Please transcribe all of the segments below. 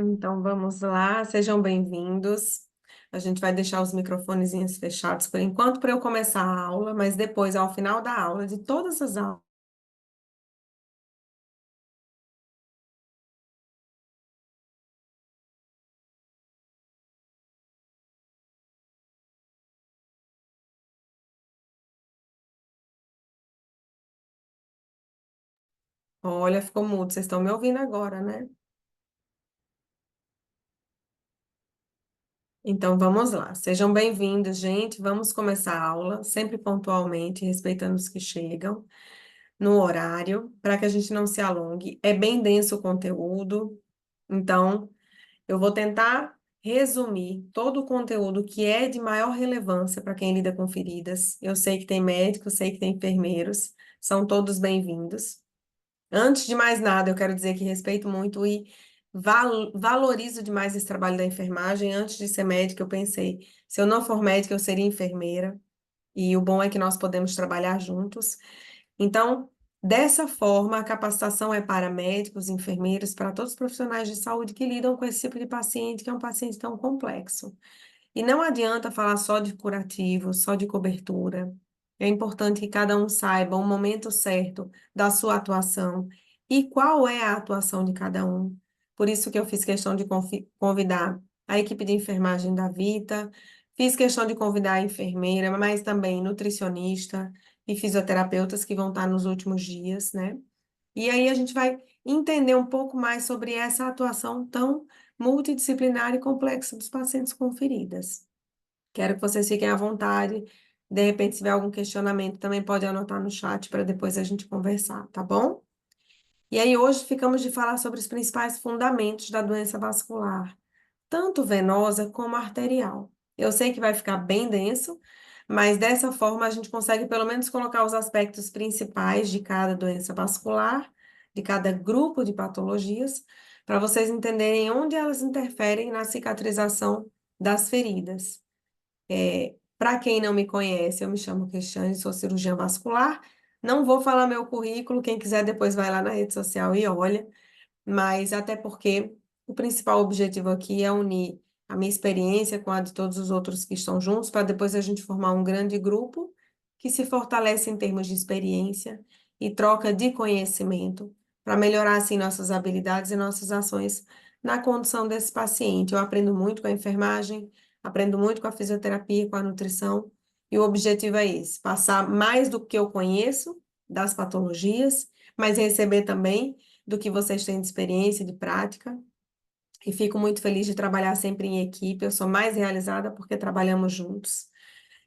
Então vamos lá, sejam bem-vindos. A gente vai deixar os microfonezinhos fechados por enquanto para eu começar a aula, mas depois, ao final da aula, de todas as aulas, olha, ficou mudo, vocês estão me ouvindo agora, né? Então vamos lá, sejam bem-vindos, gente. Vamos começar a aula, sempre pontualmente, respeitando os que chegam, no horário, para que a gente não se alongue. É bem denso o conteúdo, então. Eu vou tentar resumir todo o conteúdo que é de maior relevância para quem lida com feridas. Eu sei que tem médicos, sei que tem enfermeiros, são todos bem-vindos. Antes de mais nada, eu quero dizer que respeito muito e valorizo demais esse trabalho da enfermagem. Antes de ser médica, eu pensei, se eu não for médica, eu seria enfermeira. E o bom é que nós podemos trabalhar juntos. Então, dessa forma, a capacitação é para médicos, enfermeiros, para todos os profissionais de saúde que lidam com esse tipo de paciente, que é um paciente tão complexo. E não adianta falar só de curativo, só de cobertura. É importante que cada um saiba o momento certo da sua atuação e qual é a atuação de cada um. Por isso que eu fiz questão de convidar a equipe de enfermagem da Vita, fiz questão de convidar a enfermeira, mas também nutricionista e fisioterapeutas que vão estar nos últimos dias, né? E aí a gente vai entender um pouco mais sobre essa atuação tão multidisciplinar e complexa dos pacientes com feridas. Quero que vocês fiquem à vontade. De repente, se tiver algum questionamento, também pode anotar no chat para depois a gente conversar, tá bom? E aí, hoje ficamos de falar sobre os principais fundamentos da doença vascular, tanto venosa como arterial. Eu sei que vai ficar bem denso, mas dessa forma a gente consegue pelo menos colocar os aspectos principais de cada doença vascular, de cada grupo de patologias, para vocês entenderem onde elas interferem na cicatrização das feridas. Para quem não me conhece, eu me chamo Cristiane, sou cirurgiã vascular. Não vou falar meu currículo, quem quiser depois vai lá na rede social e olha, mas até porque o principal objetivo aqui é unir a minha experiência com a de todos os outros que estão juntos, para depois a gente formar um grande grupo que se fortalece em termos de experiência e troca de conhecimento, para melhorar assim nossas habilidades e nossas ações na condução desse paciente. Eu aprendo muito com a enfermagem, aprendo muito com a fisioterapia, com a nutrição, e o objetivo é esse, passar mais do que eu conheço das patologias, mas receber também do que vocês têm de experiência, de prática, e fico muito feliz de trabalhar sempre em equipe. Eu sou mais realizada porque trabalhamos juntos.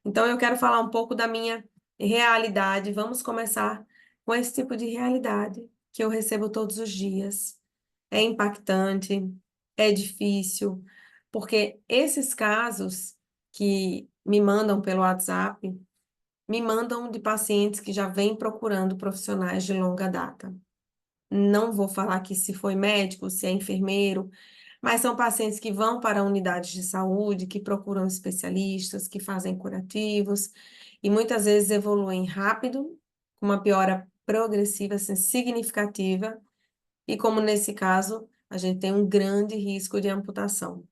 Então, eu quero falar um pouco da minha realidade. Vamos começar com esse tipo de realidade que eu recebo todos os dias. É impactante, é difícil, porque esses casos que me mandam pelo WhatsApp, me mandam de pacientes que já vêm procurando profissionais de longa data. Não vou falar aqui se foi médico, se é enfermeiro, mas são pacientes que vão para unidades de saúde, que procuram especialistas, que fazem curativos e muitas vezes evoluem rápido, com uma piora progressiva, assim, significativa, e como nesse caso, a gente tem um grande risco de amputação.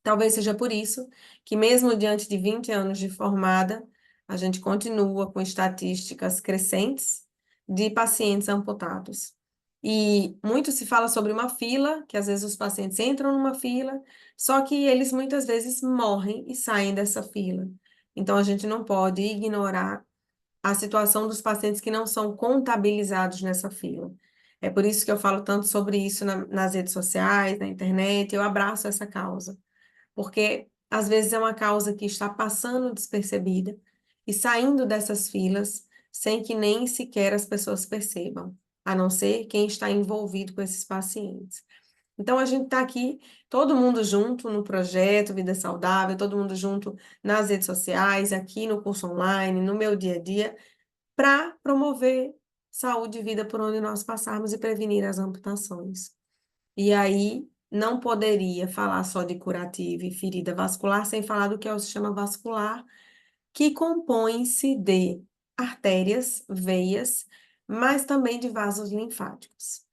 Talvez seja por isso que, mesmo diante de 20 anos de formada, a gente continua com estatísticas crescentes de pacientes amputados. E muito se fala sobre uma fila, que às vezes os pacientes entram numa fila, só que eles muitas vezes morrem e saem dessa fila. Então, a gente não pode ignorar a situação dos pacientes que não são contabilizados nessa fila. É por isso que eu falo tanto sobre isso nas redes sociais, na internet, eu abraço essa causa porque às vezes é uma causa que está passando despercebida e saindo dessas filas sem que nem sequer as pessoas percebam, a não ser quem está envolvido com esses pacientes. Então, a gente está aqui, todo mundo junto no projeto Vida Saudável, todo mundo junto nas redes sociais, aqui no curso online, no meu dia a dia, para promover saúde e vida por onde nós passarmos e prevenir as amputações. E aí não poderia falar só de curativo e ferida vascular sem falar do que é o sistema vascular, que compõe-se de artérias, veias, mas também de vasos linfáticos.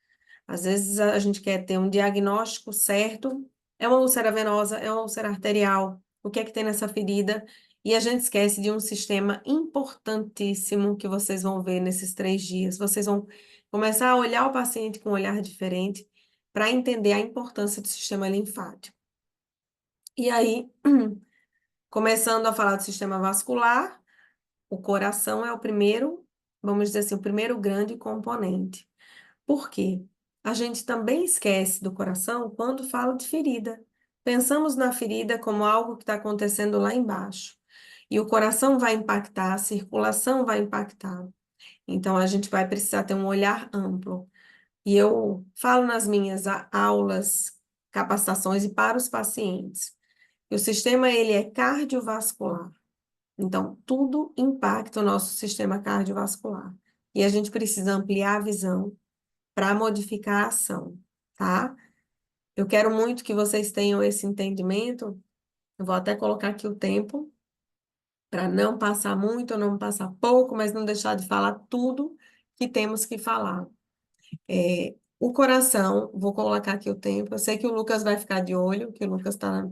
Às vezes a gente quer ter um diagnóstico certo, é uma úlcera venosa, é uma úlcera arterial, o que é que tem nessa ferida? E a gente esquece de um sistema importantíssimo que vocês vão ver nesses 3 dias. Vocês vão começar a olhar o paciente com um olhar diferente para entender a importância do sistema linfático. E aí, começando a falar do sistema vascular, o coração é o primeiro, vamos dizer assim, o primeiro grande componente. Por quê? A gente também esquece do coração quando fala de ferida. Pensamos na ferida como algo que está acontecendo lá embaixo. E o coração vai impactar, a circulação vai impactar. Então, a gente vai precisar ter um olhar amplo. E eu falo nas minhas aulas, capacitações e para os pacientes, que o sistema ele é cardiovascular. Então, tudo impacta o nosso sistema cardiovascular. E a gente precisa ampliar a visão para modificar a ação, tá? Eu quero muito que vocês tenham esse entendimento. Eu vou até colocar aqui o tempo, para não passar muito ou não passar pouco, mas não deixar de falar tudo que temos que falar. O coração, vou colocar aqui o tempo. Eu sei que o Lucas vai ficar de olho, que o Lucas está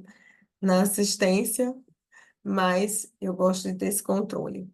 na assistência, mas eu gosto de ter esse controle.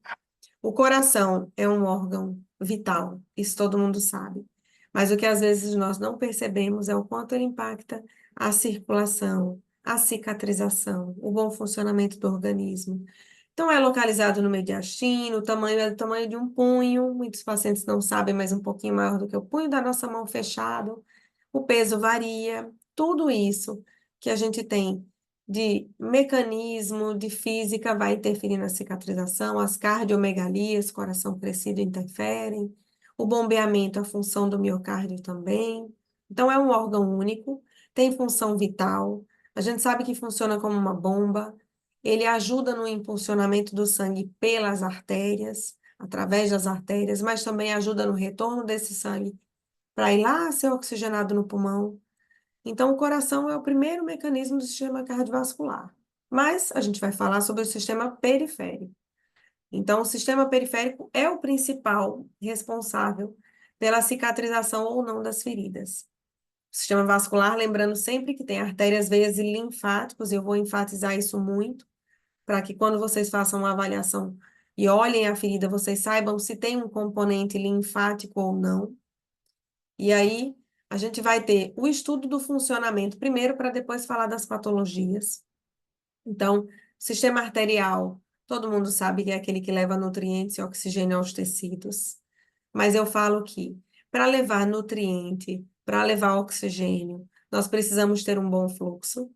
O coração é um órgão vital, isso todo mundo sabe. Mas o que às vezes nós não percebemos é o quanto ele impacta a circulação, a cicatrização, o bom funcionamento do organismo. Então, é localizado no mediastino, o tamanho é do tamanho de um punho, muitos pacientes não sabem, mas um pouquinho maior do que o punho da nossa mão fechado. O peso varia, tudo isso que a gente tem de mecanismo, de física, vai interferir na cicatrização, as cardiomegalias, coração crescido interferem, o bombeamento, a função do miocárdio também. Então, é um órgão único, tem função vital, a gente sabe que funciona como uma bomba, ele ajuda no impulsionamento do sangue pelas artérias, através das artérias, mas também ajuda no retorno desse sangue para ir lá ser oxigenado no pulmão. Então, o coração é o primeiro mecanismo do sistema cardiovascular. Mas a gente vai falar sobre o sistema periférico. Então, o sistema periférico é o principal responsável pela cicatrização ou não das feridas. O sistema vascular, lembrando sempre que tem artérias, veias e linfáticos, e eu vou enfatizar isso muito, para que quando vocês façam uma avaliação e olhem a ferida, vocês saibam se tem um componente linfático ou não. E aí, a gente vai ter o estudo do funcionamento primeiro, para depois falar das patologias. Então, sistema arterial, todo mundo sabe que é aquele que leva nutrientes e oxigênio aos tecidos. Mas eu falo que, para levar nutriente, para levar oxigênio, nós precisamos ter um bom fluxo.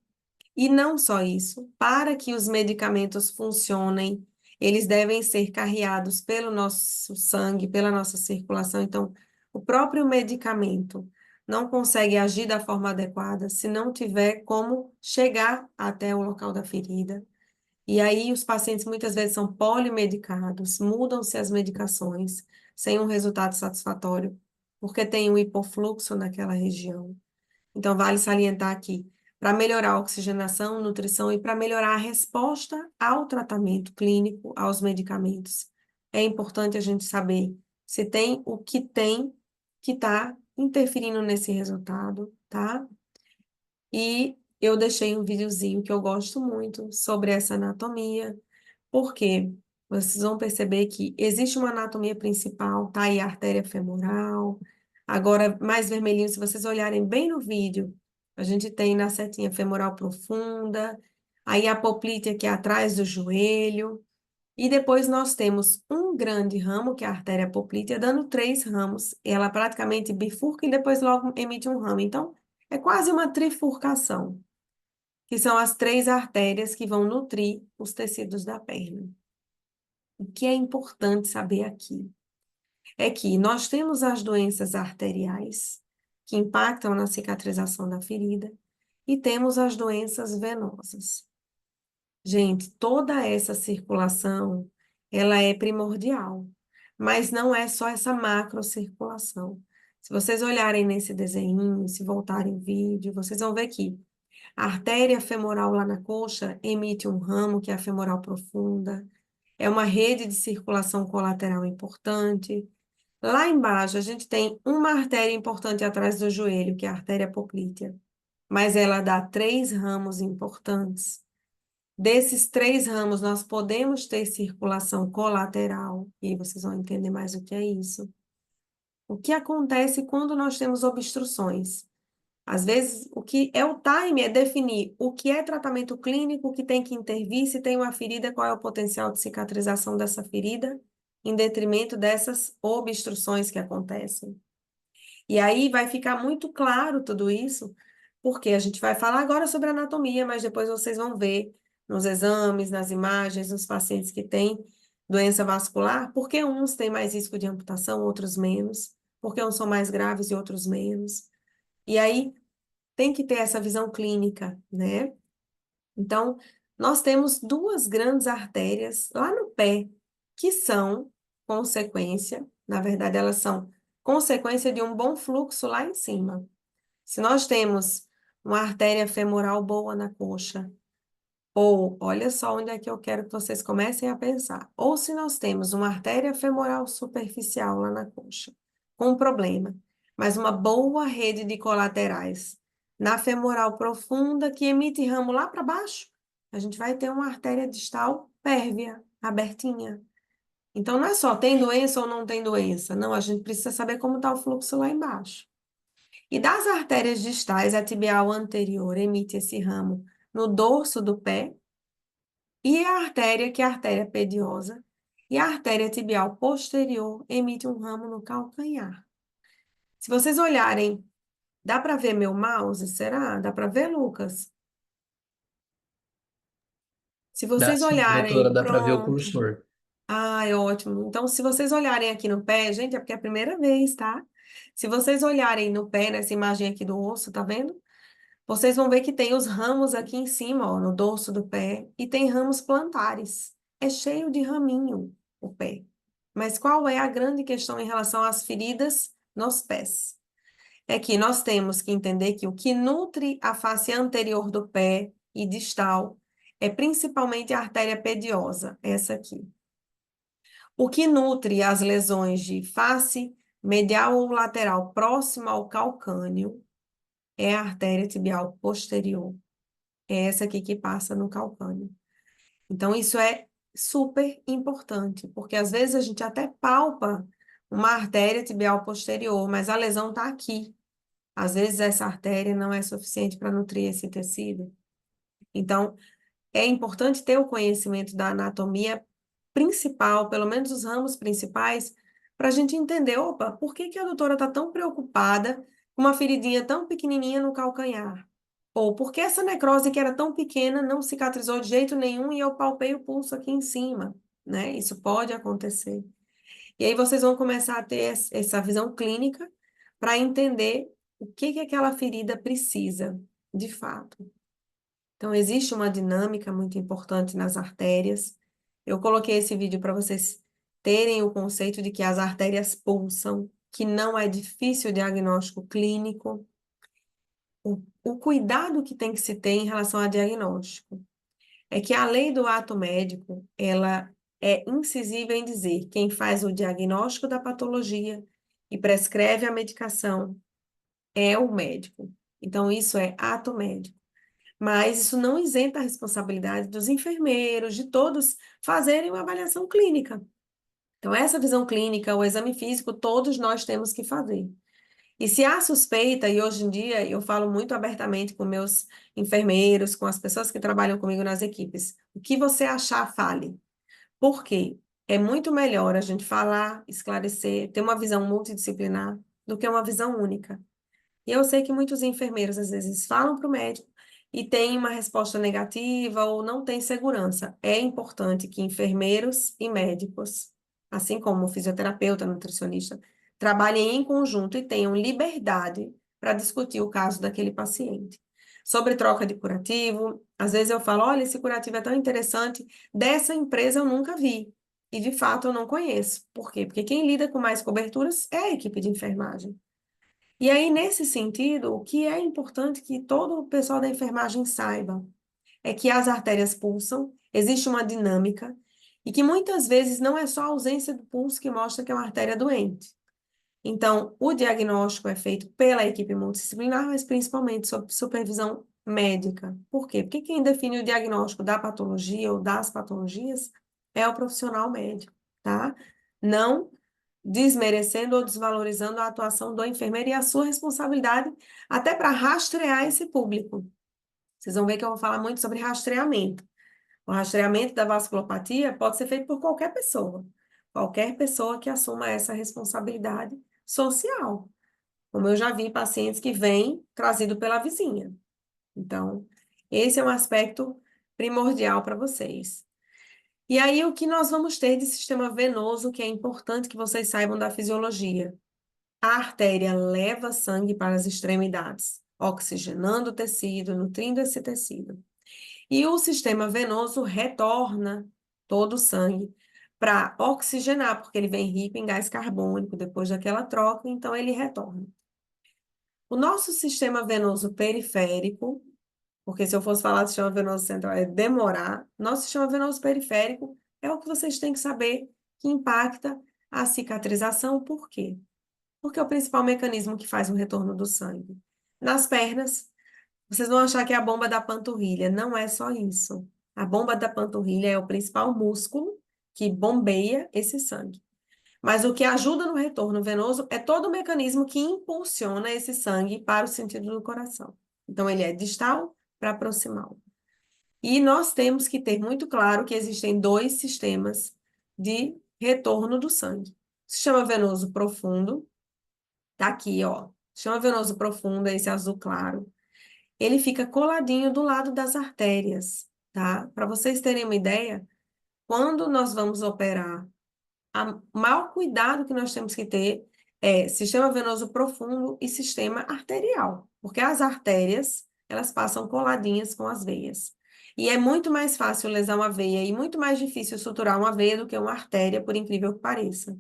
E não só isso, para que os medicamentos funcionem, eles devem ser carreados pelo nosso sangue, pela nossa circulação. Então, o próprio medicamento não consegue agir da forma adequada se não tiver como chegar até o local da ferida. E aí, os pacientes muitas vezes são polimedicados, mudam-se as medicações sem um resultado satisfatório, porque tem um hipofluxo naquela região. Então, vale salientar aqui, para melhorar a oxigenação, nutrição e para melhorar a resposta ao tratamento clínico, aos medicamentos. É importante a gente saber se tem o que está interferindo nesse resultado, tá? E eu deixei um videozinho que eu gosto muito sobre essa anatomia, porque vocês vão perceber que existe uma anatomia principal, tá aí a artéria femoral. Agora, mais vermelhinho, se vocês olharem bem no vídeo, a gente tem na setinha femoral profunda, aí a poplítea que é atrás do joelho, e depois nós temos um grande ramo, que é a artéria poplítea, dando 3 ramos. Ela praticamente bifurca e depois logo emite um ramo. Então, é quase uma trifurcação, que são as 3 artérias que vão nutrir os tecidos da perna. O que é importante saber aqui é que nós temos as doenças arteriais, que impactam na cicatrização da ferida, e temos as doenças venosas. Gente, toda essa circulação, ela é primordial, mas não é só essa macrocirculação. Se vocês olharem nesse desenho, se voltarem o vídeo, vocês vão ver que a artéria femoral lá na coxa emite um ramo, que é a femoral profunda, é uma rede de circulação colateral importante. Lá embaixo, a gente tem uma artéria importante atrás do joelho, que é a artéria poplítea, mas ela dá três ramos importantes. Desses três ramos, nós podemos ter circulação colateral, e aí vocês vão entender mais o que é isso. O que acontece quando nós temos obstruções? Às vezes, o que é o time é definir o que é tratamento clínico, o que tem que intervir, se tem uma ferida, qual é o potencial de cicatrização dessa ferida, em detrimento dessas obstruções que acontecem. E aí vai ficar muito claro tudo isso, porque a gente vai falar agora sobre anatomia, mas depois vocês vão ver nos exames, nas imagens, nos pacientes que têm doença vascular, porque uns têm mais risco de amputação, outros menos, porque uns são mais graves e outros menos. E aí tem que ter essa visão clínica, né? Então, nós temos duas grandes artérias lá no pé, que são consequência, na verdade, elas são consequência de um bom fluxo lá em cima. Se nós temos uma artéria femoral boa na coxa, ou, olha só onde é que eu quero que vocês comecem a pensar. Ou se nós temos uma artéria femoral superficial lá na coxa, com um problema, mas uma boa rede de colaterais na femoral profunda que emite ramo lá para baixo, a gente vai ter uma artéria distal pérvia, abertinha. Então, não é só tem doença ou não tem doença. Não, a gente precisa saber como está o fluxo lá embaixo. E das artérias distais, a tibial anterior emite esse ramo no dorso do pé, e a artéria, que é a artéria pediosa, e a artéria tibial posterior emite um ramo no calcanhar. Se vocês olharem, dá para ver meu mouse? Será? Dá para ver, Lucas? Se Dá vocês sim, doutora, olharem, dá para ver o pronto. cursor. Ai, ótimo. Então, se vocês olharem aqui no pé, gente, é porque é a primeira vez, tá? Se vocês olharem no pé, nessa imagem aqui do osso, tá vendo? Vocês vão ver que tem os ramos aqui em cima, ó, no dorso do pé, e tem ramos plantares. É cheio de raminho o pé. Mas qual é a grande questão em relação às feridas nos pés? É que nós temos que entender que o que nutre a face anterior do pé e distal é principalmente a artéria pediosa, essa aqui. O que nutre as lesões de face medial ou lateral próxima ao calcâneo é a artéria tibial posterior. É essa aqui que passa no calcâneo. Então, isso é super importante, porque às vezes a gente até palpa uma artéria tibial posterior, mas a lesão está aqui. Às vezes essa artéria não é suficiente para nutrir esse tecido. Então, é importante ter o conhecimento da anatomia principal, pelo menos os ramos principais, para a gente entender, opa, por que que a doutora está tão preocupada com uma feridinha tão pequenininha no calcanhar? Ou por que essa necrose que era tão pequena não cicatrizou de jeito nenhum e eu palpei o pulso aqui em cima, né? Isso pode acontecer. E aí vocês vão começar a ter essa visão clínica para entender o que que aquela ferida precisa, de fato. Então, existe uma dinâmica muito importante nas artérias. Eu coloquei esse vídeo para vocês terem o conceito de que as artérias pulsam, que não é difícil o diagnóstico clínico, o cuidado que tem que se ter em relação a diagnóstico. É que a lei do ato médico, ela é incisiva em dizer quem faz o diagnóstico da patologia e prescreve a medicação é o médico. Então, isso é ato médico. Mas isso não isenta a responsabilidade dos enfermeiros, de todos, fazerem uma avaliação clínica. Então, essa visão clínica, o exame físico, todos nós temos que fazer. E se há suspeita, e hoje em dia eu falo muito abertamente com meus enfermeiros, com as pessoas que trabalham comigo nas equipes, o que você achar, fale. Por quê? É muito melhor a gente falar, esclarecer, ter uma visão multidisciplinar do que uma visão única. E eu sei que muitos enfermeiros às vezes falam para o médico e têm uma resposta negativa ou não têm segurança. É importante que enfermeiros e médicos, assim como o fisioterapeuta, nutricionista, trabalhem em conjunto e tenham liberdade para discutir o caso daquele paciente. Sobre troca de curativo, às vezes eu falo, olha, esse curativo é tão interessante, dessa empresa eu nunca vi. E de fato eu não conheço. Por quê? Porque quem lida com mais coberturas é a equipe de enfermagem. E aí, nesse sentido, o que é importante que todo o pessoal da enfermagem saiba é que as artérias pulsam, existe uma dinâmica, e que muitas vezes não é só a ausência do pulso que mostra que é uma artéria doente. Então, o diagnóstico é feito pela equipe multidisciplinar, mas principalmente sob supervisão médica. Por quê? Porque quem define o diagnóstico da patologia ou das patologias é o profissional médico, tá? Não desmerecendo ou desvalorizando a atuação do enfermeiro e a sua responsabilidade, até para rastrear esse público. Vocês vão ver que eu vou falar muito sobre rastreamento. O rastreamento da vasculopatia pode ser feito por qualquer pessoa que assuma essa responsabilidade social. Como eu já vi pacientes que vêm trazido pela vizinha. Então, esse é um aspecto primordial para vocês. E aí, o que nós vamos ter de sistema venoso, que é importante que vocês saibam da fisiologia. A artéria leva sangue para as extremidades, oxigenando o tecido, nutrindo esse tecido. E o sistema venoso retorna todo o sangue para oxigenar, porque ele vem rico em gás carbônico depois daquela troca, então ele retorna. O nosso sistema venoso periférico, porque se eu fosse falar do sistema venoso central, é demorar. Nosso sistema venoso periférico é o que vocês têm que saber que impacta a cicatrização. Por quê? Porque é o principal mecanismo que faz o retorno do sangue. Nas pernas, vocês vão achar que é a bomba da panturrilha. Não é só isso. A bomba da panturrilha é o principal músculo que bombeia esse sangue. Mas o que ajuda no retorno venoso é todo o mecanismo que impulsiona esse sangue para o sentido do coração. Então, ele é distal para proximal. E nós temos que ter muito claro que existem dois sistemas de retorno do sangue. Sistema venoso profundo, tá aqui, ó. Sistema venoso profundo, é esse azul claro. Ele fica coladinho do lado das artérias, tá? Para vocês terem uma ideia, quando nós vamos operar, o maior cuidado que nós temos que ter é sistema venoso profundo e sistema arterial, porque as artérias, elas passam coladinhas com as veias. E é muito mais fácil lesar uma veia e muito mais difícil suturar uma veia do que uma artéria, por incrível que pareça.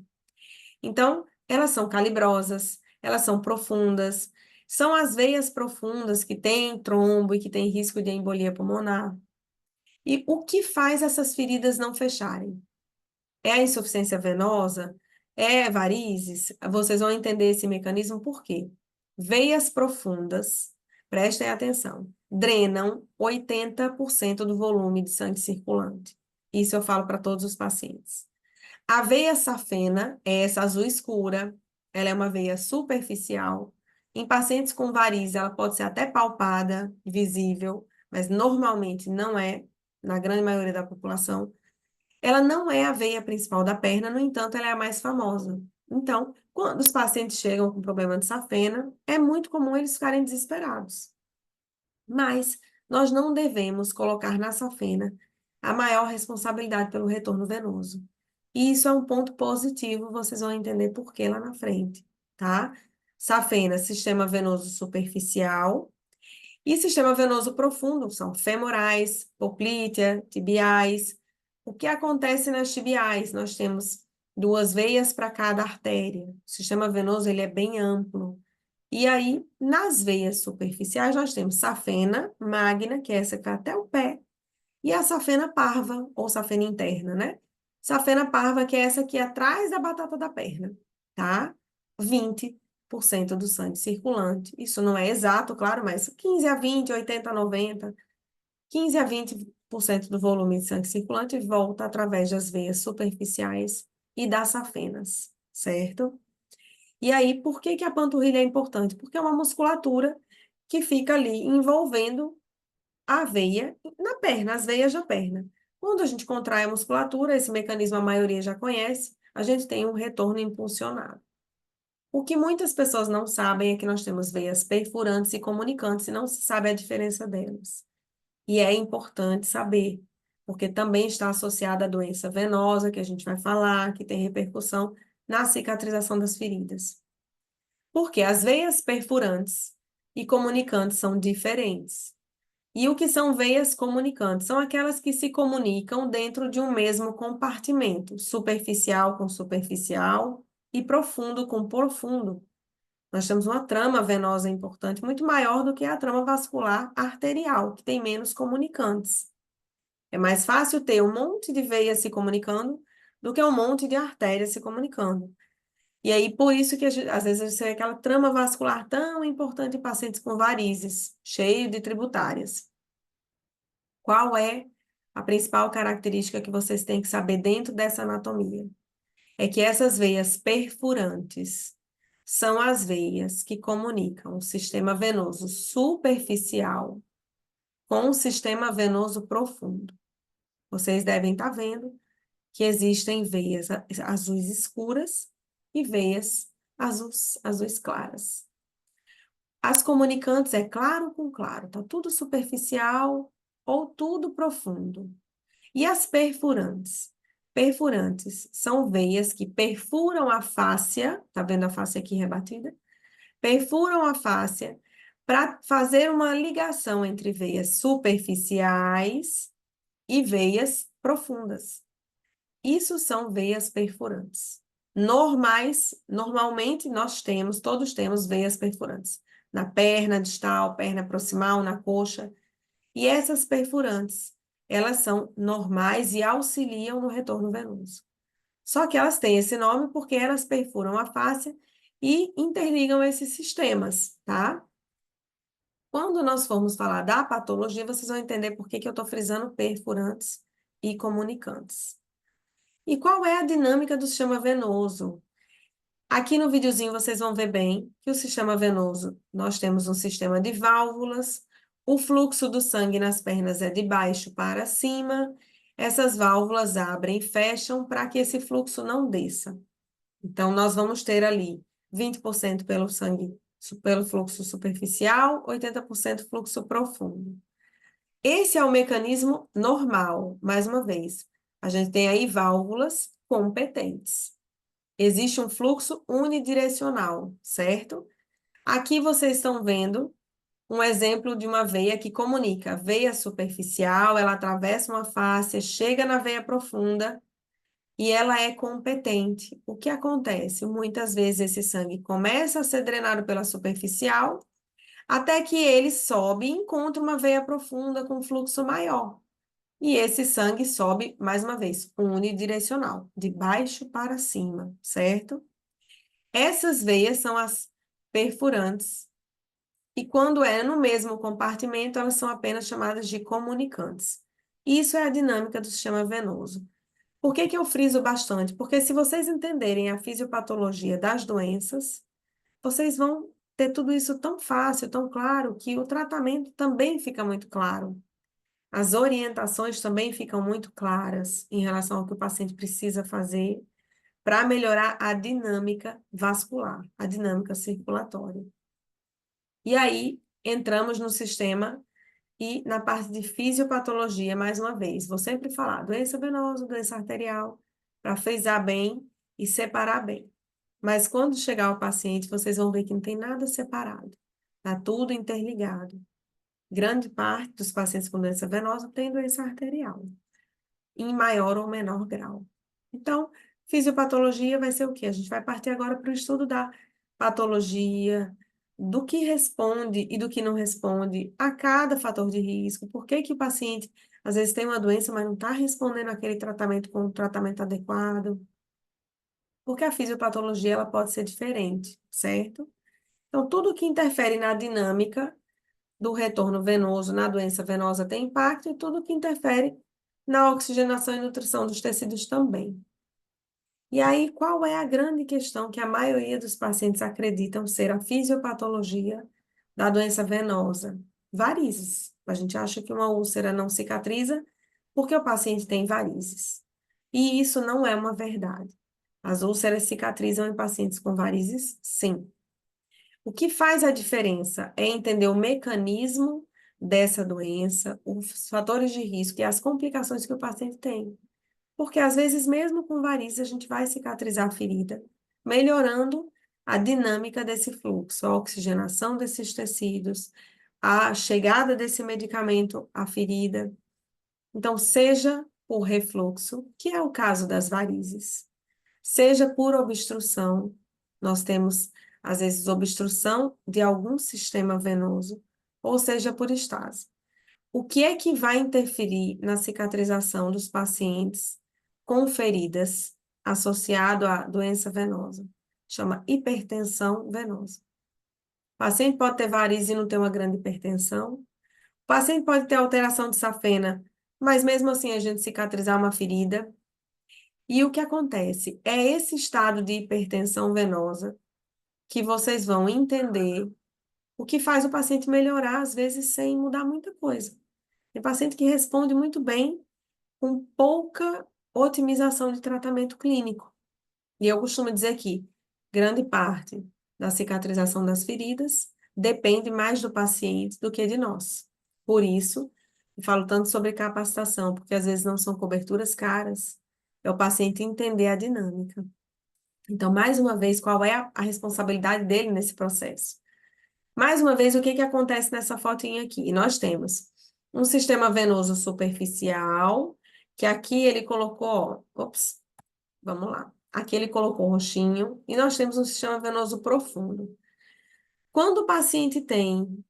Então, elas são calibrosas, elas são profundas, são as veias profundas que têm trombo e que têm risco de embolia pulmonar. E o que faz essas feridas não fecharem? É a insuficiência venosa? É varizes? Vocês vão entender esse mecanismo por quê? Veias profundas, prestem atenção, drenam 80% do volume de sangue circulante. Isso eu falo para todos os pacientes. A veia safena é essa azul escura, ela é uma veia superficial. Em pacientes com varizes, ela pode ser até palpada, visível, mas normalmente não é, na grande maioria da população. Ela não é a veia principal da perna, no entanto, ela é a mais famosa. Então, quando os pacientes chegam com problema de safena, é muito comum eles ficarem desesperados. Mas nós não devemos colocar na safena a maior responsabilidade pelo retorno venoso. E isso é um ponto positivo, vocês vão entender por que lá na frente, tá? Safena, sistema venoso superficial, e sistema venoso profundo, são femorais, poplítea, tibiais. O que acontece nas tibiais? Nós temos duas veias para cada artéria. O sistema venoso ele é bem amplo. E aí, nas veias superficiais, nós temos safena magna, que é essa que vai até o pé, e a safena parva, ou safena interna, né? Safena parva, que é essa aqui atrás da batata da perna, tá? 20% do sangue circulante. Isso não é exato, claro, mas 15 a 20, 80 a 90, 15 a 20% do volume de sangue circulante volta através das veias superficiais e das safenas, certo? E aí, por que que a panturrilha é importante? Porque é uma musculatura que fica ali envolvendo a veia na perna, as veias da perna. Quando a gente contrai a musculatura, esse mecanismo a maioria já conhece, a gente tem um retorno impulsionado. O que muitas pessoas não sabem é que nós temos veias perfurantes e comunicantes e não se sabe a diferença delas. E é importante saber, porque também está associada à doença venosa, que a gente vai falar, que tem repercussão na cicatrização das feridas. Porque as veias perfurantes e comunicantes são diferentes. E o que são veias comunicantes? São aquelas que se comunicam dentro de um mesmo compartimento, superficial com superficial e profundo com profundo. Nós temos uma trama venosa importante, muito maior do que a trama vascular arterial, que tem menos comunicantes. É mais fácil ter um monte de veias se comunicando do que um monte de artérias se comunicando. E aí, por isso que às vezes você vê aquela trama vascular tão importante em pacientes com varizes, cheio de tributárias. Qual é a principal característica que vocês têm que saber dentro dessa anatomia? É que essas veias perfurantes são as veias que comunicam o sistema venoso superficial com o sistema venoso profundo. Vocês devem estar vendo que existem veias azuis escuras e veias azuis claras. As comunicantes é claro com claro, tá tudo superficial ou tudo profundo. E as perfurantes? Perfurantes são veias que perfuram a fáscia, tá vendo a fáscia aqui rebatida? Perfuram a fáscia para fazer uma ligação entre veias superficiais e veias profundas. Isso são veias perfurantes. Normalmente todos temos veias perfurantes. Na perna distal, perna proximal, na coxa. E essas perfurantes, elas são normais e auxiliam no retorno venoso. Só que elas têm esse nome porque elas perfuram a fáscia e interligam esses sistemas, tá? Quando nós formos falar da patologia, vocês vão entender por que que eu estou frisando perfurantes e comunicantes. E qual é a dinâmica do sistema venoso? Aqui no videozinho vocês vão ver bem que o sistema venoso, nós temos um sistema de válvulas, o fluxo do sangue nas pernas é de baixo para cima, essas válvulas abrem e fecham para que esse fluxo não desça. Então, nós vamos ter ali 20% pelo sangue, pelo fluxo superficial, 80% fluxo profundo. Esse é o mecanismo normal, mais uma vez. A gente tem aí válvulas competentes. Existe um fluxo unidirecional, certo? Aqui vocês estão vendo um exemplo de uma veia que comunica. Veia superficial, ela atravessa uma face, chega na veia profunda e ela é competente. O que acontece? Muitas vezes esse sangue começa a ser drenado pela superficial, até que ele sobe e encontra uma veia profunda com fluxo maior. E esse sangue sobe, mais uma vez, unidirecional, de baixo para cima, certo? Essas veias são as perfurantes, e quando é no mesmo compartimento, elas são apenas chamadas de comunicantes. Isso é a dinâmica do sistema venoso. Por que que eu friso bastante? Porque se vocês entenderem a fisiopatologia das doenças, vocês vão ter tudo isso tão fácil, tão claro, que o tratamento também fica muito claro. As orientações também ficam muito claras em relação ao que o paciente precisa fazer para melhorar a dinâmica vascular, a dinâmica circulatória. E aí, entramos no sistema e na parte de fisiopatologia, mais uma vez. Vou sempre falar doença venosa, doença arterial, para frisar bem e separar bem. Mas quando chegar ao paciente, vocês vão ver que não tem nada separado. Está tudo interligado. Grande parte dos pacientes com doença venosa tem doença arterial, em maior ou menor grau. Então, fisiopatologia vai ser o quê? A gente vai partir agora para o estudo da patologia, do que responde e do que não responde a cada fator de risco. Por que que o paciente, às vezes, tem uma doença, mas não está respondendo àquele tratamento com o tratamento adequado? Porque a fisiopatologia, ela pode ser diferente, certo? Então, tudo que interfere na dinâmica do retorno venoso na doença venosa tem impacto e tudo que interfere na oxigenação e nutrição dos tecidos também. E aí, qual é a grande questão que a maioria dos pacientes acreditam ser a fisiopatologia da doença venosa? Varizes. A gente acha que uma úlcera não cicatriza porque o paciente tem varizes. E isso não é uma verdade. As úlceras cicatrizam em pacientes com varizes, sim. O que faz a diferença é entender o mecanismo dessa doença, os fatores de risco e as complicações que o paciente tem. Porque às vezes, mesmo com varizes, a gente vai cicatrizar a ferida, melhorando a dinâmica desse fluxo, a oxigenação desses tecidos, a chegada desse medicamento à ferida. Então, seja por refluxo, que é o caso das varizes, seja por obstrução, nós temos, às vezes, obstrução de algum sistema venoso, ou seja, por estase. O que é que vai interferir na cicatrização dos pacientes com feridas associado à doença venosa? chama hipertensão venosa. O paciente pode ter varizes e não ter uma grande hipertensão. O paciente pode ter alteração de safena, mas mesmo assim a gente cicatrizar uma ferida. E o que acontece? É esse estado de hipertensão venosa que vocês vão entender o que faz o paciente melhorar, às vezes, sem mudar muita coisa. Tem paciente que responde muito bem com pouca otimização de tratamento clínico. E eu costumo dizer que grande parte da cicatrização das feridas depende mais do paciente do que de nós. Por isso, eu falo tanto sobre capacitação, porque às vezes não são coberturas caras, é o paciente entender a dinâmica. Então, mais uma vez, qual é a responsabilidade dele nesse processo? Mais uma vez, o que que acontece nessa fotinha aqui? Nós temos um sistema venoso superficial, que aqui ele colocou, ops, vamos lá. Aqui ele colocou roxinho, e nós temos um sistema venoso profundo. Quando o paciente tem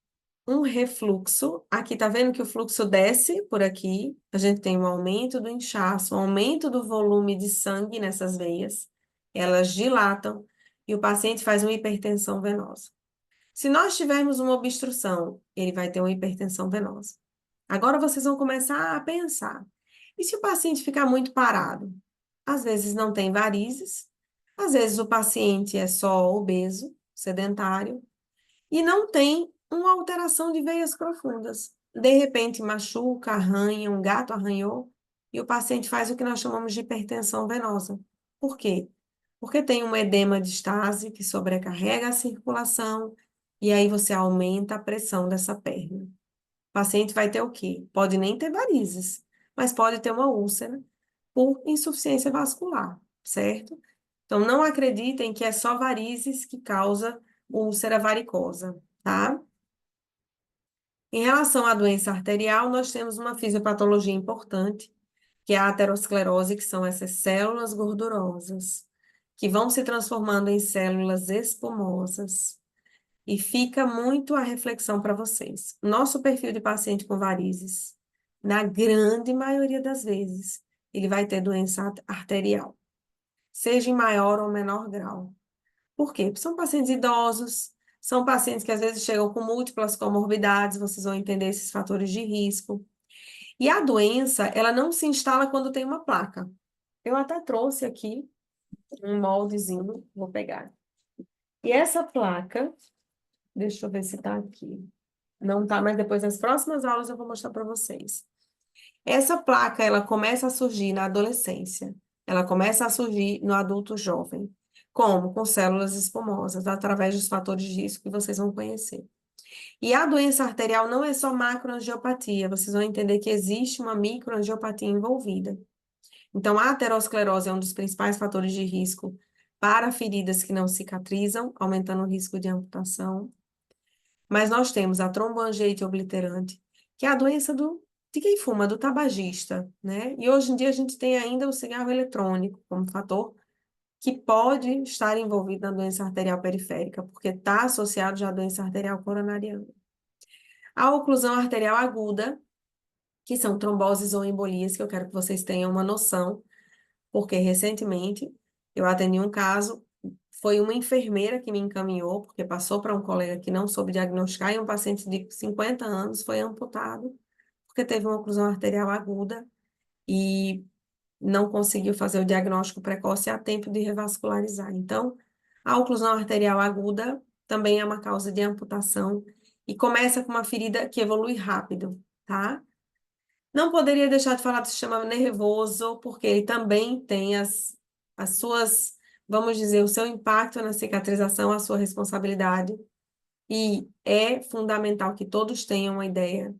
um refluxo, aqui tá vendo que o fluxo desce por aqui, a gente tem um aumento do inchaço, um aumento do volume de sangue nessas veias, elas dilatam, e o paciente faz uma hipertensão venosa. Se nós tivermos uma obstrução, ele vai ter uma hipertensão venosa. Agora vocês vão começar a pensar. E se o paciente ficar muito parado? Às vezes não tem varizes, às vezes o paciente é só obeso, sedentário, e não tem uma alteração de veias profundas. De repente machuca, arranha, um gato arranhou, e o paciente faz o que nós chamamos de hipertensão venosa. Por quê? Porque tem um edema de estase que sobrecarrega a circulação, e aí você aumenta a pressão dessa perna. O paciente vai ter o quê? Pode nem ter varizes, mas pode ter uma úlcera por insuficiência vascular, certo? Então, não acreditem que é só varizes que causa úlcera varicosa, tá? Em relação à doença arterial, nós temos uma fisiopatologia importante, que é a aterosclerose, que são essas células gordurosas, que vão se transformando em células espumosas. E fica muito a reflexão para vocês. Nosso perfil de paciente com varizes, na grande maioria das vezes, ele vai ter doença arterial, seja em maior ou menor grau. Por quê? Porque são pacientes idosos, são pacientes que às vezes chegam com múltiplas comorbidades, vocês vão entender esses fatores de risco. E a doença, ela não se instala quando tem uma placa. Eu até trouxe aqui um moldezinho, vou pegar. E essa placa, deixa eu ver se tá aqui. Não tá, mas depois nas próximas aulas eu vou mostrar para vocês. Essa placa, ela começa a surgir na adolescência. Ela começa a surgir no adulto jovem. Como? Com células espumosas, através dos fatores de risco que vocês vão conhecer. E a doença arterial não é só macroangiopatia, vocês vão entender que existe uma microangiopatia envolvida. Então, a aterosclerose é um dos principais fatores de risco para feridas que não cicatrizam, aumentando o risco de amputação. Mas nós temos a tromboangiite obliterante, que é a doença de quem fuma, do tabagista, né? E hoje em dia a gente tem ainda o cigarro eletrônico como fator que pode estar envolvido na doença arterial periférica, porque está associado já à doença arterial coronariana. A oclusão arterial aguda, que são tromboses ou embolias, que eu quero que vocês tenham uma noção, porque recentemente eu atendi um caso, foi uma enfermeira que me encaminhou, porque passou para um colega que não soube diagnosticar, e um paciente de 50 anos foi amputado, porque teve uma oclusão arterial aguda e não conseguiu fazer o diagnóstico precoce a tempo de revascularizar. Então, a oclusão arterial aguda também é uma causa de amputação e começa com uma ferida que evolui rápido, tá? Não poderia deixar de falar do sistema nervoso, porque ele também tem as suas, vamos dizer, o seu impacto na cicatrização, a sua responsabilidade. E é fundamental que todos tenham uma ideia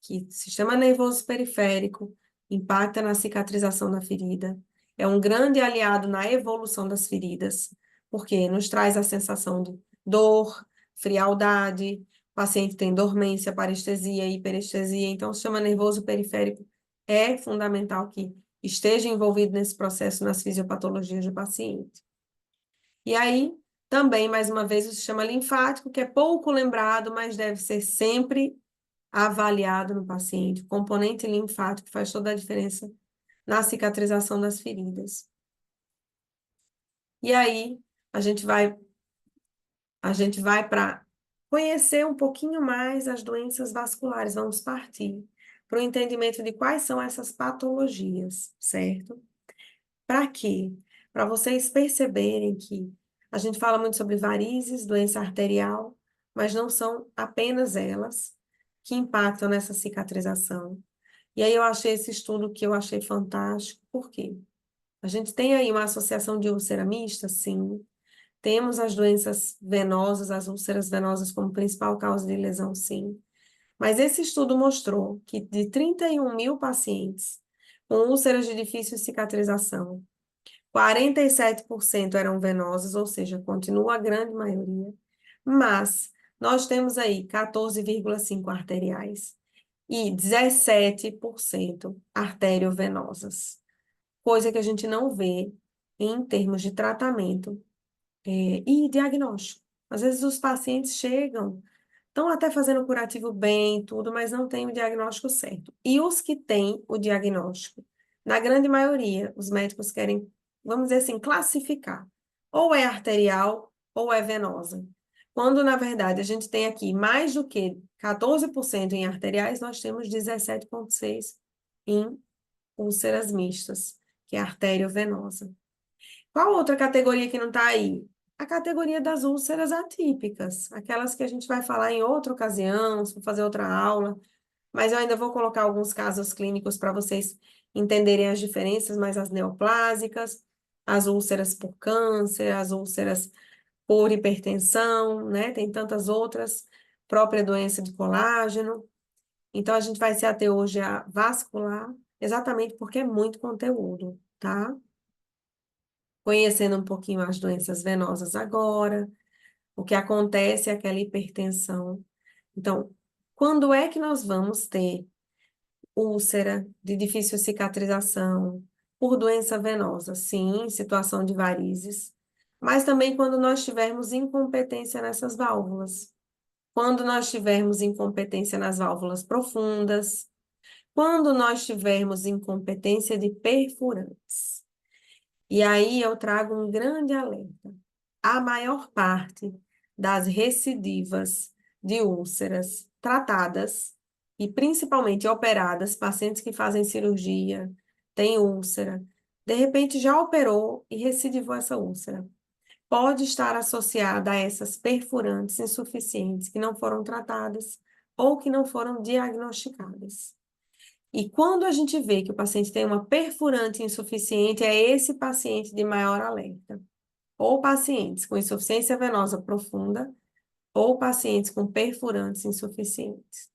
que o sistema nervoso periférico impacta na cicatrização da ferida. É um grande aliado na evolução das feridas, porque nos traz a sensação de dor, frialdade, o paciente tem dormência, parestesia, hiperestesia, então o sistema nervoso periférico é fundamental que esteja envolvido nesse processo nas fisiopatologias do paciente. E aí, também, mais uma vez, o sistema linfático, que é pouco lembrado, mas deve ser sempre avaliado no paciente. O componente linfático faz toda a diferença na cicatrização das feridas. E aí, a gente vai, a gente vai para conhecer um pouquinho mais as doenças vasculares. Vamos partir para o entendimento de quais são essas patologias, certo? Para quê? Para vocês perceberem que a gente fala muito sobre varizes, doença arterial, mas não são apenas elas que impactam nessa cicatrização. E aí eu achei esse estudo que eu achei fantástico, por quê? A gente tem aí uma associação de úlcera mista, sim. Temos as doenças venosas, as úlceras venosas como principal causa de lesão, sim. Mas esse estudo mostrou que de 31 mil pacientes com úlceras de difícil cicatrização, 47% eram venosas, ou seja, continua a grande maioria, mas nós temos aí 14,5 arteriais e 17% arteriovenosas, coisa que a gente não vê em termos de tratamento, e diagnóstico. Às vezes os pacientes chegam, estão até fazendo o curativo bem, tudo, mas não têm o diagnóstico certo. E os que têm o diagnóstico, na grande maioria, os médicos querem, vamos dizer assim, classificar. Ou é arterial ou é venosa. Quando, na verdade, a gente tem aqui mais do que 14% em arteriais, nós temos 17,6% em úlceras mistas, que é arteriovenosa. Qual outra categoria que não está aí? A categoria das úlceras atípicas, aquelas que a gente vai falar em outra ocasião, se for fazer outra aula, mas eu ainda vou colocar alguns casos clínicos para vocês entenderem as diferenças, mas as neoplásicas, as úlceras por câncer, as úlceras por hipertensão, né? Tem tantas outras, própria doença de colágeno. Então, a gente vai se ater hoje a vascular, exatamente porque é muito conteúdo, tá? Conhecendo um pouquinho as doenças venosas agora, o que acontece é aquela hipertensão. Então, quando é que nós vamos ter úlcera de difícil cicatrização por doença venosa? Sim, em situação de varizes, mas também quando nós tivermos incompetência nessas válvulas. Quando nós tivermos incompetência nas válvulas profundas, quando nós tivermos incompetência de perfurantes. E aí eu trago um grande alerta. A maior parte das recidivas de úlceras tratadas e principalmente operadas, pacientes que fazem cirurgia, têm úlcera, de repente já operou e recidivou essa úlcera. Pode estar associada a essas perfurantes insuficientes que não foram tratadas ou que não foram diagnosticadas. E quando a gente vê que o paciente tem uma perfurante insuficiente, é esse paciente de maior alerta. Ou pacientes com insuficiência venosa profunda, ou pacientes com perfurantes insuficientes.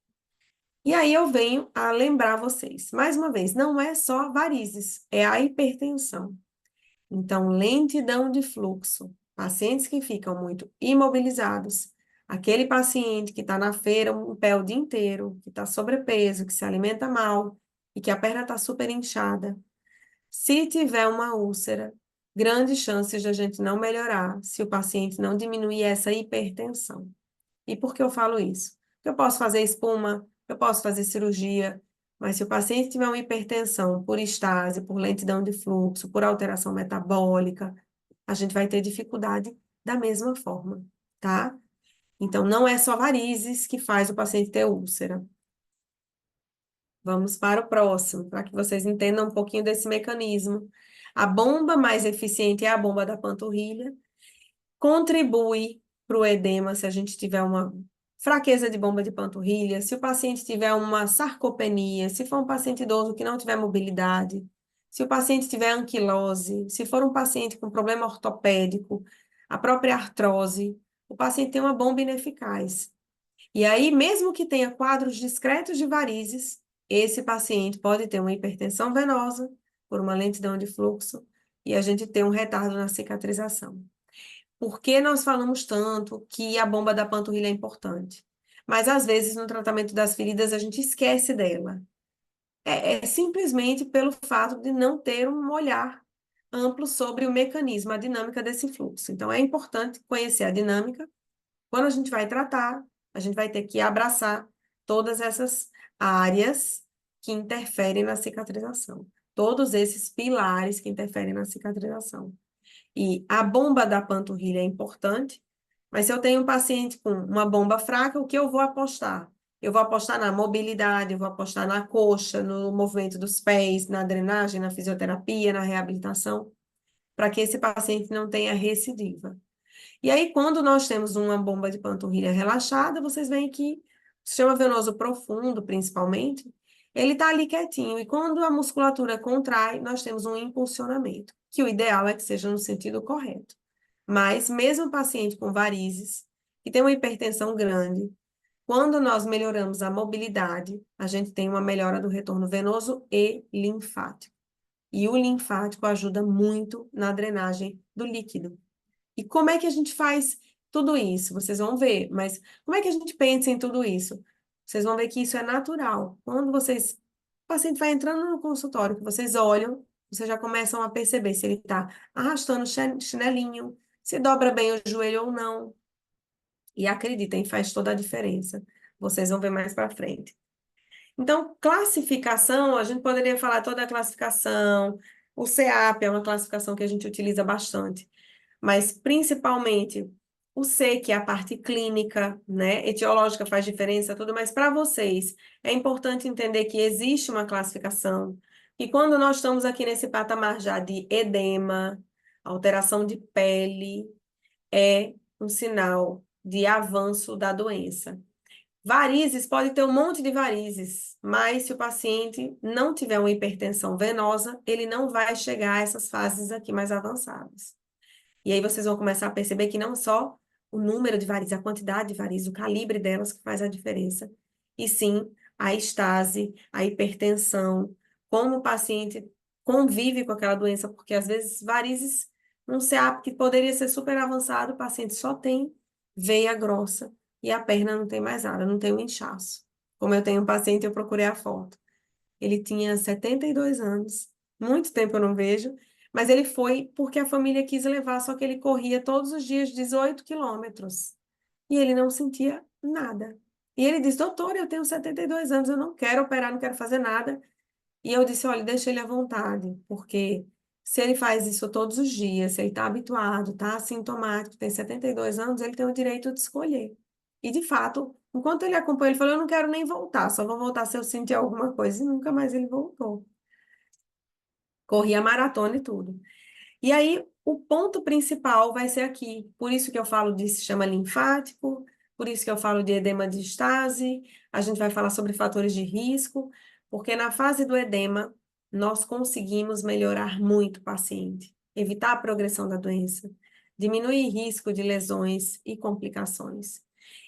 E aí eu venho a lembrar vocês, mais uma vez, não é só varizes, é a hipertensão. Então, lentidão de fluxo, pacientes que ficam muito imobilizados, aquele paciente que está na feira em pé o dia inteiro, que está sobrepeso, que se alimenta mal e que a perna está super inchada. Se tiver uma úlcera, grandes chances de a gente não melhorar se o paciente não diminuir essa hipertensão. E por que eu falo isso? Porque eu posso fazer espuma, eu posso fazer cirurgia, mas se o paciente tiver uma hipertensão por estase, por lentidão de fluxo, por alteração metabólica, a gente vai ter dificuldade da mesma forma, tá? Então, não é só varizes que faz o paciente ter úlcera. Vamos para o próximo, para que vocês entendam um pouquinho desse mecanismo. A bomba mais eficiente é a bomba da panturrilha, contribui para o edema se a gente tiver uma fraqueza de bomba de panturrilha, se o paciente tiver uma sarcopenia, se for um paciente idoso que não tiver mobilidade, se o paciente tiver anquilose, se for um paciente com problema ortopédico, a própria artrose, o paciente tem uma bomba ineficaz. E aí, mesmo que tenha quadros discretos de varizes, esse paciente pode ter uma hipertensão venosa por uma lentidão de fluxo e a gente tem um retardo na cicatrização. Por que nós falamos tanto que a bomba da panturrilha é importante? Mas às vezes no tratamento das feridas a gente esquece dela. É simplesmente pelo fato de não ter um olhar amplo sobre o mecanismo, a dinâmica desse fluxo. Então é importante conhecer a dinâmica. Quando a gente vai tratar, a gente vai ter que abraçar todas essas áreas que interferem na cicatrização, todos esses pilares que interferem na cicatrização. E a bomba da panturrilha é importante, mas se eu tenho um paciente com uma bomba fraca, o que eu vou apostar? Eu vou apostar na mobilidade, eu vou apostar na coxa, no movimento dos pés, na drenagem, na fisioterapia, na reabilitação, para que esse paciente não tenha recidiva. E aí, quando nós temos uma bomba de panturrilha relaxada, vocês veem que o sistema venoso profundo, principalmente, ele está ali quietinho. E quando a musculatura contrai, nós temos um impulsionamento, que o ideal é que seja no sentido correto. Mas, mesmo o paciente com varizes, que tem uma hipertensão grande, quando nós melhoramos a mobilidade, a gente tem uma melhora do retorno venoso e linfático. E o linfático ajuda muito na drenagem do líquido. E como é que a gente faz tudo isso? Vocês vão ver, mas como é que a gente pensa em tudo isso? Vocês vão ver que isso é natural. Quando vocês, o paciente vai entrando no consultório, que vocês olham, vocês já começam a perceber se ele está arrastando o chinelinho, se dobra bem o joelho ou não. E acreditem, faz toda a diferença. Vocês vão ver mais para frente. Então, classificação, a gente poderia falar toda a classificação. O CEAP é uma classificação que a gente utiliza bastante, mas principalmente o C, que é a parte clínica, né? Etiológica faz diferença, tudo, mas para vocês é importante entender que existe uma classificação, e quando nós estamos aqui nesse patamar já de edema, alteração de pele, é um sinal de avanço da doença. Varizes, pode ter um monte de varizes, mas se o paciente não tiver uma hipertensão venosa, ele não vai chegar a essas fases aqui mais avançadas. E aí vocês vão começar a perceber que não só o número de varizes, a quantidade de varizes, o calibre delas que faz a diferença, e sim a estase, a hipertensão, como o paciente convive com aquela doença, porque às vezes varizes, um CEAP que poderia ser super avançado, o paciente só tem veia grossa e a perna não tem mais nada, não tem um inchaço. Como eu tenho um paciente, eu procurei a foto. Ele tinha 72 anos, muito tempo eu não vejo, mas ele foi porque a família quis levar, só que ele corria todos os dias 18 quilômetros e ele não sentia nada. E ele disse, doutor, eu tenho 72 anos, eu não quero operar, não quero fazer nada. E eu disse, olha, deixa ele à vontade, porque se ele faz isso todos os dias, se ele está habituado, está assintomático, tem 72 anos, ele tem o direito de escolher. E, de fato, enquanto ele acompanha, ele falou, eu não quero nem voltar, só vou voltar se eu sentir alguma coisa. E nunca mais ele voltou. Corria maratona e tudo. E aí, o ponto principal vai ser aqui. Por isso que eu falo de sistema linfático, por isso que eu falo de edema de estase. A gente vai falar sobre fatores de risco, porque na fase do edema, nós conseguimos melhorar muito o paciente, evitar a progressão da doença, diminuir risco de lesões e complicações.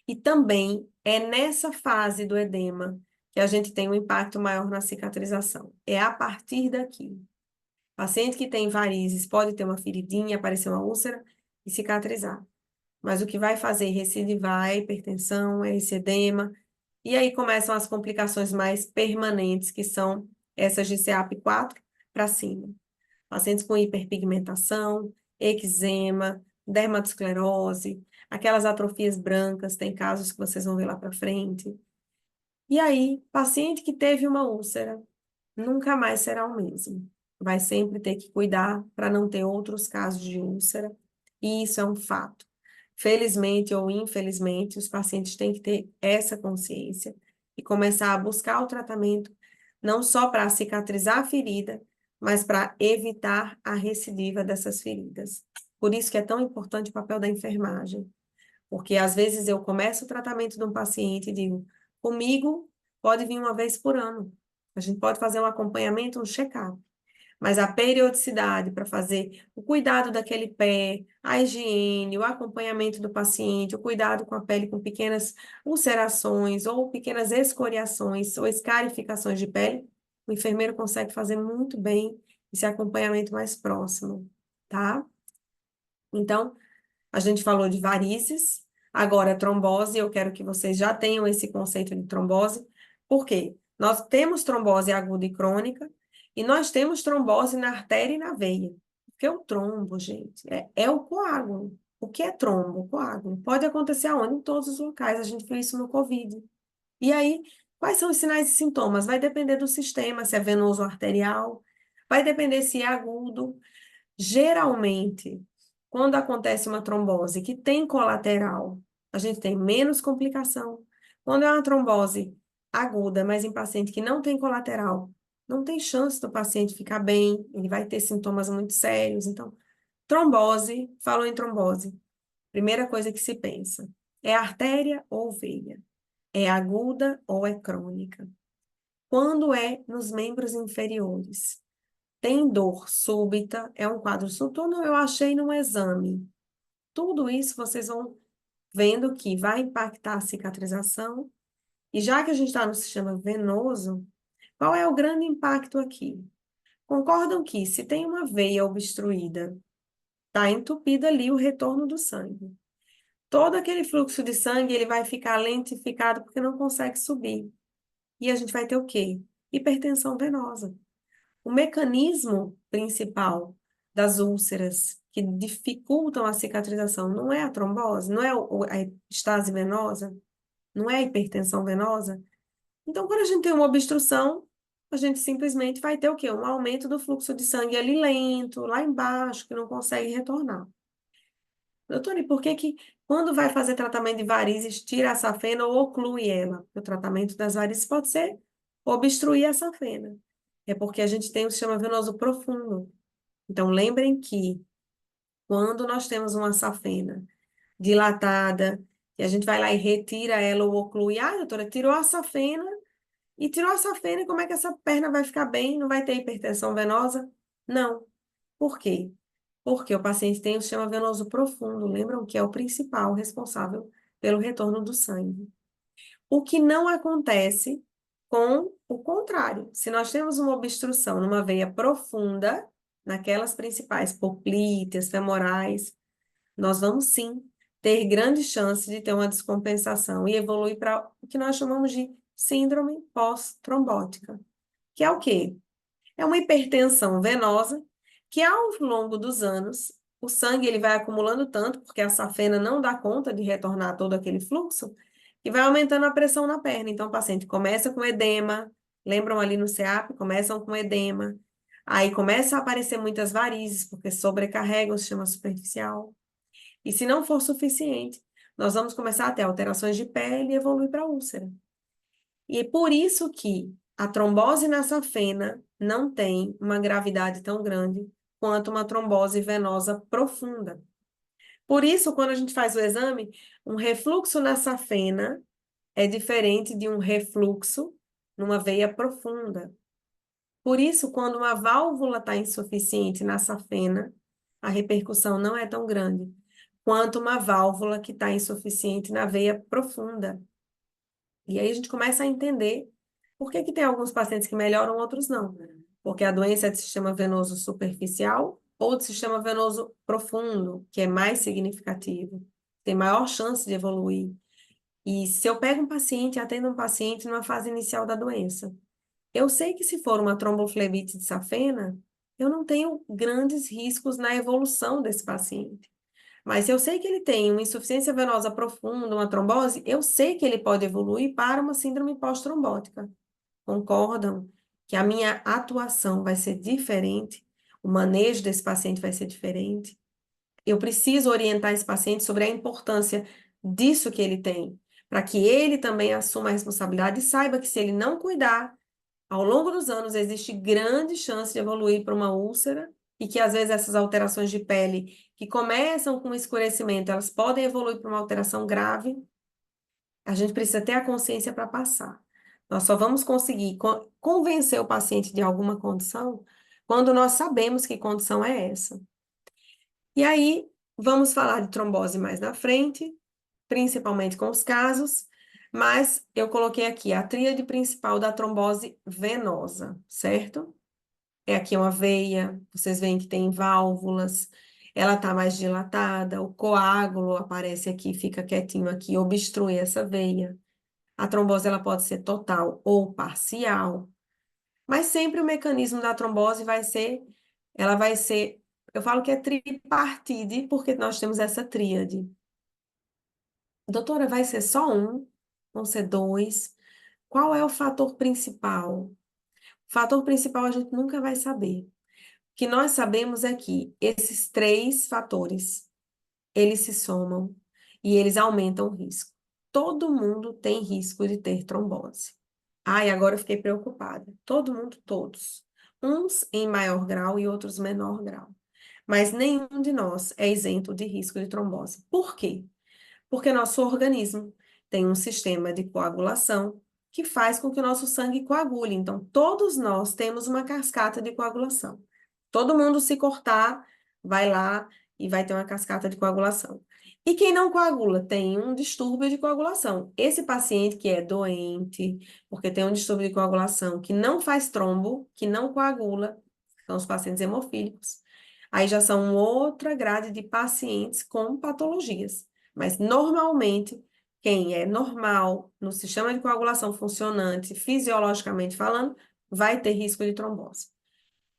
E também é nessa fase do edema que a gente tem um impacto maior na cicatrização. É a partir daqui. Paciente que tem varizes pode ter uma feridinha, aparecer uma úlcera e cicatrizar. Mas o que vai fazer recidivar é a hipertensão, é esse edema. E aí começam as complicações mais permanentes, que são essas de CAP4 para cima. Pacientes com hiperpigmentação, eczema, dermatosclerose, aquelas atrofias brancas, tem casos que vocês vão ver lá para frente. E aí, paciente que teve uma úlcera, nunca mais será o mesmo. Vai sempre ter que cuidar para não ter outros casos de úlcera, e isso é um fato. Felizmente ou infelizmente, os pacientes têm que ter essa consciência e começar a buscar o tratamento, não só para cicatrizar a ferida, mas para evitar a recidiva dessas feridas. Por isso que é tão importante o papel da enfermagem, porque às vezes eu começo o tratamento de um paciente e digo, comigo pode vir uma vez por ano. A gente pode fazer um acompanhamento, um check-up. Mas a periodicidade para fazer o cuidado daquele pé, a higiene, o acompanhamento do paciente, o cuidado com a pele com pequenas ulcerações ou pequenas escoriações ou escarificações de pele, o enfermeiro consegue fazer muito bem esse acompanhamento mais próximo, tá? Então, a gente falou de varizes, agora trombose, eu quero que vocês já tenham esse conceito de trombose. Por quê? Nós temos trombose aguda e crônica, e nós temos trombose na artéria e na veia. Porque o trombo, gente, é o coágulo. O que é trombo? O coágulo. Pode acontecer aonde? Em todos os locais. A gente viu isso no COVID. E aí, quais são os sinais e sintomas? Vai depender do sistema, se é venoso ou arterial. Vai depender se é agudo. Geralmente, quando acontece uma trombose que tem colateral, a gente tem menos complicação. Quando é uma trombose aguda, mas em paciente que não tem colateral, não tem chance do paciente ficar bem, ele vai ter sintomas muito sérios. Então, trombose, falou em trombose, primeira coisa que se pensa, é artéria ou veia? É aguda ou é crônica? Quando é nos membros inferiores? Tem dor súbita? É um quadro súbito? Eu achei no exame. Tudo isso vocês vão vendo que vai impactar a cicatrização. E já que a gente está no sistema venoso, qual é o grande impacto aqui? Concordam que se tem uma veia obstruída, está entupida ali o retorno do sangue. Todo aquele fluxo de sangue ele vai ficar lentificado porque não consegue subir. E a gente vai ter o quê? Hipertensão venosa. O mecanismo principal das úlceras que dificultam a cicatrização não é a trombose, não é a estase venosa, não é a hipertensão venosa. Então, quando a gente tem uma obstrução, a gente simplesmente vai ter o quê? Um aumento do fluxo de sangue ali lento, lá embaixo, que não consegue retornar. Doutora, e por que que quando vai fazer tratamento de varizes, tira a safena ou oclui ela? O tratamento das varizes pode ser obstruir a safena. É porque a gente tem o sistema venoso profundo. Então, lembrem que quando nós temos uma safena dilatada, e a gente vai lá e retira ela ou oclui, doutora, tirou a safena, e tirou a safena, e como é que essa perna vai ficar bem? Não vai ter hipertensão venosa? Não. Por quê? Porque o paciente tem o sistema venoso profundo, lembram que é o principal responsável pelo retorno do sangue. O que não acontece com o contrário. Se nós temos uma obstrução numa veia profunda, naquelas principais poplíteas, femorais, nós vamos sim ter grande chance de ter uma descompensação e evoluir para o que nós chamamos de síndrome pós-trombótica, que é o quê? É uma hipertensão venosa que ao longo dos anos o sangue ele vai acumulando tanto porque a safena não dá conta de retornar todo aquele fluxo e vai aumentando a pressão na perna. Então o paciente começa com edema, lembram ali no CEAP, começam com edema, aí começa a aparecer muitas varizes porque sobrecarrega o sistema superficial. E se não for suficiente, nós vamos começar a ter alterações de pele e evoluir para úlcera. E é por isso que a trombose na safena não tem uma gravidade tão grande quanto uma trombose venosa profunda. Por isso, quando a gente faz o exame, um refluxo na safena é diferente de um refluxo numa veia profunda. Por isso, quando uma válvula está insuficiente na safena, a repercussão não é tão grande quanto uma válvula que está insuficiente na veia profunda. E aí a gente começa a entender por que que tem alguns pacientes que melhoram, outros não. Porque a doença é de sistema venoso superficial ou de sistema venoso profundo, que é mais significativo, tem maior chance de evoluir. E se eu pego um paciente, atendo um paciente numa fase inicial da doença, eu sei que se for uma tromboflebite de safena, eu não tenho grandes riscos na evolução desse paciente. Mas se eu sei que ele tem uma insuficiência venosa profunda, uma trombose, eu sei que ele pode evoluir para uma síndrome pós-trombótica. Concordam que a minha atuação vai ser diferente, o manejo desse paciente vai ser diferente. Eu preciso orientar esse paciente sobre a importância disso que ele tem, para que ele também assuma a responsabilidade e saiba que se ele não cuidar, ao longo dos anos, existe grande chance de evoluir para uma úlcera e que, às vezes, essas alterações de pele que começam com escurecimento, elas podem evoluir para uma alteração grave. A gente precisa ter a consciência para passar. Nós só vamos conseguir convencer o paciente de alguma condição quando nós sabemos que condição é essa. E aí, vamos falar de trombose mais na frente, principalmente com os casos, mas eu coloquei aqui a tríade principal da trombose venosa, certo? É aqui uma veia, vocês veem que tem válvulas, ela está mais dilatada, o coágulo aparece aqui, fica quietinho aqui, obstrui essa veia. A trombose ela pode ser total ou parcial, mas sempre o mecanismo da trombose ela vai ser, eu falo que é tripartite, porque nós temos essa tríade. Doutora, vai ser só um? Vão ser dois? Qual é o fator principal? O fator principal a gente nunca vai saber. O que nós sabemos é que esses três fatores eles se somam e eles aumentam o risco. Todo mundo tem risco de ter trombose. Ai, agora eu fiquei preocupada. Todo mundo, todos. Uns em maior grau e outros menor grau. Mas nenhum de nós é isento de risco de trombose. Por quê? Porque nosso organismo tem um sistema de coagulação que faz com que o nosso sangue coagule. Então, todos nós temos uma cascata de coagulação. Todo mundo, se cortar, vai lá e vai ter uma cascata de coagulação. E quem não coagula tem um distúrbio de coagulação. Esse paciente que é doente, porque tem um distúrbio de coagulação, que não faz trombo, que não coagula, são os pacientes hemofílicos. Aí já são outra grade de pacientes com patologias. Mas normalmente, quem é normal, no sistema de coagulação funcionante, fisiologicamente falando, vai ter risco de trombose.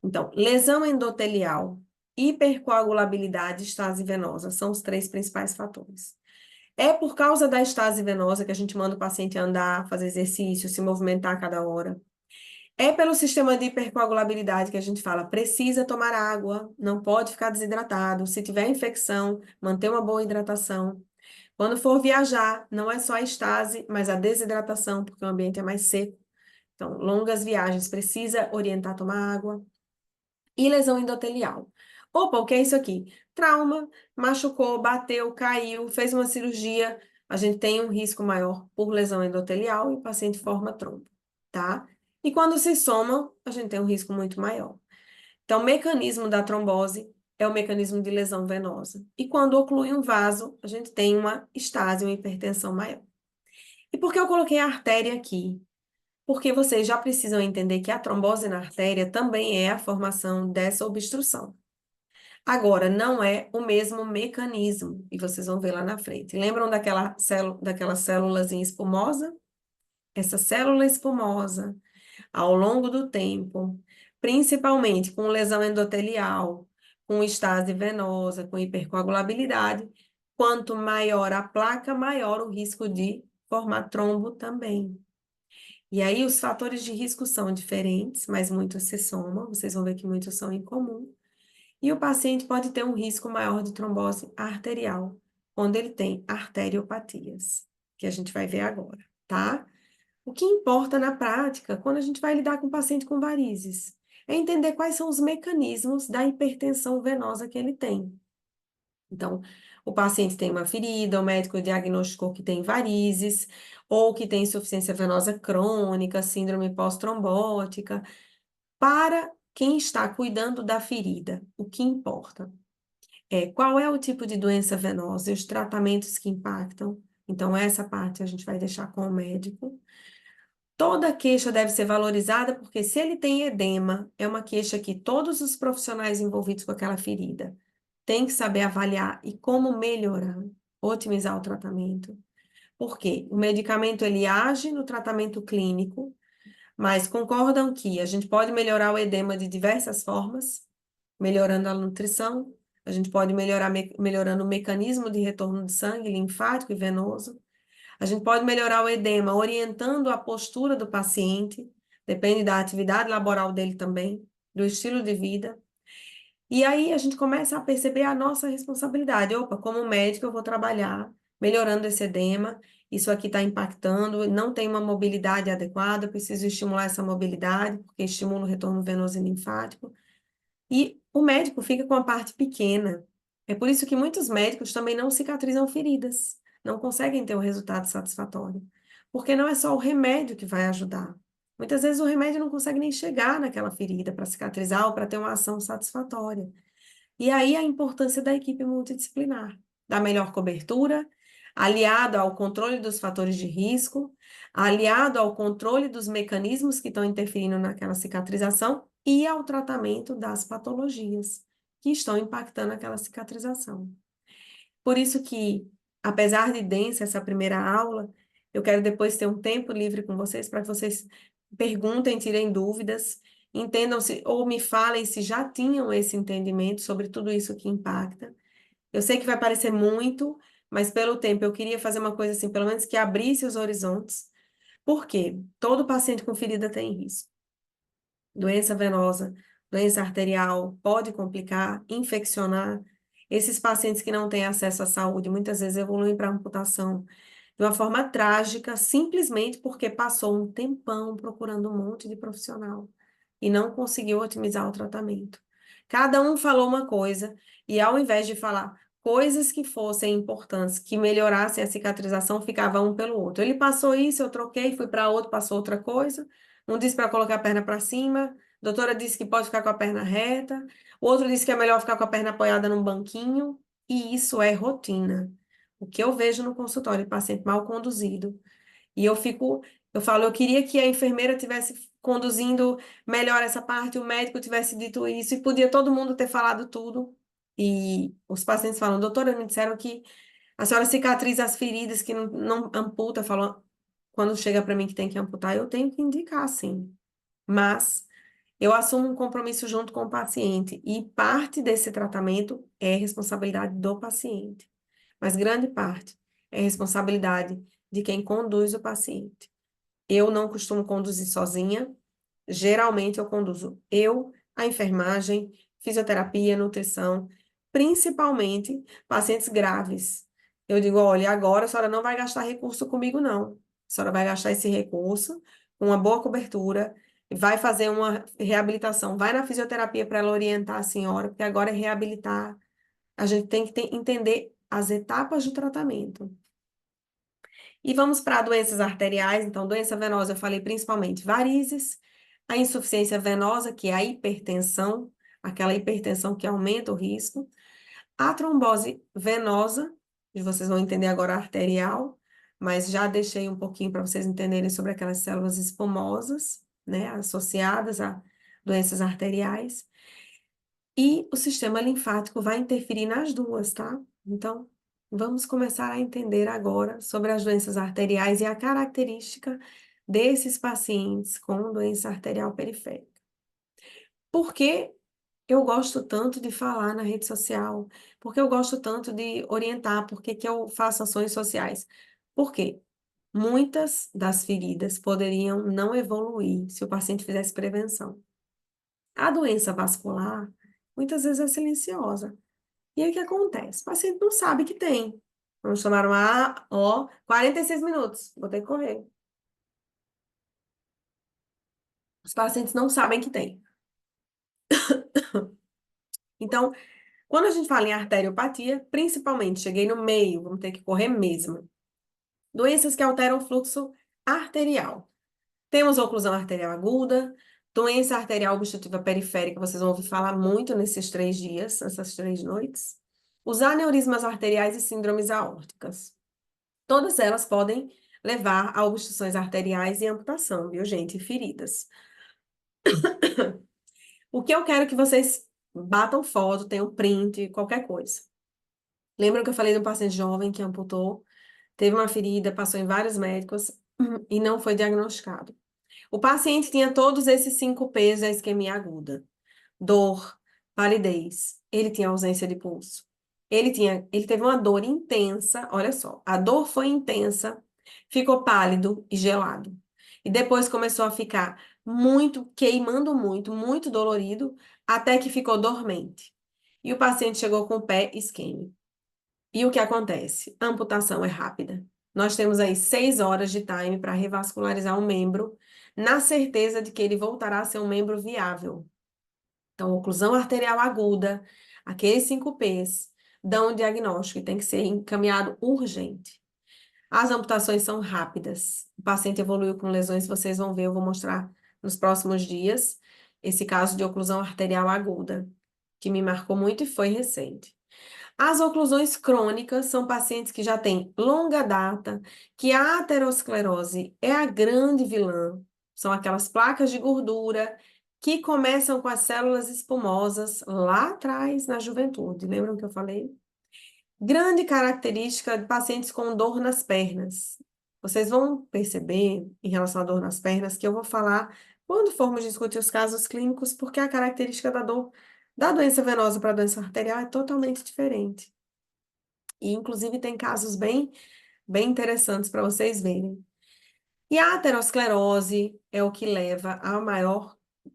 Então, lesão endotelial, hipercoagulabilidade e estase venosa são os três principais fatores. É por causa da estase venosa que a gente manda o paciente andar, fazer exercício, se movimentar a cada hora. É pelo sistema de hipercoagulabilidade que a gente fala, precisa tomar água, não pode ficar desidratado. Se tiver infecção, manter uma boa hidratação. Quando for viajar, não é só a estase, mas a desidratação, porque o ambiente é mais seco. Então, longas viagens, precisa orientar a tomar água. E lesão endotelial. Opa, o que é isso aqui? Trauma, machucou, bateu, caiu, fez uma cirurgia, a gente tem um risco maior por lesão endotelial e o paciente forma trombo, tá? E quando se somam, a gente tem um risco muito maior. Então, o mecanismo da trombose é o mecanismo de lesão venosa. E quando oclui um vaso, a gente tem uma estase, uma hipertensão maior. E por que eu coloquei a artéria aqui? Porque vocês já precisam entender que a trombose na artéria também é a formação dessa obstrução. Agora, não é o mesmo mecanismo, e vocês vão ver lá na frente. Lembram daquela célulazinha espumosa? Essa célula espumosa, ao longo do tempo, principalmente com lesão endotelial, com estase venosa, com hipercoagulabilidade, quanto maior a placa, maior o risco de formar trombo também. E aí os fatores de risco são diferentes, mas muitos se somam, vocês vão ver que muitos são em comum. E o paciente pode ter um risco maior de trombose arterial, quando ele tem arteriopatias, que a gente vai ver agora, tá? O que importa na prática, quando a gente vai lidar com o paciente com varizes, é entender quais são os mecanismos da hipertensão venosa que ele tem. Então, o paciente tem uma ferida, o médico diagnosticou que tem varizes, ou que tem insuficiência venosa crônica, síndrome pós-trombótica. Para quem está cuidando da ferida, o que importa é qual é o tipo de doença venosa e os tratamentos que impactam. Então, essa parte a gente vai deixar com o médico. Toda queixa deve ser valorizada, porque se ele tem edema, é uma queixa que todos os profissionais envolvidos com aquela ferida têm que saber avaliar e como melhorar, otimizar o tratamento. Por quê? O medicamento ele age no tratamento clínico, mas concordam que a gente pode melhorar o edema de diversas formas, melhorando a nutrição, a gente pode melhorar melhorando o mecanismo de retorno de sangue linfático e venoso. A gente pode melhorar o edema orientando a postura do paciente, depende da atividade laboral dele também, do estilo de vida. E aí a gente começa a perceber a nossa responsabilidade. Opa, como médico eu vou trabalhar melhorando esse edema, isso aqui está impactando, não tem uma mobilidade adequada, eu preciso estimular essa mobilidade, porque estimula o retorno venoso e linfático. E o médico fica com a parte pequena. É por isso que muitos médicos também não cicatrizam feridas, não conseguem ter um resultado satisfatório, porque não é só o remédio que vai ajudar. Muitas vezes o remédio não consegue nem chegar naquela ferida para cicatrizar ou para ter uma ação satisfatória. E aí a importância da equipe multidisciplinar, da melhor cobertura, aliado ao controle dos fatores de risco, aliado ao controle dos mecanismos que estão interferindo naquela cicatrização e ao tratamento das patologias que estão impactando aquela cicatrização. Por isso que, apesar de densa essa primeira aula, eu quero depois ter um tempo livre com vocês para que vocês perguntem, tirem dúvidas, entendam se, ou me falem se já tinham esse entendimento sobre tudo isso que impacta. Eu sei que vai parecer muito, mas pelo tempo eu queria fazer uma coisa assim, pelo menos que abrisse os horizontes. Por quê? Todo paciente com ferida tem risco. Doença venosa, doença arterial, pode complicar, infeccionar. Esses pacientes que não têm acesso à saúde muitas vezes evoluem para amputação de uma forma trágica, simplesmente porque passou um tempão procurando um monte de profissional e não conseguiu otimizar o tratamento. Cada um falou uma coisa, e ao invés de falar coisas que fossem importantes, que melhorassem a cicatrização, ficava um pelo outro. Ele passou isso, eu troquei, fui para outro, passou outra coisa. Um disse para colocar a perna para cima, a doutora disse que pode ficar com a perna reta, o outro disse que é melhor ficar com a perna apoiada num banquinho, e isso é rotina. O que eu vejo no consultório de paciente mal conduzido. E eu falo, eu queria que a enfermeira tivesse conduzindo melhor essa parte, o médico tivesse dito isso, e podia todo mundo ter falado tudo. E os pacientes falam, doutora, me disseram que a senhora cicatriza as feridas, que não amputa, falam, quando chega para mim que tem que amputar, eu tenho que indicar, sim. Mas eu assumo um compromisso junto com o paciente, e parte desse tratamento é responsabilidade do paciente, mas grande parte é responsabilidade de quem conduz o paciente. Eu não costumo conduzir sozinha, geralmente eu conduzo eu, a enfermagem, fisioterapia, nutrição, principalmente pacientes graves. Eu digo, olha, agora a senhora não vai gastar recurso comigo, não. A senhora vai gastar esse recurso com uma boa cobertura, vai fazer uma reabilitação, vai na fisioterapia para ela orientar a senhora, porque agora é reabilitar. A gente tem que entender as etapas do tratamento. E vamos para doenças arteriais. Então, doença venosa, eu falei principalmente varizes, a insuficiência venosa, que é a hipertensão, aquela hipertensão que aumenta o risco, a trombose venosa, e vocês vão entender agora a arterial, mas já deixei um pouquinho para vocês entenderem sobre aquelas células espumosas, né, associadas a doenças arteriais. E o sistema linfático vai interferir nas duas, tá? Então, vamos começar a entender agora sobre as doenças arteriais e a característica desses pacientes com doença arterial periférica. Por que eu gosto tanto de falar na rede social? Por que eu gosto tanto de orientar? Por que que eu faço ações sociais? Por quê? Muitas das feridas poderiam não evoluir se o paciente fizesse prevenção. A doença vascular, muitas vezes é silenciosa. E aí o que acontece? O paciente não sabe que tem. Vamos tomar uma, ó, 46 minutos, vou ter que correr. Os pacientes não sabem que tem. Então, quando a gente fala em arteriopatia, principalmente, cheguei no meio, vamos ter que correr mesmo. Doenças que alteram o fluxo arterial. Temos oclusão arterial aguda, doença arterial obstrutiva periférica, vocês vão ouvir falar muito nesses 3 dias, nessas 3 noites. Os aneurismas arteriais e síndromes aórticas. Todas elas podem levar a obstruções arteriais e amputação, viu, gente? E feridas. O que eu quero que vocês batam foto, tenham print, qualquer coisa. Lembram que eu falei de um paciente jovem que amputou, teve uma ferida, passou em vários médicos e não foi diagnosticado. O paciente tinha todos esses 5 P's da isquemia aguda: dor, palidez, ele tinha ausência de pulso. Ele teve uma dor intensa, olha só, a dor foi intensa, ficou pálido e gelado. E depois começou a ficar muito, queimando muito, muito dolorido, até que ficou dormente. E o paciente chegou com o pé isquêmico. E o que acontece? A amputação é rápida. Nós temos aí 6 horas de time para revascularizar o membro, na certeza de que ele voltará a ser um membro viável. Então, oclusão arterial aguda, aqueles 5 P's, dão um diagnóstico e tem que ser encaminhado urgente. As amputações são rápidas. O paciente evoluiu com lesões, vocês vão ver, eu vou mostrar nos próximos dias esse caso de oclusão arterial aguda, que me marcou muito e foi recente. As oclusões crônicas são pacientes que já têm longa data, que a aterosclerose é a grande vilã. São aquelas placas de gordura que começam com as células espumosas lá atrás, na juventude. Lembram que eu falei? Grande característica de pacientes com dor nas pernas. Vocês vão perceber, em relação à dor nas pernas, que eu vou falar quando formos discutir os casos clínicos, porque a característica da dor da doença venosa para a doença arterial é totalmente diferente. E, inclusive, tem casos bem interessantes para vocês verem. E a aterosclerose é o que leva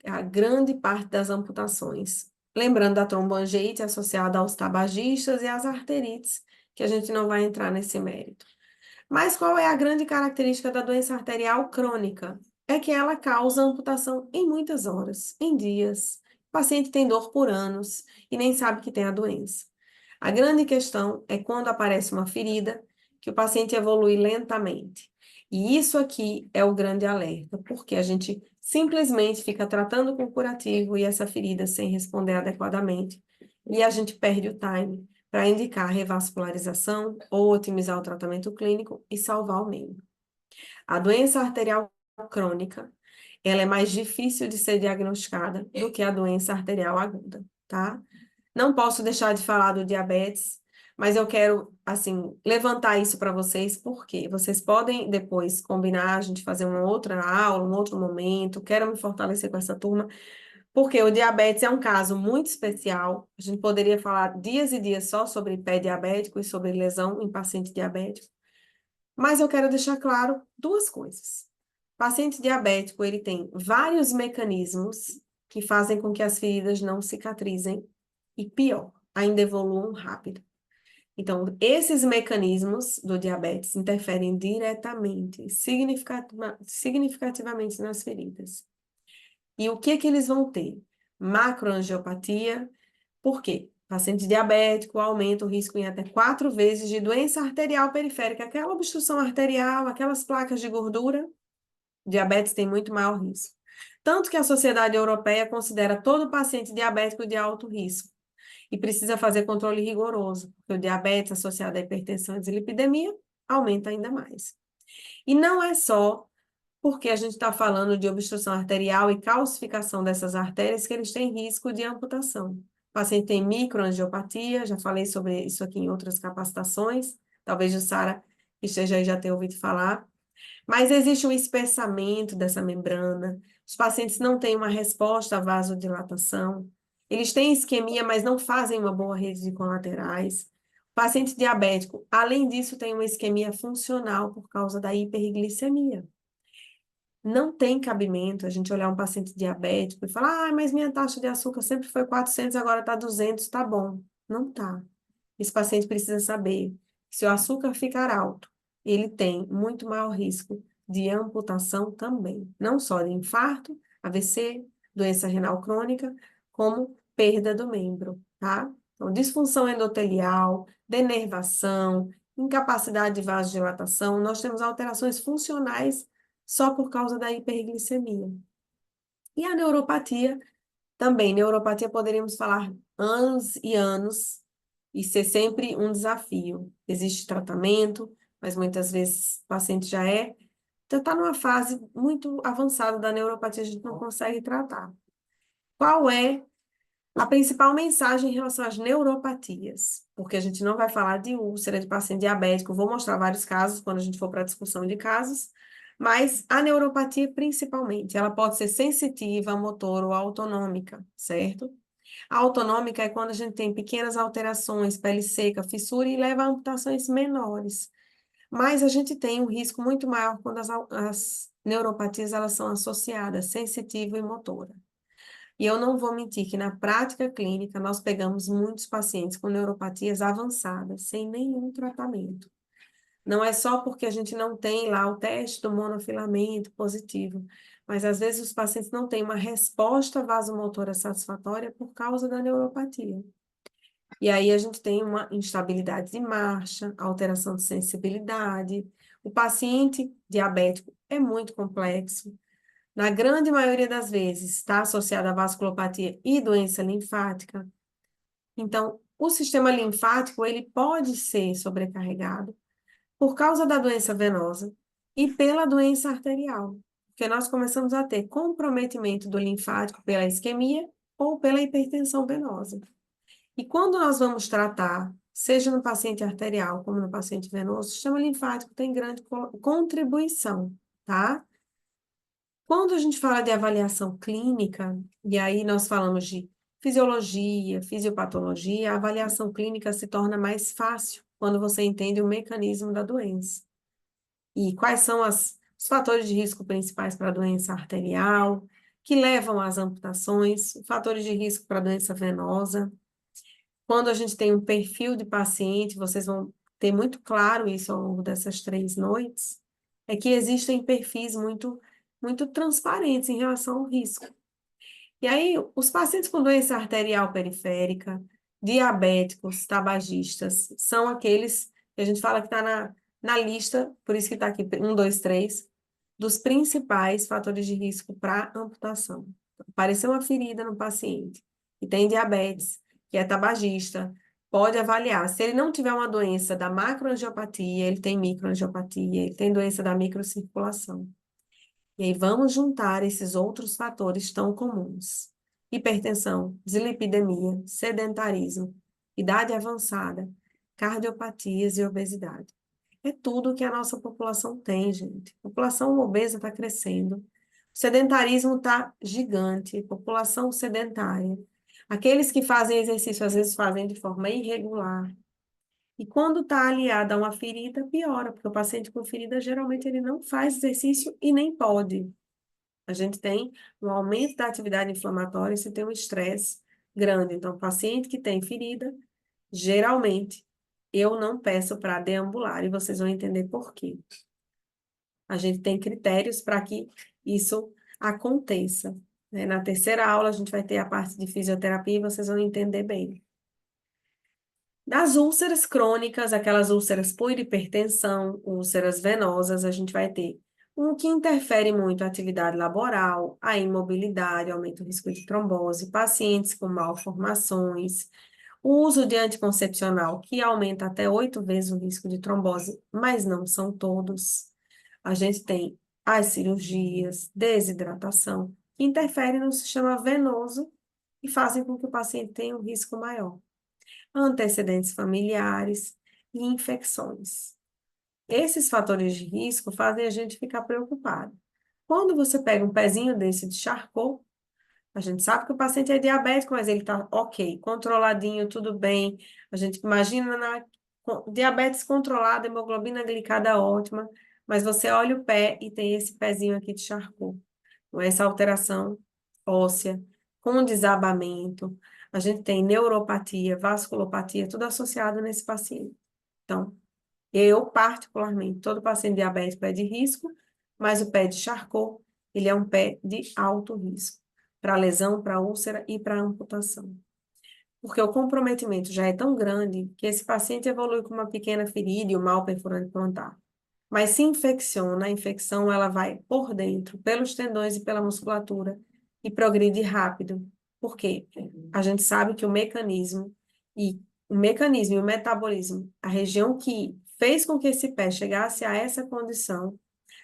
a grande parte das amputações. Lembrando da tromboangiite associada aos tabagistas e às arterites, que a gente não vai entrar nesse mérito. Mas qual é a grande característica da doença arterial crônica? É que ela causa amputação em muitas horas, em dias. O paciente tem dor por anos e nem sabe que tem a doença. A grande questão é quando aparece uma ferida, que o paciente evolui lentamente. E isso aqui é o grande alerta, porque a gente simplesmente fica tratando com curativo e essa ferida sem responder adequadamente, e a gente perde o time para indicar revascularização ou otimizar o tratamento clínico e salvar o membro. A doença arterial crônica, ela é mais difícil de ser diagnosticada do que a doença arterial aguda, tá? Não posso deixar de falar do diabetes, mas eu quero, assim, levantar isso para vocês, porque vocês podem depois combinar, a gente fazer uma outra aula, um outro momento, quero me fortalecer com essa turma, porque o diabetes é um caso muito especial. A gente poderia falar dias e dias só sobre pé diabético e sobre lesão em paciente diabético. Mas eu quero deixar claro duas coisas. O paciente diabético, ele tem vários mecanismos que fazem com que as feridas não cicatrizem e, pior, ainda evoluam rápido. Então, esses mecanismos do diabetes interferem diretamente, significativamente nas feridas. E o que que eles vão ter? Macroangiopatia. Por quê? Paciente diabético aumenta o risco em até 4 vezes de doença arterial periférica, aquela obstrução arterial, aquelas placas de gordura. Diabetes tem muito maior risco. Tanto que a Sociedade Europeia considera todo paciente diabético de alto risco e precisa fazer controle rigoroso, porque o diabetes associado à hipertensão e dislipidemia aumenta ainda mais. E não é só porque a gente está falando de obstrução arterial e calcificação dessas artérias que eles têm risco de amputação. O paciente tem microangiopatia, já falei sobre isso aqui em outras capacitações, talvez a Sara esteja aí já tenha ouvido falar, mas existe um espessamento dessa membrana, os pacientes não têm uma resposta à vasodilatação, eles têm isquemia, mas não fazem uma boa rede de colaterais. O paciente diabético, além disso, tem uma isquemia funcional por causa da hiperglicemia. Não tem cabimento a gente olhar um paciente diabético e falar, ah, mas minha taxa de açúcar sempre foi 400, agora está 200, tá bom. Não tá. Esse paciente precisa saber que se o açúcar ficar alto, ele tem muito maior risco de amputação também. Não só de infarto, AVC, doença renal crônica, como perda do membro, tá? Então, disfunção endotelial, denervação, incapacidade de vasodilatação, nós temos alterações funcionais só por causa da hiperglicemia. E a neuropatia, também, neuropatia poderíamos falar anos e anos e ser sempre um desafio. Existe tratamento, mas muitas vezes o paciente já está numa fase muito avançada da neuropatia, a gente não consegue tratar. Qual é a principal mensagem em relação às neuropatias? Porque a gente não vai falar de úlcera de paciente diabético, vou mostrar vários casos quando a gente for para a discussão de casos, mas a neuropatia principalmente, ela pode ser sensitiva, motor ou autonômica, certo? A autonômica é quando a gente tem pequenas alterações, pele seca, fissura e leva a amputações menores. Mas a gente tem um risco muito maior quando as neuropatias elas são associadas, sensitiva e motora. E eu não vou mentir que na prática clínica nós pegamos muitos pacientes com neuropatias avançadas, sem nenhum tratamento. Não é só porque a gente não tem lá o teste do monofilamento positivo, mas às vezes os pacientes não têm uma resposta vasomotora satisfatória por causa da neuropatia. E aí a gente tem uma instabilidade de marcha, alteração de sensibilidade. O paciente diabético é muito complexo. Na grande maioria das vezes, está associada a vasculopatia e doença linfática. Então, o sistema linfático, ele pode ser sobrecarregado por causa da doença venosa e pela doença arterial, porque nós começamos a ter comprometimento do linfático pela isquemia ou pela hipertensão venosa. E quando nós vamos tratar, seja no paciente arterial como no paciente venoso, o sistema linfático tem grande contribuição, tá? Quando a gente fala de avaliação clínica, e aí nós falamos de fisiologia, fisiopatologia, a avaliação clínica se torna mais fácil quando você entende o mecanismo da doença. E quais são os fatores de risco principais para a doença arterial? que levam às amputações, fatores de risco para doença venosa. Quando a gente tem um perfil de paciente, vocês vão ter muito claro isso ao longo dessas 3 noites, é que existem perfis muito transparentes em relação ao risco. E aí, os pacientes com doença arterial periférica, diabéticos, tabagistas, são aqueles que a gente fala que está na lista, por isso que está aqui 1, 2, 3, dos principais fatores de risco para amputação. Apareceu uma ferida no paciente que tem diabetes, que é tabagista, pode avaliar. Se ele não tiver uma doença da macroangiopatia, ele tem microangiopatia, ele tem doença da microcirculação. E aí vamos juntar esses outros fatores tão comuns: hipertensão, dislipidemia, sedentarismo, idade avançada, cardiopatias e obesidade. É tudo que a nossa população tem, gente. A população obesa está crescendo, o sedentarismo está gigante, população sedentária. Aqueles que fazem exercício, às vezes fazem de forma irregular. E quando está aliada a uma ferida, piora, porque o paciente com ferida, geralmente, ele não faz exercício e nem pode. A gente tem um aumento da atividade inflamatória se tem um estresse grande. Então, paciente que tem ferida, geralmente, eu não peço para deambular, e vocês vão entender por quê. A gente tem critérios para que isso aconteça, né? Na terceira aula, a gente vai ter a parte de fisioterapia e vocês vão entender bem. Das úlceras crônicas, aquelas úlceras por hipertensão, úlceras venosas, a gente vai ter um que interfere muito a atividade laboral, a imobilidade, aumenta o risco de trombose, pacientes com malformações, o uso de anticoncepcional, que aumenta até 8 vezes o risco de trombose, mas não são todos. A gente tem as cirurgias, desidratação, que interferem no sistema venoso e fazem com que o paciente tenha um risco maior. Antecedentes familiares e infecções. Esses fatores de risco fazem a gente ficar preocupado. Quando você pega um pezinho desse de Charcot, a gente sabe que o paciente é diabético, mas ele está ok, controladinho, tudo bem. A gente imagina diabetes controlada, hemoglobina glicada ótima, mas você olha o pé e tem esse pezinho aqui de Charcot, com essa alteração óssea, com desabamento. A gente tem neuropatia, vasculopatia, tudo associado nesse paciente. Então, eu, particularmente, todo paciente diabético é de risco, mas o pé de Charcot, ele é um pé de alto risco para lesão, para úlcera e para amputação. Porque o comprometimento já é tão grande que esse paciente evolui com uma pequena ferida e um mal perfurante plantar. Mas se infecciona, a infecção ela vai por dentro, pelos tendões e pela musculatura, e progride rápido. Por quê? A gente sabe que o mecanismo e o metabolismo, a região que fez com que esse pé chegasse a essa condição,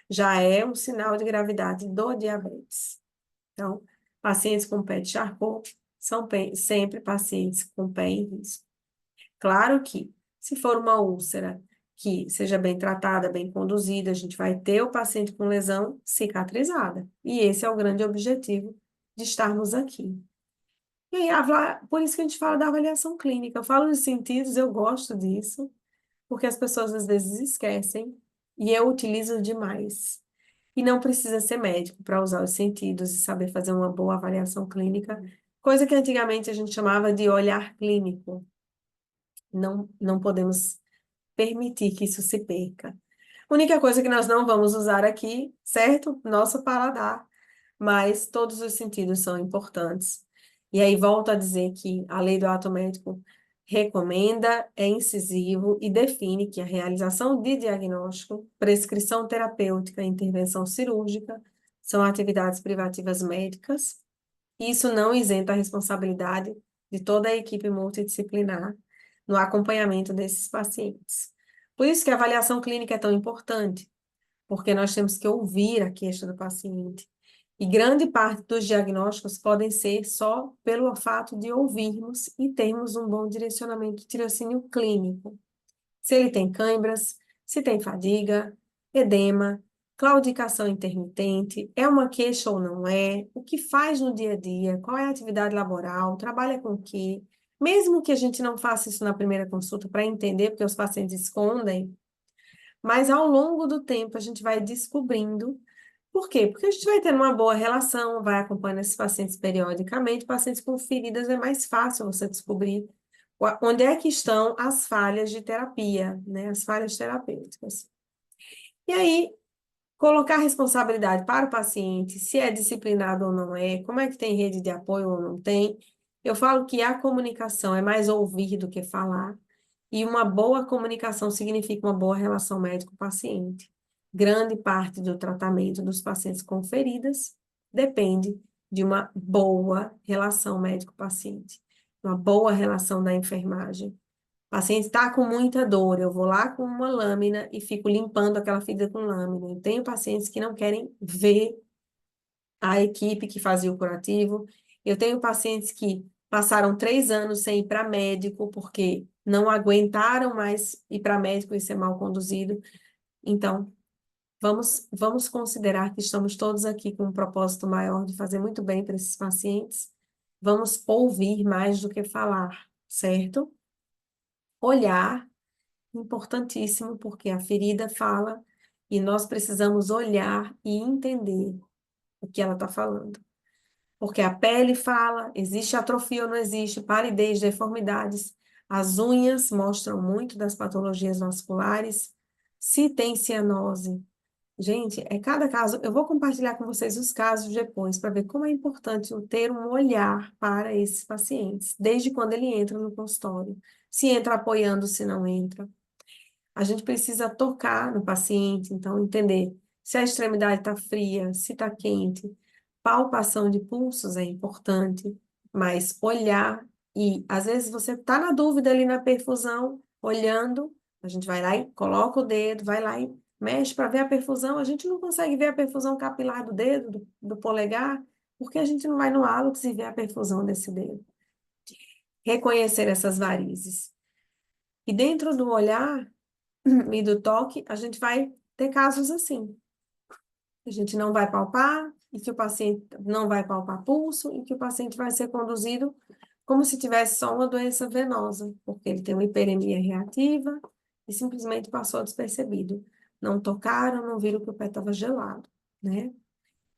já é um sinal de gravidade do diabetes. Então, pacientes com pé de Charcot são sempre pacientes com pé em risco. Claro que, se for uma úlcera que seja bem tratada, bem conduzida, a gente vai ter o paciente com lesão cicatrizada. E esse é o grande objetivo de estarmos aqui. E aí, por isso que a gente fala da avaliação clínica. Eu falo nos sentidos, eu gosto disso, porque as pessoas às vezes esquecem e eu utilizo demais. E não precisa ser médico para usar os sentidos e saber fazer uma boa avaliação clínica, coisa que antigamente a gente chamava de olhar clínico. Não podemos permitir que isso se perca. A única coisa que nós não vamos usar aqui, certo? Nosso paladar, mas todos os sentidos são importantes. E aí volto a dizer que a lei do ato médico recomenda, é incisivo e define que a realização de diagnóstico, prescrição terapêutica e intervenção cirúrgica são atividades privativas médicas. Isso não isenta a responsabilidade de toda a equipe multidisciplinar no acompanhamento desses pacientes. Por isso que a avaliação clínica é tão importante, porque nós temos que ouvir a queixa do paciente. E grande parte dos diagnósticos podem ser só pelo fato de ouvirmos e termos um bom direcionamento de tirocínio clínico. Se ele tem câimbras, se tem fadiga, edema, claudicação intermitente, é uma queixa ou não é, o que faz no dia a dia, qual é a atividade laboral, trabalha com o quê. Mesmo que a gente não faça isso na primeira consulta para entender, porque os pacientes escondem, mas ao longo do tempo a gente vai descobrindo Por quê? Porque a gente vai tendo uma boa relação, vai acompanhando esses pacientes periodicamente. Pacientes com feridas é mais fácil você descobrir onde é que estão as falhas de terapia, né? As falhas terapêuticas. E aí, colocar a responsabilidade para o paciente, se é disciplinado ou não é, como é que tem rede de apoio ou não tem. Eu falo que a comunicação é mais ouvir do que falar, e uma boa comunicação significa uma boa relação médico-paciente. Grande parte do tratamento dos pacientes com feridas depende de uma boa relação médico-paciente, uma boa relação da enfermagem. O paciente está com muita dor, eu vou lá com uma lâmina e fico limpando aquela ferida com lâmina. Eu tenho pacientes que não querem ver a equipe que fazia o curativo. Eu tenho pacientes que passaram 3 anos sem ir para médico porque não aguentaram mais ir para médico e ser mal conduzido. Então, vamos considerar que estamos todos aqui com um propósito maior de fazer muito bem para esses pacientes. Vamos ouvir mais do que falar, certo? Olhar importantíssimo, porque a ferida fala e nós precisamos olhar e entender o que ela está falando. Porque a pele fala, existe atrofia ou não existe, palidez, deformidades. As unhas mostram muito das patologias vasculares. Se tem cianose. Gente, é cada caso. Eu vou compartilhar com vocês os casos depois, para ver como é importante eu ter um olhar para esses pacientes, desde quando ele entra no consultório. Se entra apoiando, se não entra. A gente precisa tocar no paciente, então entender se a extremidade está fria, se está quente. Palpação de pulsos é importante, mas olhar e às vezes você está na dúvida ali na perfusão, olhando, a gente vai lá e coloca o dedo, vai lá e mexe para ver a perfusão. A gente não consegue ver a perfusão capilar do dedo, do polegar, porque a gente não vai no hálux e vê a perfusão desse dedo. Reconhecer essas varizes. E dentro do olhar e do toque, a gente vai ter casos assim. A gente não vai palpar, e que o paciente não vai palpar pulso, e que o paciente vai ser conduzido como se tivesse só uma doença venosa, porque ele tem uma hiperemia reativa e simplesmente passou despercebido. Não tocaram, não viram que o pé estava gelado, né?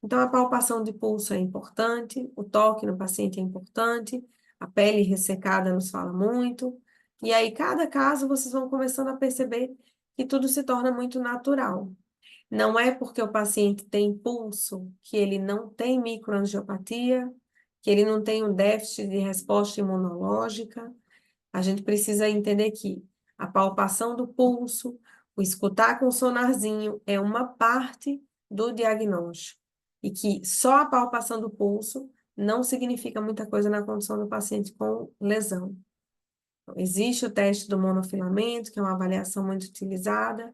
Então, a palpação de pulso é importante, o toque no paciente é importante, a pele ressecada nos fala muito, e aí, cada caso, vocês vão começando a perceber que tudo se torna muito natural. Não é porque o paciente tem pulso que ele não tem microangiopatia, que ele não tem um déficit de resposta imunológica. A gente precisa entender que a palpação do pulso, o escutar com o sonarzinho é uma parte do diagnóstico. E que só a palpação do pulso não significa muita coisa na condição do paciente com lesão. Então, existe o teste do monofilamento, que é uma avaliação muito utilizada,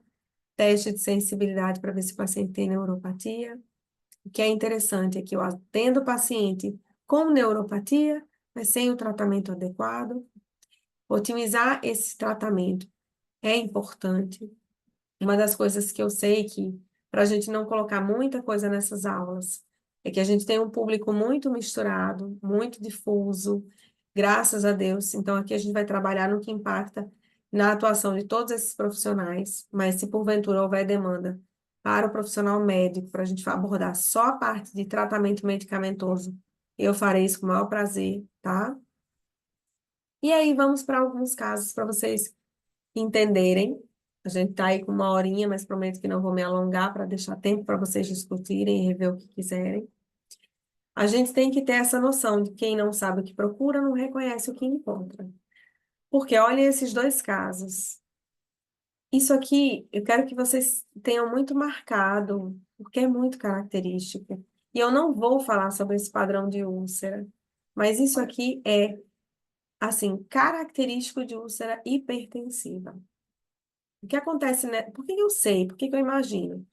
teste de sensibilidade para ver se o paciente tem neuropatia. O que é interessante é que eu atendo o paciente com neuropatia, mas sem o tratamento adequado. Otimizar esse tratamento é importante. Uma das coisas que eu sei que, para a gente não colocar muita coisa nessas aulas, é que a gente tem um público muito misturado, muito difuso, graças a Deus. Então, aqui a gente vai trabalhar no que impacta na atuação de todos esses profissionais, mas se porventura houver demanda para o profissional médico, para a gente abordar só a parte de tratamento medicamentoso, eu farei isso com o maior prazer, tá? E aí, vamos para alguns casos para vocês entenderem. A gente está aí com uma horinha, mas prometo que não vou me alongar para deixar tempo para vocês discutirem e rever o que quiserem. A gente tem que ter essa noção de quem não sabe o que procura, não reconhece o que encontra. Porque olhem esses dois casos. Isso aqui, eu quero que vocês tenham muito marcado, porque é muito característico. E eu não vou falar sobre esse padrão de úlcera, mas isso aqui é, assim, característico de úlcera hipertensiva. O que acontece, né? Por que eu sei? Por que eu imagino?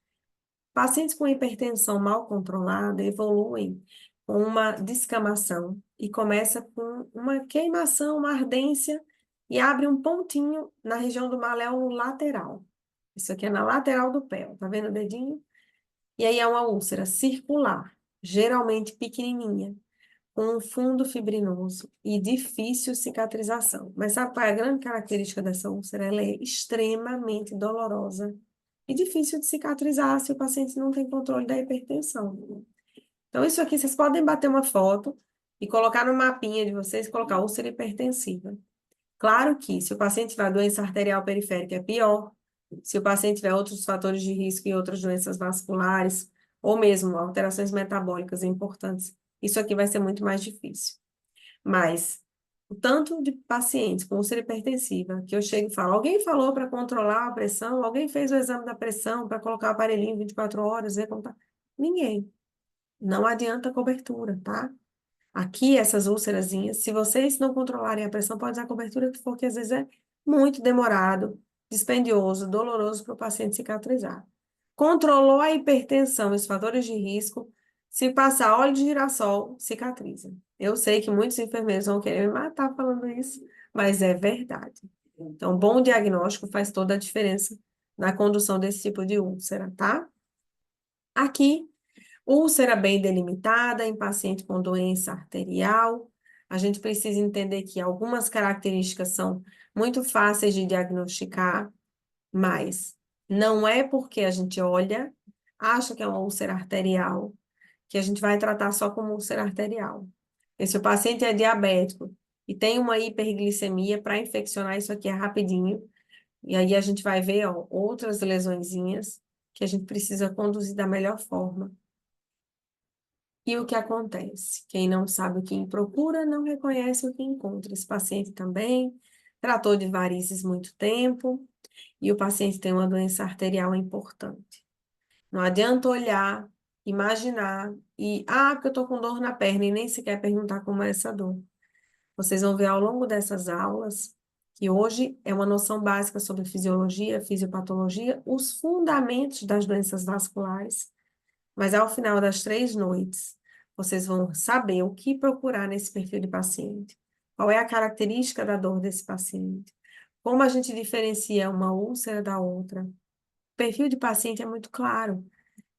Pacientes com hipertensão mal controlada evoluem com uma descamação e começa com uma queimação, uma ardência e abre um pontinho na região do maléolo lateral. Isso aqui é na lateral do pé, ó. Tá vendo o dedinho? E aí é uma úlcera circular, geralmente pequenininha, com um fundo fibrinoso e difícil cicatrização. Mas sabe qual é a grande característica dessa úlcera? Ela é extremamente dolorosa e difícil de cicatrizar se o paciente não tem controle da hipertensão. Então, isso aqui vocês podem bater uma foto e colocar no mapinha de vocês, colocar úlcera hipertensiva. Claro que se o paciente tiver doença arterial periférica é pior, se o paciente tiver outros fatores de risco e outras doenças vasculares, ou mesmo alterações metabólicas importantes, isso aqui vai ser muito mais difícil. Mas o tanto de pacientes com úlcera hipertensiva que eu chego e falo, alguém falou para controlar a pressão? Alguém fez o exame da pressão para colocar o aparelhinho 24 horas, ver como tá? Ninguém. Não adianta cobertura, tá? Aqui, essas úlcerazinhas, se vocês não controlarem a pressão, pode usar a cobertura que for, que às vezes é muito demorado, dispendioso, doloroso para o paciente cicatrizar. Controlou a hipertensão e os fatores de risco, se passar óleo de girassol, cicatriza. Eu sei que muitos enfermeiros vão querer me matar falando isso, mas é verdade. Então, bom diagnóstico faz toda a diferença na condução desse tipo de úlcera, tá? Aqui, úlcera bem delimitada em paciente com doença arterial. A gente precisa entender que algumas características são muito fáceis de diagnosticar, mas não é porque a gente olha, acha que é uma úlcera arterial, que a gente vai tratar só como úlcera arterial. E se o paciente é diabético e tem uma hiperglicemia, para infeccionar isso aqui é rapidinho, e aí a gente vai ver, ó, outras lesõezinhas que a gente precisa conduzir da melhor forma. E o que acontece? Quem não sabe o que procura, não reconhece o que encontra. Esse paciente também tratou de varizes muito tempo e o paciente tem uma doença arterial importante. Não adianta olhar, imaginar porque eu tô com dor na perna e nem sequer perguntar como é essa dor. Vocês vão ver ao longo dessas aulas que hoje é uma noção básica sobre fisiologia, fisiopatologia, os fundamentos das doenças vasculares, mas ao final das 3 noites, vocês vão saber o que procurar nesse perfil de paciente. Qual é a característica da dor desse paciente? Como a gente diferencia uma úlcera da outra? O perfil de paciente é muito claro.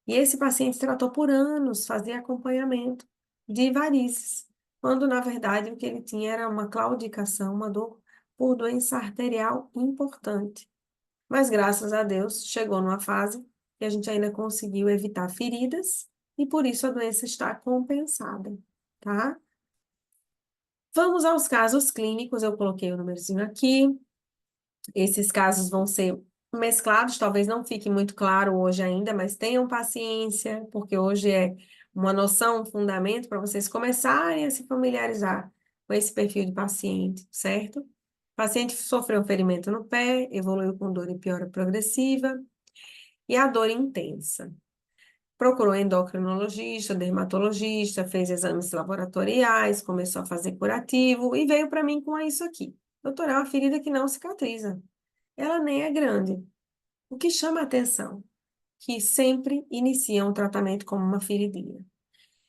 E esse paciente tratou por anos, fazia acompanhamento de varizes, quando na verdade o que ele tinha era uma claudicação, uma dor por doença arterial importante. Mas graças a Deus chegou numa fase que a gente ainda conseguiu evitar feridas e por isso a doença está compensada, tá? Vamos aos casos clínicos, eu coloquei o númerozinho aqui. Esses casos vão ser mesclados, talvez não fique muito claro hoje ainda, mas tenham paciência, porque hoje é uma noção, um fundamento para vocês começarem a se familiarizar com esse perfil de paciente, certo? O paciente sofreu um ferimento no pé, evoluiu com dor e piora progressiva, e a dor intensa. Procurou endocrinologista, dermatologista, fez exames laboratoriais, começou a fazer curativo e veio para mim com isso aqui. Doutora, é uma ferida que não cicatriza. Ela nem é grande. O que chama a atenção? Que sempre iniciam o tratamento como uma feridinha.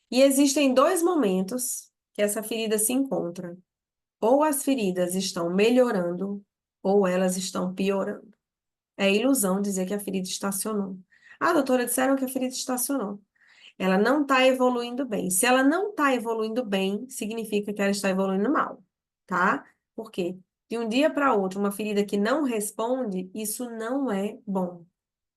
E existem 2 momentos que essa ferida se encontra. Ou as feridas estão melhorando, ou elas estão piorando. É ilusão dizer que a ferida estacionou. Ah, doutora, disseram que a ferida estacionou. Ela não está evoluindo bem. Se ela não está evoluindo bem, significa que ela está evoluindo mal, tá? Por quê? De um dia para outro, uma ferida que não responde, isso não é bom.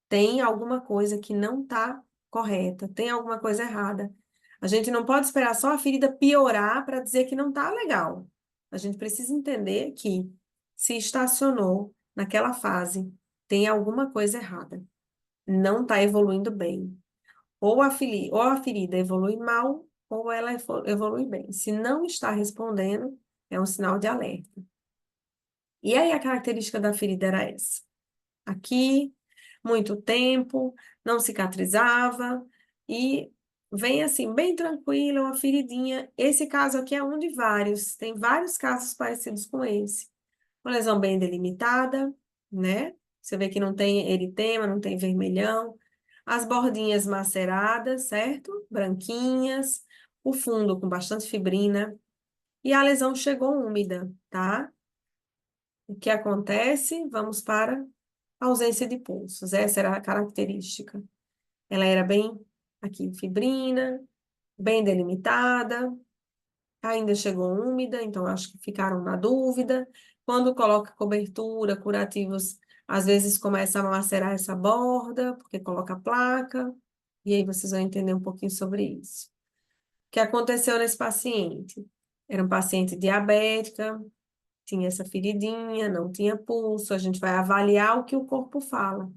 Tem alguma coisa que não está correta, tem alguma coisa errada. A gente não pode esperar só a ferida piorar para dizer que não está legal. A gente precisa entender que se estacionou naquela fase, tem alguma coisa errada. Não está evoluindo bem. Ou a ferida evolui mal, ou ela evolui bem. Se não está respondendo, é um sinal de alerta. E aí a característica da ferida era essa. Aqui, muito tempo, não cicatrizava, e vem assim, bem tranquila, uma feridinha. Esse caso aqui é um de vários, tem vários casos parecidos com esse. Uma lesão bem delimitada, né? Você vê que não tem eritema, não tem vermelhão. As bordinhas maceradas, certo? Branquinhas. O fundo com bastante fibrina. E a lesão chegou úmida, tá? O que acontece? Vamos para a ausência de pulsos. Essa era a característica. Ela era bem, aqui, fibrina, bem delimitada. Ainda chegou úmida, então acho que ficaram na dúvida. Quando coloca cobertura, curativos, Às vezes começa a macerar essa borda, porque coloca a placa, e aí vocês vão entender um pouquinho sobre isso. O que aconteceu nesse paciente? Era um paciente diabética, tinha essa feridinha, não tinha pulso, a gente vai avaliar o que o corpo fala.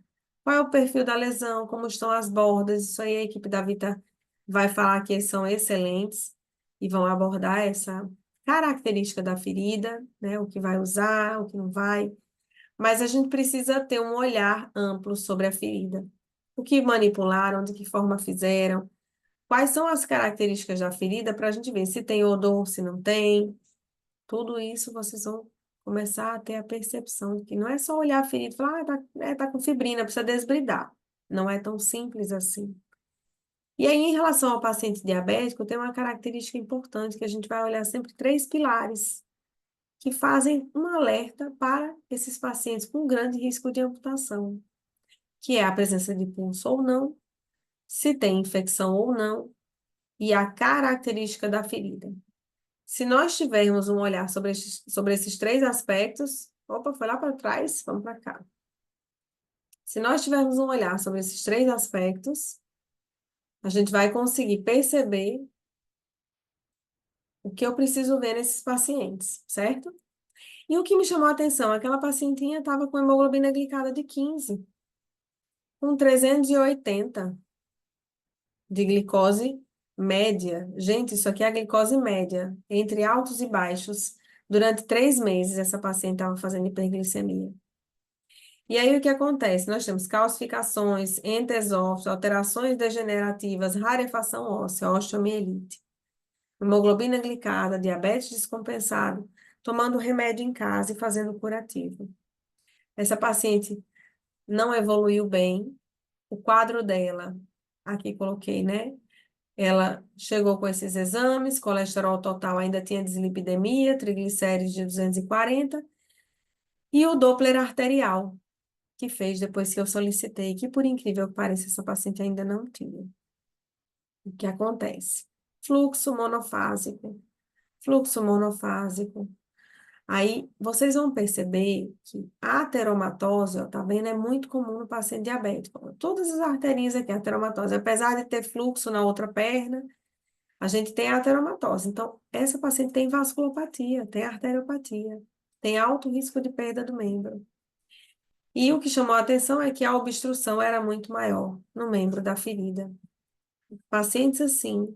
Qual é o perfil da lesão, como estão as bordas, isso aí a equipe da Vita vai falar que eles são excelentes e vão abordar essa característica da ferida, né, o que vai usar, o que não vai, mas a gente precisa ter um olhar amplo sobre a ferida. O que manipularam, de que forma fizeram, quais são as características da ferida para a gente ver se tem odor, se não tem. Tudo isso vocês vão começar a ter a percepção de que não é só olhar a ferida e falar, tá com fibrina, precisa desbridar. Não é tão simples assim. E aí, em relação ao paciente diabético, tem uma característica importante que a gente vai olhar sempre três pilares que fazem um alerta para esses pacientes com grande risco de amputação, que é a presença de pulso ou não, se tem infecção ou não, e a característica da ferida. Se nós tivermos um olhar sobre esses três aspectos, opa, foi lá para trás, vamos para cá. Se nós tivermos um olhar sobre esses três aspectos, a gente vai conseguir perceber o que eu preciso ver nesses pacientes, certo? E o que me chamou a atenção, aquela pacientinha estava com hemoglobina glicada de 15, com 380 de glicose média. Gente, isso aqui é a glicose média, entre altos e baixos. Durante 3 meses, essa paciente estava fazendo hiperglicemia. E aí, o que acontece? Nós temos calcificações, entesófilos, alterações degenerativas, rarefação óssea, osteomielite, hemoglobina glicada, diabetes descompensado, tomando remédio em casa e fazendo curativo. Essa paciente não evoluiu bem. O quadro dela, aqui coloquei, né? Ela chegou com esses exames, colesterol total ainda tinha dislipidemia, triglicérides de 240 e o Doppler arterial, que fez depois que eu solicitei, que por incrível que pareça, essa paciente ainda não tinha. O que acontece? Fluxo monofásico. Fluxo monofásico. Aí vocês vão perceber que a ateromatose, ó, tá vendo? É muito comum no paciente diabético. Ó. Todas as arterinhas aqui, ateromatose. Apesar de ter fluxo na outra perna, a gente tem a ateromatose. Então, essa paciente tem vasculopatia, tem arteriopatia, tem alto risco de perda do membro. E o que chamou a atenção é que a obstrução era muito maior no membro da ferida. Pacientes assim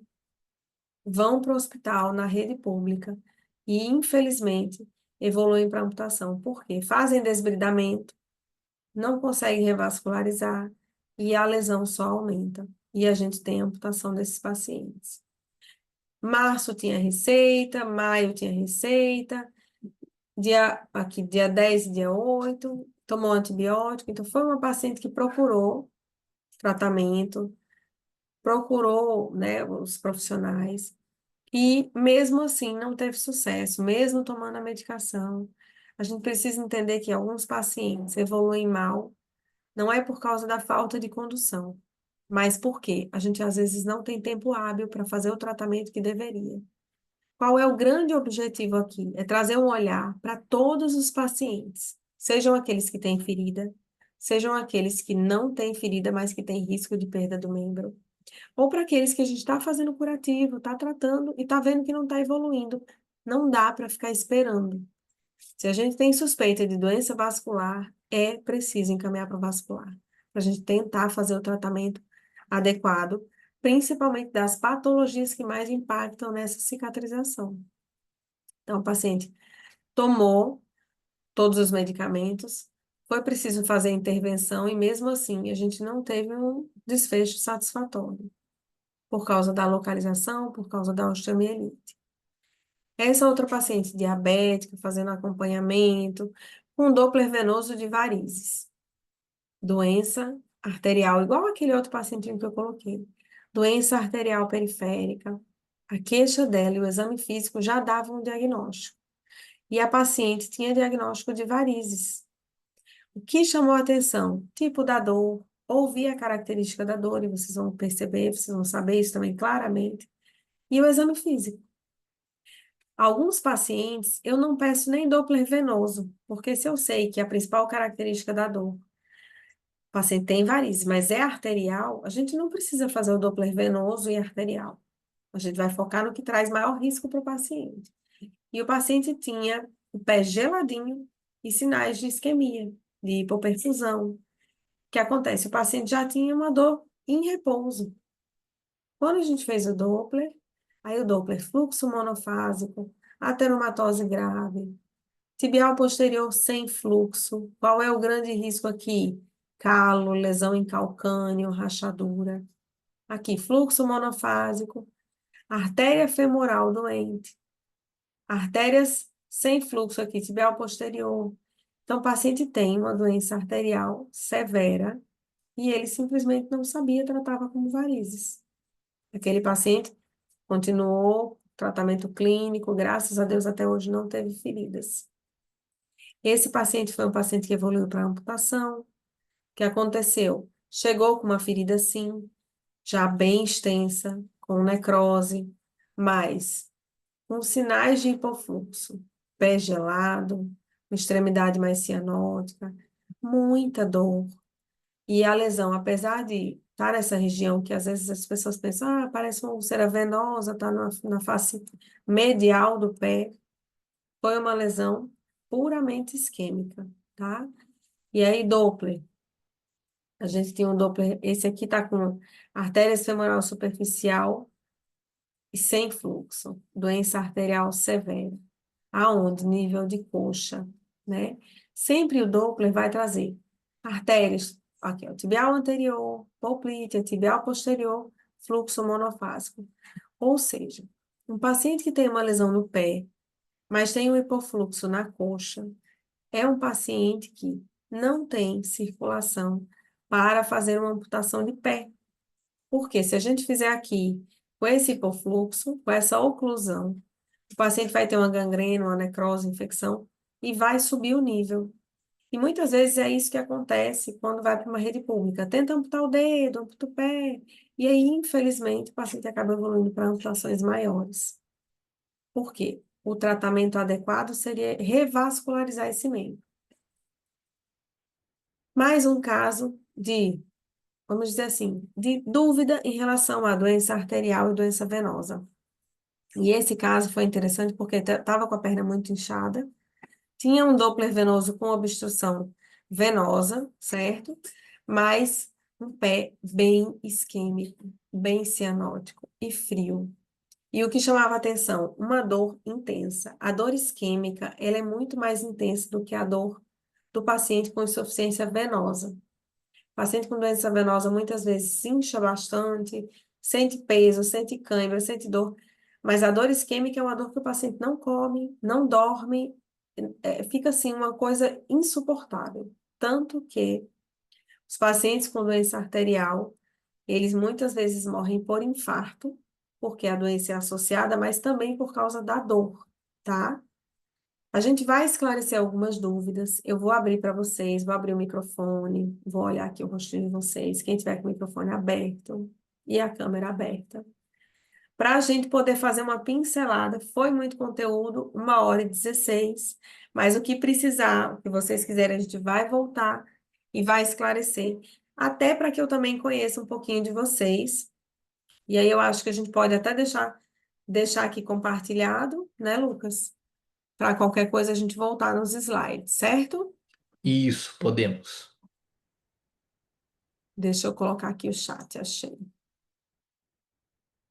vão para o hospital na rede pública e, infelizmente, evoluem para amputação. Por quê? Fazem desbridamento, não conseguem revascularizar e a lesão só aumenta. E a gente tem amputação desses pacientes. Março tinha receita, maio tinha receita, dia 10 e dia 8 tomou antibiótico. Então, foi uma paciente que procurou tratamento, procurou, né, os profissionais, e mesmo assim não teve sucesso, mesmo tomando a medicação. A gente precisa entender que alguns pacientes evoluem mal, não é por causa da falta de condução, mas porque a gente às vezes não tem tempo hábil para fazer o tratamento que deveria. Qual é o grande objetivo aqui? É trazer um olhar para todos os pacientes, sejam aqueles que têm ferida, sejam aqueles que não têm ferida, mas que têm risco de perda do membro, ou para aqueles que a gente está fazendo curativo, está tratando e está vendo que não está evoluindo. Não dá para ficar esperando. Se a gente tem suspeita de doença vascular, é preciso encaminhar para o vascular, para a gente tentar fazer o tratamento adequado, principalmente das patologias que mais impactam nessa cicatrização. Então, o paciente tomou todos os medicamentos, foi preciso fazer a intervenção e mesmo assim a gente não teve um desfecho satisfatório por causa da localização, por causa da osteomielite. Essa outra paciente diabética, fazendo acompanhamento, com Doppler venoso de varizes, doença arterial, igual aquele outro pacientinho que eu coloquei, doença arterial periférica. A queixa dela e o exame físico já davam um diagnóstico. E a paciente tinha diagnóstico de varizes. O que chamou a atenção? Tipo da dor, ouvir a característica da dor, e vocês vão perceber, vocês vão saber isso também claramente. E o exame físico. Alguns pacientes, eu não peço nem Doppler venoso, porque se eu sei que a principal característica da dor, o paciente tem varizes, mas é arterial, a gente não precisa fazer o Doppler venoso e arterial. A gente vai focar no que traz maior risco para o paciente. E o paciente tinha o pé geladinho e sinais de isquemia, de hipoperfusão. O que acontece? O paciente já tinha uma dor em repouso. Quando a gente fez o Doppler, aí o Doppler fluxo monofásico, ateromatose grave, tibial posterior sem fluxo. Qual é o grande risco aqui? Calo, lesão em calcânio, rachadura. Aqui, fluxo monofásico, artéria femoral doente, artérias sem fluxo aqui, tibial posterior. Então, o paciente tem uma doença arterial severa e ele simplesmente não sabia, tratava como varizes. Aquele paciente continuou tratamento clínico, graças a Deus até hoje não teve feridas. Esse paciente foi um paciente que evoluiu para amputação. O que aconteceu? Chegou com uma ferida sim, já bem extensa, com necrose, mas com sinais de hipofluxo, pé gelado, uma extremidade mais cianótica, muita dor. E a lesão, apesar de estar nessa região que às vezes as pessoas pensam, parece uma úlcera venosa, está na face medial do pé, foi uma lesão puramente isquêmica, tá? E aí, Doppler. A gente tem um Doppler, esse aqui está com artéria femoral superficial e sem fluxo, doença arterial severa. Aonde? Nível de coxa, né? Sempre o Doppler vai trazer artérias, aqui, ó, tibial anterior, poplítea, tibial posterior, fluxo monofásico. Ou seja, um paciente que tem uma lesão no pé, mas tem um hipofluxo na coxa, é um paciente que não tem circulação para fazer uma amputação de pé. Porque se a gente fizer aqui com esse hipofluxo, com essa oclusão, o paciente vai ter uma gangrena, uma necrose, infecção e vai subir o nível. E muitas vezes é isso que acontece quando vai para uma rede pública. Tenta amputar o dedo, amputa o pé, e aí, infelizmente, o paciente acaba evoluindo para amputações maiores. Por quê? O tratamento adequado seria revascularizar esse membro. Mais um caso de, vamos dizer assim, de dúvida em relação à doença arterial e doença venosa. E esse caso foi interessante porque estava com a perna muito inchada, tinha um Doppler venoso com obstrução venosa, certo? Mas um pé bem isquêmico, bem cianótico e frio. E o que chamava atenção, uma dor intensa. A dor isquêmica, ela é muito mais intensa do que a dor do paciente com insuficiência venosa. O paciente com doença venosa muitas vezes se incha bastante, sente peso, sente cãibra, sente dor, mas a dor isquêmica é uma dor que o paciente não come, não dorme, fica assim uma coisa insuportável. Tanto que os pacientes com doença arterial, eles muitas vezes morrem por infarto, porque a doença é associada, mas também por causa da dor, tá? A gente vai esclarecer algumas dúvidas. Eu vou abrir para vocês, vou abrir o microfone, vou olhar aqui o rostinho de vocês, quem tiver com o microfone aberto e a câmera aberta, para a gente poder fazer uma pincelada. Foi muito conteúdo, 1h16, mas o que precisar, o que vocês quiserem, a gente vai voltar e vai esclarecer, até para que eu também conheça um pouquinho de vocês. E aí eu acho que a gente pode até deixar aqui compartilhado, né, Lucas? Para qualquer coisa a gente voltar nos slides, certo? Isso, podemos. Deixa eu colocar aqui o chat, achei.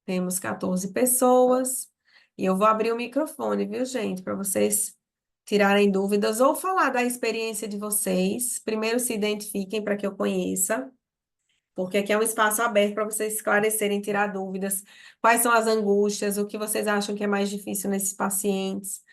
Temos 14 pessoas e eu vou abrir o microfone, viu, gente, para vocês tirarem dúvidas ou falar da experiência de vocês. Primeiro se identifiquem para que eu conheça, porque aqui é um espaço aberto para vocês esclarecerem, tirar dúvidas. Quais são as angústias, o que vocês acham que é mais difícil nesses pacientes,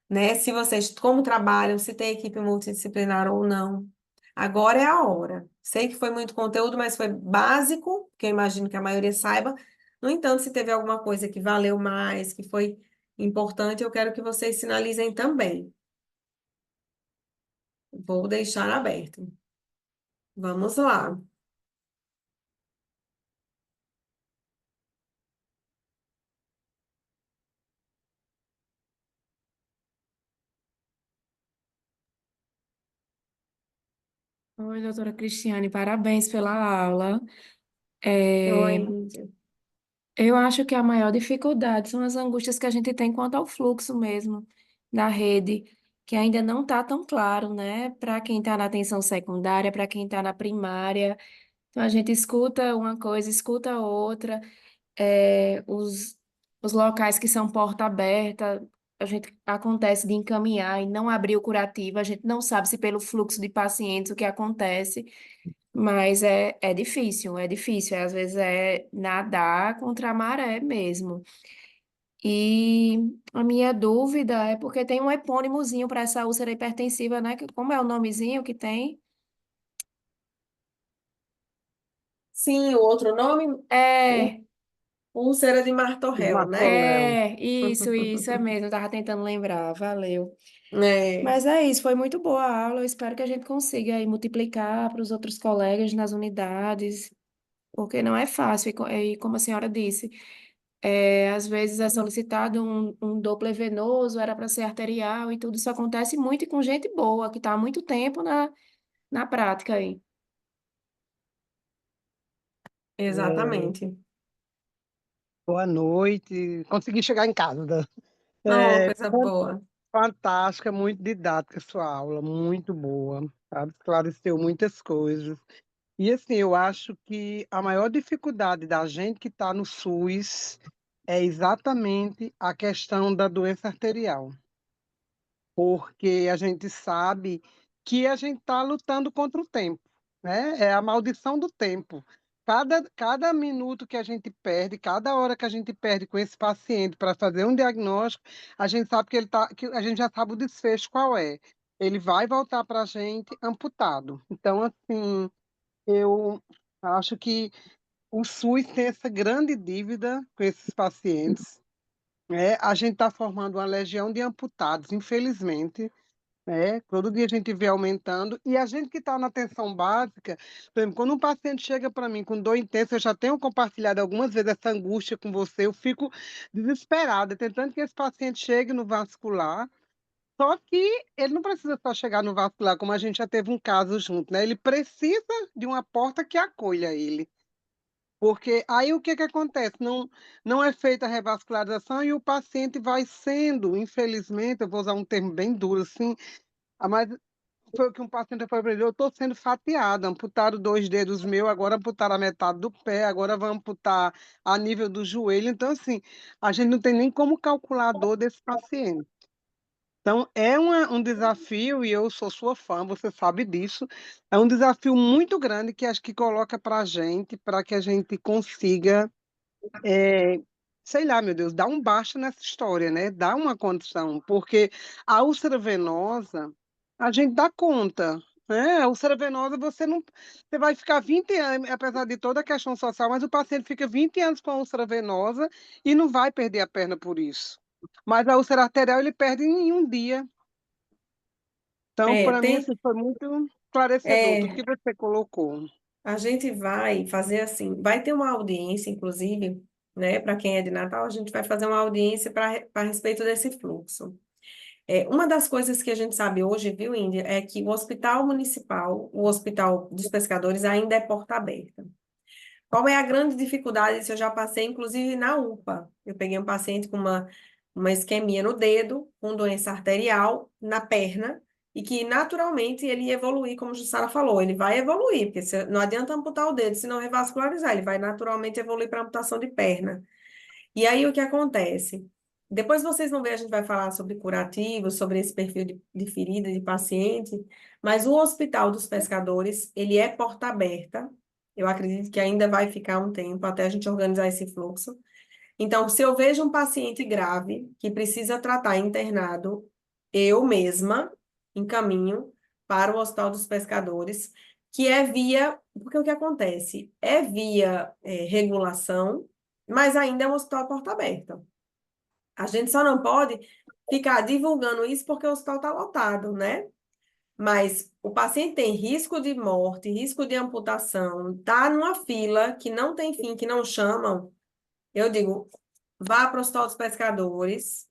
né? Se vocês, como trabalham, se tem equipe multidisciplinar ou não. Agora é a hora. Sei que foi muito conteúdo, mas foi básico, que eu imagino que a maioria saiba. No entanto, se teve alguma coisa que valeu mais, que foi importante, eu quero que vocês sinalizem também. Vou deixar aberto. Vamos lá. Oi, doutora Cristiane, parabéns pela aula. Oi, É, Lídia. eu acho que a maior dificuldade são as angústias que a gente tem quanto ao fluxo mesmo da rede, que ainda não está tão claro, né? Para quem está na atenção secundária, para quem está na primária. Então, a gente escuta uma coisa, escuta outra, os locais que são porta aberta, a gente acontece de encaminhar e não abrir o curativo, a gente não sabe se pelo fluxo de pacientes o que acontece. Mas é difícil, é difícil. Às vezes é nadar contra a maré mesmo. E a minha dúvida é porque tem um epônimozinho para essa úlcera hipertensiva, né? Como é o nomezinho que tem? Sim, o outro nome, ú- É, úlcera de Martorell, né? Marcoléu. isso é mesmo. Eu tava tentando lembrar, valeu. É, Mas é isso, foi muito boa a aula. Eu espero que a gente consiga aí multiplicar para os outros colegas nas unidades, porque não é fácil. E como a senhora disse. Às vezes é solicitado um Doppler venoso, era para ser arterial e tudo isso acontece muito e com gente boa, que está há muito tempo na prática aí. É, exatamente. boa noite. Consegui chegar em casa. Oh, É, coisa boa. fantástica, muito didática a sua aula, muito boa, sabe? Esclareceu muitas coisas. E assim, eu acho que a maior dificuldade da gente que está no SUS é exatamente a questão da doença arterial, porque a gente sabe que a gente está lutando contra o tempo, né? É a maldição do tempo. Cada minuto que a gente perde, cada hora que a gente perde com esse paciente para fazer um diagnóstico, a gente sabe que que a gente já sabe o desfecho qual é. Ele vai voltar para a gente amputado. Então, assim, eu acho que o SUS tem essa grande dívida com esses pacientes. A gente está formando uma legião de amputados, infelizmente, né? Todo dia a gente vê aumentando, e a gente que está na atenção básica, por exemplo, quando um paciente chega para mim com dor intensa, eu já tenho compartilhado algumas vezes essa angústia com você, eu fico desesperada, tentando que esse paciente chegue no vascular, só que ele não precisa só chegar no vascular, como a gente já teve um caso junto, né? Ele precisa de uma porta que acolha ele. Porque aí o que que acontece? Não é feita a revascularização e o paciente vai sendo, infelizmente, eu vou usar um termo bem duro assim, mas foi o que um paciente foi para ele, eu estou sendo fatiada, amputaram 2 dedos meus, agora amputaram a metade do pé, agora vão amputar a nível do joelho. Então, assim, a gente não tem nem como calcular a dor desse paciente. Então, é um desafio, e eu sou sua fã, você sabe disso, é um desafio muito grande que acho que coloca para que a gente consiga é, sei lá, meu Deus, dá um baixo nessa história, né? Dá uma condição, porque a úlcera venosa, a gente dá conta, né? A úlcera venosa, você não, você vai ficar 20 anos, apesar de toda a questão social, mas o paciente fica 20 anos com a úlcera venosa e não vai perder a perna por isso. Mas a úlcera arterial ele perde em um dia. Então, É, para mim, tem, assim, foi muito esclarecedor tudo que é, você colocou. a gente vai fazer assim, vai ter uma audiência, inclusive, né, para quem é de Natal, a gente vai fazer uma audiência para respeito desse fluxo. Uma das coisas que a gente sabe hoje, viu, Índia, é que o hospital municipal, o Hospital dos Pescadores, ainda é porta aberta. Qual é a grande dificuldade? Isso eu já passei, inclusive, na UPA. Eu peguei um paciente com uma isquemia no dedo, com doença arterial na perna, e que naturalmente ele ia evoluir, como a Jussara falou, ele vai evoluir, porque não adianta amputar o dedo se não revascularizar, ele vai naturalmente evoluir para amputação de perna. E aí o que acontece? Depois vocês vão ver, a gente vai falar sobre curativos, sobre esse perfil de ferida de paciente, mas o Hospital dos Pescadores, ele é porta aberta. Eu acredito que ainda vai ficar um tempo até a gente organizar esse fluxo. Então, se eu vejo um paciente grave que precisa tratar internado, eu mesma encaminho para o Hospital dos Pescadores, que é via, porque o que acontece? É via regulação, mas ainda é um hospital porta aberta. A gente só não pode ficar divulgando isso porque o hospital está lotado, né? Mas o paciente tem risco de morte, risco de amputação, tá numa fila que não tem fim, que não chamam. Eu digo, vá para o Hospital dos Pescadores,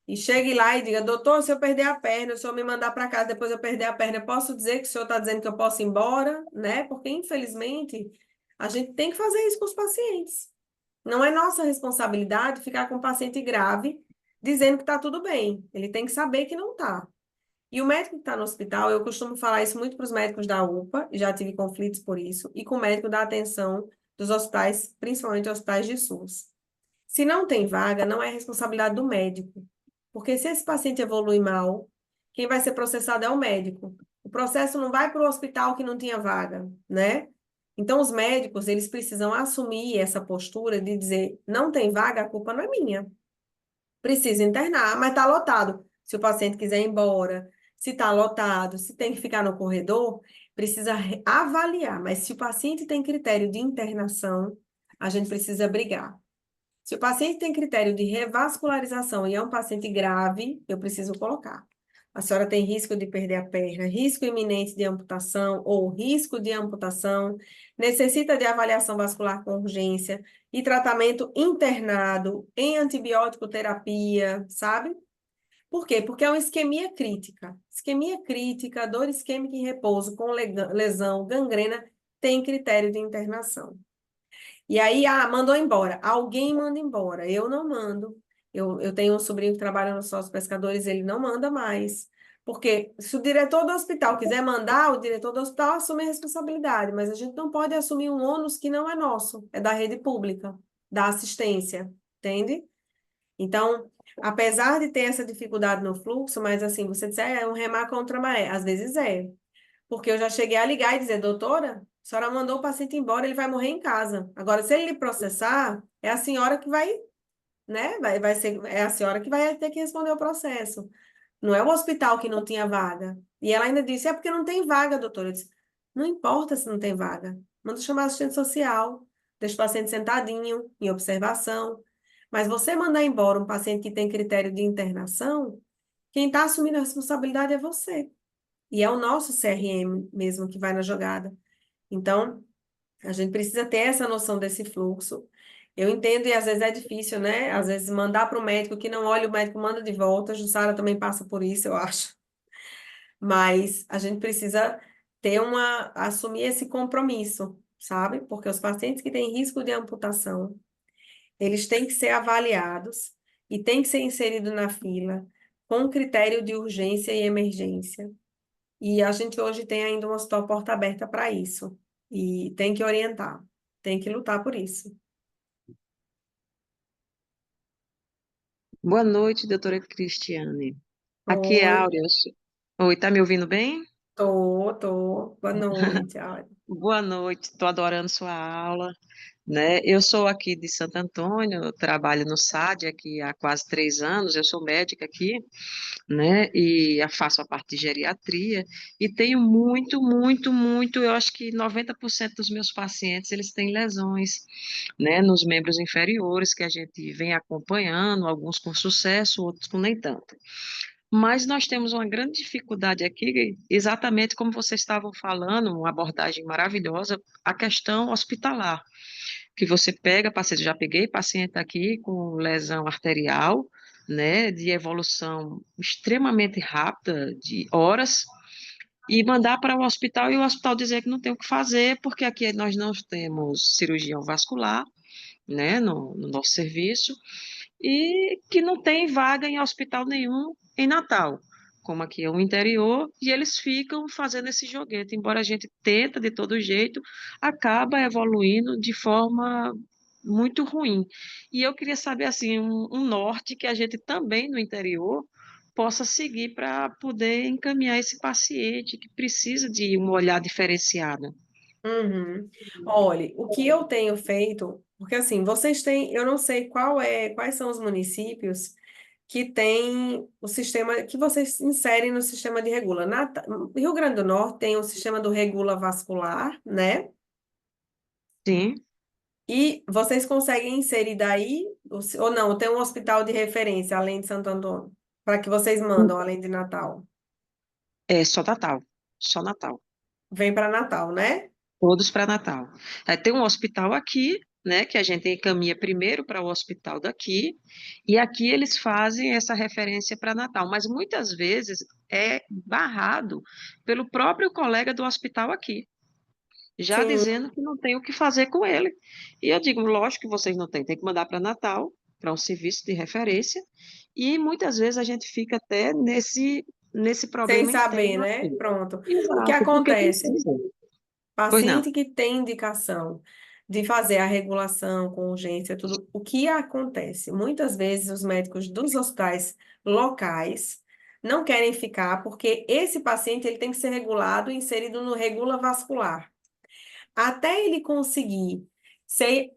e chegue lá e diga, doutor, se eu perder a perna, o senhor me mandar para casa, depois eu perder a perna, eu posso dizer que o senhor está dizendo que eu posso ir embora, né? Porque, infelizmente, a gente tem que fazer isso com os pacientes. Não é nossa responsabilidade ficar com o paciente grave dizendo que está tudo bem. Ele tem que saber que não está. E o médico que está no hospital, eu costumo falar isso muito para os médicos da UPA, já tive conflitos por isso, e com o médico da atenção dos hospitais, principalmente hospitais de SUS. Se não tem vaga, não é responsabilidade do médico. Porque se esse paciente evolui mal, quem vai ser processado é o médico. O processo não vai para o hospital que não tinha vaga, né? Então, os médicos, eles precisam assumir essa postura de dizer, não tem vaga, a culpa não é minha. Precisa internar, mas está lotado. Se o paciente quiser ir embora, se está lotado, se tem que ficar no corredor, precisa avaliar. Mas se o paciente tem critério de internação, a gente precisa brigar. Se o paciente tem critério de revascularização e é um paciente grave, eu preciso colocar. A senhora tem risco de perder a perna, risco iminente de amputação ou risco de amputação, necessita de avaliação vascular com urgência e tratamento internado em antibiótico terapia, sabe? Por quê? Porque é uma isquemia crítica. Isquemia crítica, dor isquêmica em repouso com lesão, gangrena, tem critério de internação. E aí, mandou embora. Alguém manda embora. Eu não mando. Eu tenho um sobrinho que trabalha no Sócio Pescadores, ele não manda mais. Porque se o diretor do hospital quiser mandar, o diretor do hospital assume a responsabilidade, mas a gente não pode assumir um ônus que não é nosso, é da rede pública, da assistência, entende? Então, apesar de ter essa dificuldade no fluxo, mas assim, você disser, é um remar contra a maré. Às vezes é. Porque eu já cheguei a ligar e dizer, doutora, a senhora mandou o paciente embora, ele vai morrer em casa. Agora, se ele lhe processar, é a senhora que vai, né? Vai ser, é a senhora que vai ter que responder o processo. Não é o hospital que não tinha vaga. E ela ainda disse, é porque não tem vaga, doutora. Eu disse, não importa se não tem vaga. Manda chamar assistente social, deixa o paciente sentadinho, em observação. Mas você mandar embora um paciente que tem critério de internação, quem está assumindo a responsabilidade é você. E é o nosso CRM mesmo que vai na jogada. Então, a gente precisa ter essa noção desse fluxo. Eu entendo e às vezes é difícil, né? Às vezes mandar para o médico que não olha, o médico manda de volta. A Jussara também passa por isso, eu acho. Mas a gente precisa assumir esse compromisso, sabe? Porque os pacientes que têm risco de amputação, eles têm que ser avaliados e têm que ser inseridos na fila com critério de urgência e emergência. E a gente hoje tem ainda um hospital porta aberta para isso. E tem que orientar, tem que lutar por isso. Boa noite, doutora Cristiane. Aqui é a Oi, Áurea. Oi, tá me ouvindo bem? tô. Boa noite. Olha. Boa noite, estou adorando sua aula, né? Eu sou aqui de Santo Antônio, eu trabalho no SAD aqui há quase 3 anos, eu sou médica aqui, né? E eu faço a parte de geriatria e tenho muito, eu acho que 90% dos meus pacientes, eles têm lesões, né? Nos membros inferiores que a gente vem acompanhando, alguns com sucesso, outros com nem tanto. Mas nós temos uma grande dificuldade aqui, exatamente como vocês estavam falando, uma abordagem maravilhosa, a questão hospitalar, que você pega paciente, já peguei paciente aqui com lesão arterial, né, de evolução extremamente rápida, de horas, e mandar para o hospital e o hospital dizer que não tem o que fazer, porque aqui nós não temos cirurgião vascular, né, no nosso serviço, e que não tem vaga em hospital nenhum em Natal, como aqui é o interior, e eles ficam fazendo esse joguete, embora a gente tenta de todo jeito, acaba evoluindo de forma muito ruim. E eu queria saber assim um norte que a gente também no interior possa seguir para poder encaminhar esse paciente que precisa de um olhar diferenciado. Uhum. Olha, o que eu tenho feito, porque assim, vocês têm, eu não sei quais são os municípios que têm o sistema, que vocês inserem no sistema de regula. Rio Grande do Norte tem o sistema do regula vascular, né? Sim, E vocês conseguem inserir daí, ou não, tem um hospital de referência além de Santo Antônio, para que vocês mandam além de Natal. é só Natal, só Natal. Vem para Natal, né? Todos para Natal. Tem um hospital aqui, né, que a gente encaminha primeiro para o hospital daqui, e aqui eles fazem essa referência para Natal, mas muitas vezes é barrado pelo próprio colega do hospital aqui, já Sim, dizendo que não tem o que fazer com ele. E eu digo, lógico que vocês não têm, tem que mandar para Natal, para um serviço de referência, e muitas vezes a gente fica até nesse sem problema saber, interno né? aqui. Pronto. O que Exato, porque acontece? precisa. Pois não. Paciente que tem indicação de fazer a regulação com urgência, tudo, o que acontece? Muitas vezes os médicos dos hospitais locais não querem ficar porque esse paciente ele tem que ser regulado e inserido no regula vascular. Até ele conseguir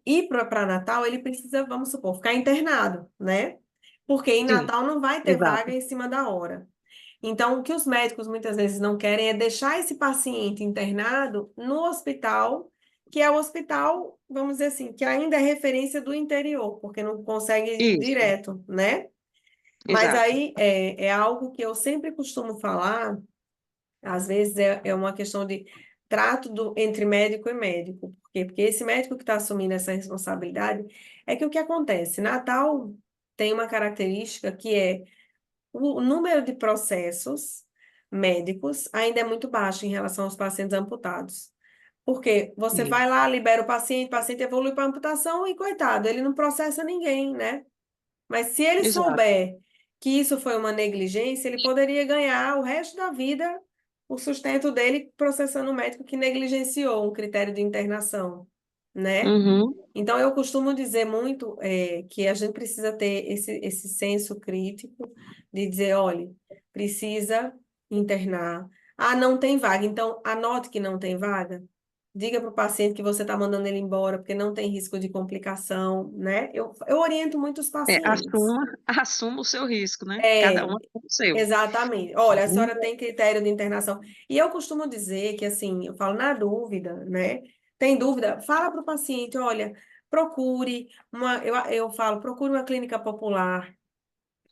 ir para Natal, ele precisa, vamos supor, ficar internado, né? Porque em Sim, Natal não vai ter vaga exato. em cima da hora. Então, o que os médicos muitas vezes não querem é deixar esse paciente internado no hospital, que é o hospital, vamos dizer assim, que ainda é referência do interior, porque não consegue ir Isso, direto, né? Mas exato. aí é algo que eu sempre costumo falar, às vezes é uma questão de trato entre médico e médico. Por quê? Porque esse médico que está assumindo essa responsabilidade é que o que acontece? Natal tem uma característica que é o número de processos médicos ainda é muito baixo em relação aos pacientes amputados. Porque você Sim, vai lá, libera o paciente evolui para amputação e, coitado, ele não processa ninguém, né? Mas se ele exato. souber que isso foi uma negligência, ele poderia ganhar o resto da vida o sustento dele processando o médico que negligenciou um critério de internação, né? Uhum, Então, eu costumo dizer muito que a gente precisa ter esse senso crítico de dizer, olha, precisa internar. Ah, não tem vaga. Então, anote que não tem vaga. Diga para o paciente que você está mandando ele embora, porque não tem risco de complicação, né? Eu oriento muito os pacientes. assuma o seu risco, né? Cada É, um assuma o seu. exatamente. Olha, a senhora tem critério de internação. E eu costumo dizer que, assim, eu falo na dúvida, né? Tem dúvida? Fala para o paciente, olha, procure eu falo, procure uma clínica popular,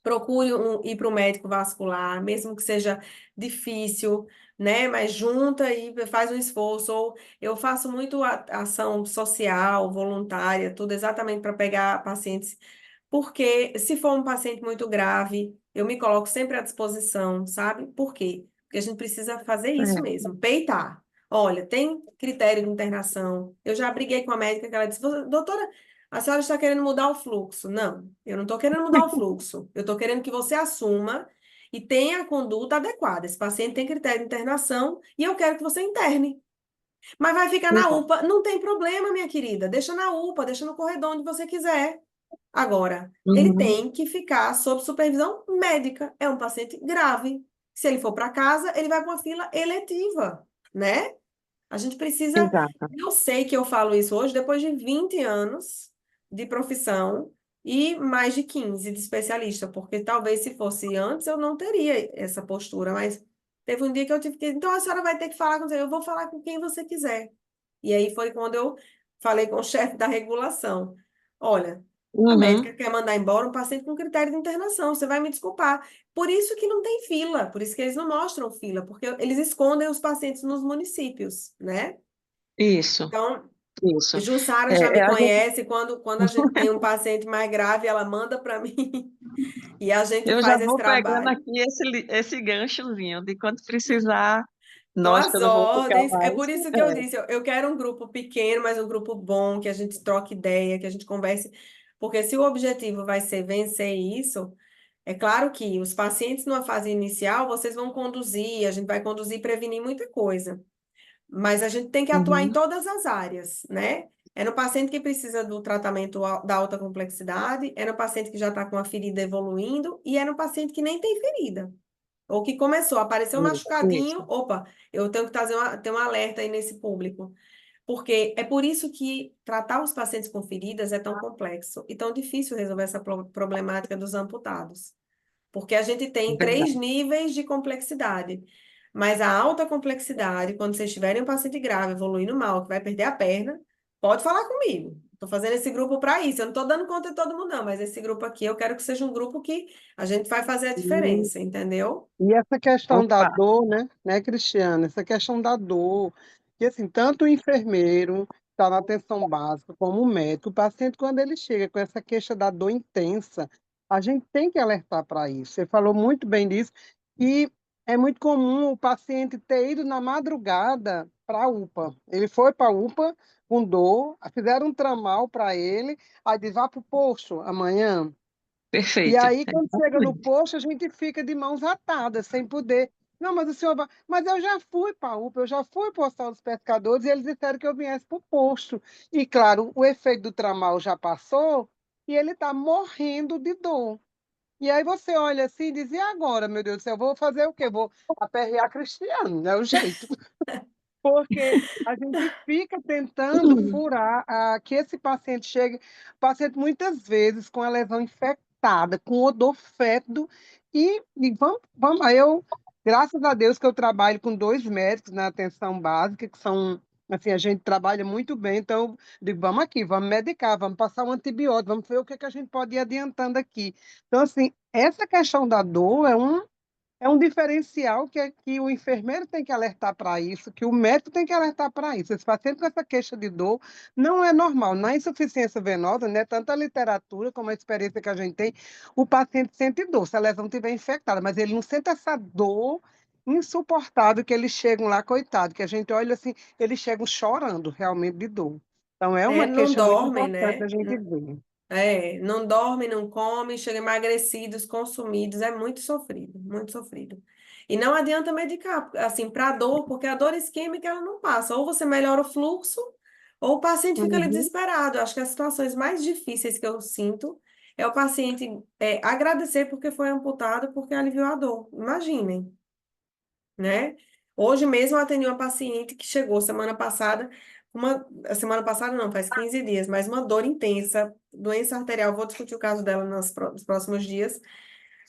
procure ir para o médico vascular, mesmo que seja difícil, né? Mas junta e faz um esforço. Ou eu faço muito ação social, voluntária, tudo exatamente para pegar pacientes porque se for um paciente muito grave, eu me coloco sempre à disposição, sabe? Por quê? Porque a gente precisa fazer isso É. mesmo, peitar. Olha, tem critério de internação. Eu já briguei com a médica que ela disse, doutora, a senhora está querendo mudar o fluxo. Não, eu não estou querendo mudar o fluxo. Eu estou querendo que você assuma e tenha a conduta adequada. Esse paciente tem critério de internação e eu quero que você interne. Mas vai ficar na Exato. UPA. Não tem problema, minha querida. Deixa na UPA, deixa no corredor onde você quiser. Agora, ele Uhum, tem que ficar sob supervisão médica. É um paciente grave. Se ele for para casa, ele vai para uma fila eletiva, né? A gente precisa. exato. Eu sei que eu falo isso hoje depois de 20 anos de profissão e mais de 15 de especialista, porque talvez se fosse antes eu não teria essa postura, mas teve um dia que eu tive que. Então a senhora vai ter que falar com você, eu vou falar com quem você quiser. E aí foi quando eu falei com o chefe da regulação. Olha, a médica Uhum, quer mandar embora um paciente com critério de internação, você vai me desculpar. Por isso que não tem fila, por isso que eles não mostram fila, porque eles escondem os pacientes nos municípios, né? isso, Então, isso. Jussara já É, me a gente, conhece, quando a gente tem um paciente mais grave, ela manda para mim e a gente eu já faz esse vou pegando trabalho. aqui esse ganchozinho de quando precisar, Tô nós que eu às não vou ficar ordens. É mais. por isso que eu disse, eu quero um grupo pequeno, mas um grupo bom, que a gente troque ideia, que a gente converse, porque se o objetivo vai ser vencer isso, é claro que os pacientes numa fase inicial, vocês vão conduzir, a gente vai conduzir e prevenir muita coisa. Mas a gente tem que atuar em Uhum, todas as áreas, né? É no paciente que precisa do tratamento da alta complexidade, é no paciente que já está com a ferida evoluindo, e é no paciente que nem tem ferida. Ou que começou, apareceu um isso. machucadinho, opa, eu tenho que ter um alerta aí nesse público. Porque é por isso que tratar os pacientes com feridas é tão complexo e tão difícil resolver essa problemática dos amputados. Porque a gente tem três Verdade. níveis de complexidade. Mas a alta complexidade, quando vocês tiverem um paciente grave, evoluindo mal, que vai perder a perna, pode falar comigo. Estou fazendo esse grupo para isso. Eu não estou dando conta de todo mundo, não, mas esse grupo aqui eu quero que seja um grupo que a gente vai fazer a E, diferença, entendeu? e essa questão da Opa, dor, né, Cristiana? Essa questão da dor, que assim, tanto o enfermeiro está na atenção básica, como médico, o paciente, quando ele chega com essa queixa da dor intensa, a gente tem que alertar para isso. Você falou muito bem disso, e é muito comum o paciente ter ido na madrugada para a UPA. Ele foi para a UPA com dor, fizeram um tramal para ele, aí diz, vá para o posto amanhã. E Perfeito. aí, quando chega no Exatamente. posto, a gente fica de mãos atadas, sem poder. Não, mas o senhor vai. Mas eu já fui para a UPA, eu já fui para o Hospital dos Pescadores e eles disseram que eu viesse para o posto. E, claro, o efeito do tramal já passou e ele está morrendo de dor. E aí você olha assim e diz: e agora, meu Deus do céu, vou fazer o quê? Vou aperrear Cristiano, não é o jeito. Porque a gente fica tentando furar que esse paciente chegue, paciente muitas vezes com a lesão infectada, com odor fétido, e vamos, aí graças a Deus que eu trabalho com 2 médicos na atenção básica, que são, assim, a gente trabalha muito bem, então eu digo, vamos aqui, vamos medicar, vamos passar um antibiótico, vamos ver o que que a gente pode ir adiantando aqui. Então, assim, essa questão da dor é um diferencial que o enfermeiro tem que alertar para isso, que o médico tem que alertar para isso. Esse paciente com essa queixa de dor não é normal. Na insuficiência venosa, né, tanto a literatura como a experiência que a gente tem, o paciente sente dor se a lesão estiver infectada, mas ele não sente essa dor insuportável que eles chegam lá, coitado, que a gente olha assim, eles chegam chorando realmente de dor. Então, é uma Não queixa muito dormem, importante né? a gente ver. Não dormem, não comem, chegam emagrecidos, consumidos, é muito sofrido, muito sofrido. E não adianta medicar, assim, para dor, porque a dor isquêmica ela não passa. Ou você melhora o fluxo, ou o paciente fica ali Uhum. desesperado. Eu acho que as situações mais difíceis que eu sinto é o paciente agradecer porque foi amputado, porque aliviou a dor. Imaginem, né? Hoje mesmo eu atendi uma paciente que chegou semana passada, a semana passada não, faz 15 dias, mas uma dor intensa, doença arterial, vou discutir o caso dela nos próximos dias.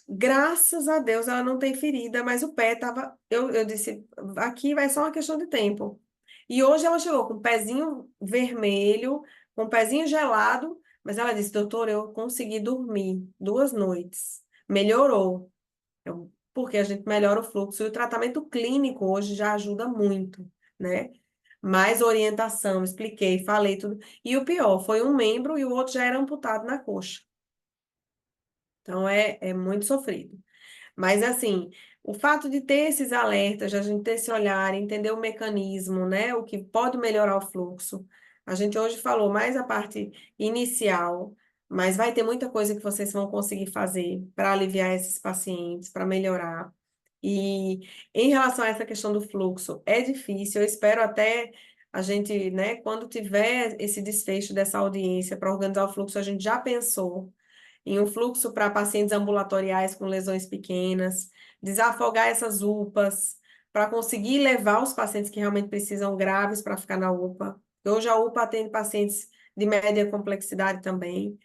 Graças a Deus ela não tem ferida, mas o pé tava, eu disse, aqui vai só uma questão de tempo. E hoje ela chegou com o pezinho vermelho, com o pezinho gelado, mas ela disse, doutor, eu consegui dormir 2 noites. Melhorou. Porque a gente melhora o fluxo. E o tratamento clínico hoje já ajuda muito, né? Mais orientação, expliquei, falei tudo. E o pior, foi um membro e o outro já era amputado na coxa. Então é muito sofrido. Mas assim, o fato de ter esses alertas, de a gente ter esse olhar, entender o mecanismo, né? O que pode melhorar o fluxo. A gente hoje falou mais a parte inicial, mas vai ter muita coisa que vocês vão conseguir fazer para aliviar esses pacientes, para melhorar. E em relação a essa questão do fluxo, é difícil. Eu espero até a gente, né, quando tiver esse desfecho dessa audiência para organizar o fluxo, a gente já pensou em um fluxo para pacientes ambulatoriais com lesões pequenas, desafogar essas UPAs, para conseguir levar os pacientes que realmente precisam graves para ficar na UPA. Hoje a UPA atende pacientes de média complexidade também.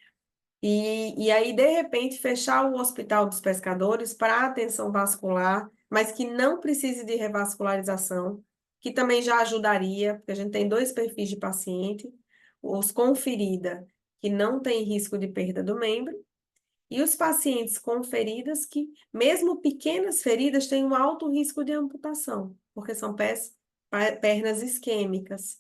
E aí, de repente, fechar o Hospital dos Pescadores para atenção vascular, mas que não precise de revascularização, que também já ajudaria, porque a gente tem 2 perfis de paciente, os com ferida, que não tem risco de perda do membro, e os pacientes com feridas que, mesmo pequenas feridas, têm um alto risco de amputação, porque são pernas isquêmicas.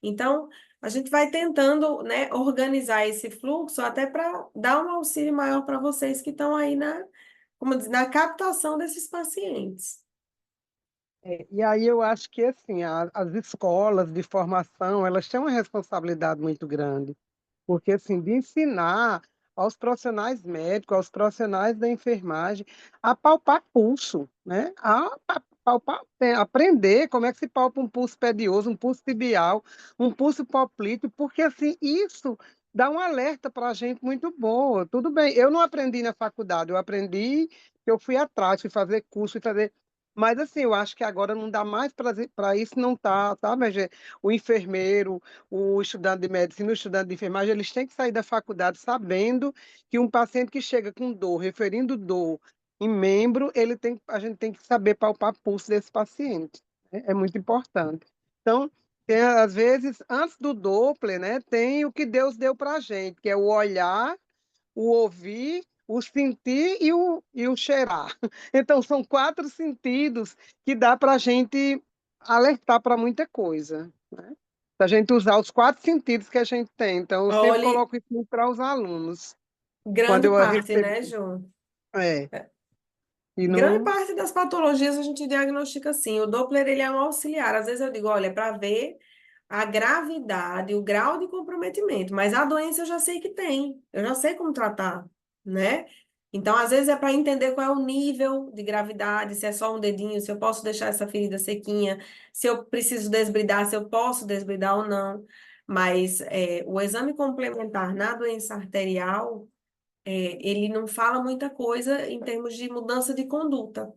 Então, a gente vai tentando, né, organizar esse fluxo até para dar um auxílio maior para vocês que estão aí como diz, na captação desses pacientes. E aí eu acho que assim, as escolas de formação, elas têm uma responsabilidade muito grande, porque assim, de ensinar aos profissionais médicos, aos profissionais da enfermagem, a palpar pulso, né? A palpar, aprender como é que se palpa um pulso pedioso, um pulso tibial, um pulso poplíteo, porque assim, isso dá um alerta para a gente muito boa. Tudo bem, eu não aprendi na faculdade, eu aprendi que eu fui atrás, fui fazer curso, fui fazer. Mas assim, eu acho que agora não dá mais para isso, não tá, sabe? O enfermeiro, o estudante de medicina, o estudante de enfermagem, eles têm que sair da faculdade sabendo que um paciente que chega com dor, referindo dor em membro, a gente tem que saber palpar pulso desse paciente, né? É muito importante. Então, às vezes, antes do Doppler, né, tem o que Deus deu para a gente, que é o olhar, o ouvir, o sentir e o cheirar. Então, são 4 sentidos que dá para a gente alertar para muita coisa, né? a gente usar os 4 sentidos que a gente tem. Então, eu sempre Olhe, coloco isso para os alunos. Quando grande eu parte, recebo. né, Ju? É, e Grande não. parte das patologias a gente diagnostica assim. O Doppler, ele é um auxiliar. Às vezes eu digo, olha, para ver a gravidade, o grau de comprometimento, mas a doença eu já sei que tem, eu já sei como tratar, né? Então, às vezes é para entender qual é o nível de gravidade, se é só um dedinho, se eu posso deixar essa ferida sequinha, se eu preciso desbridar, se eu posso desbridar ou não. Mas o exame complementar na doença arterial, ele não fala muita coisa em termos de mudança de conduta.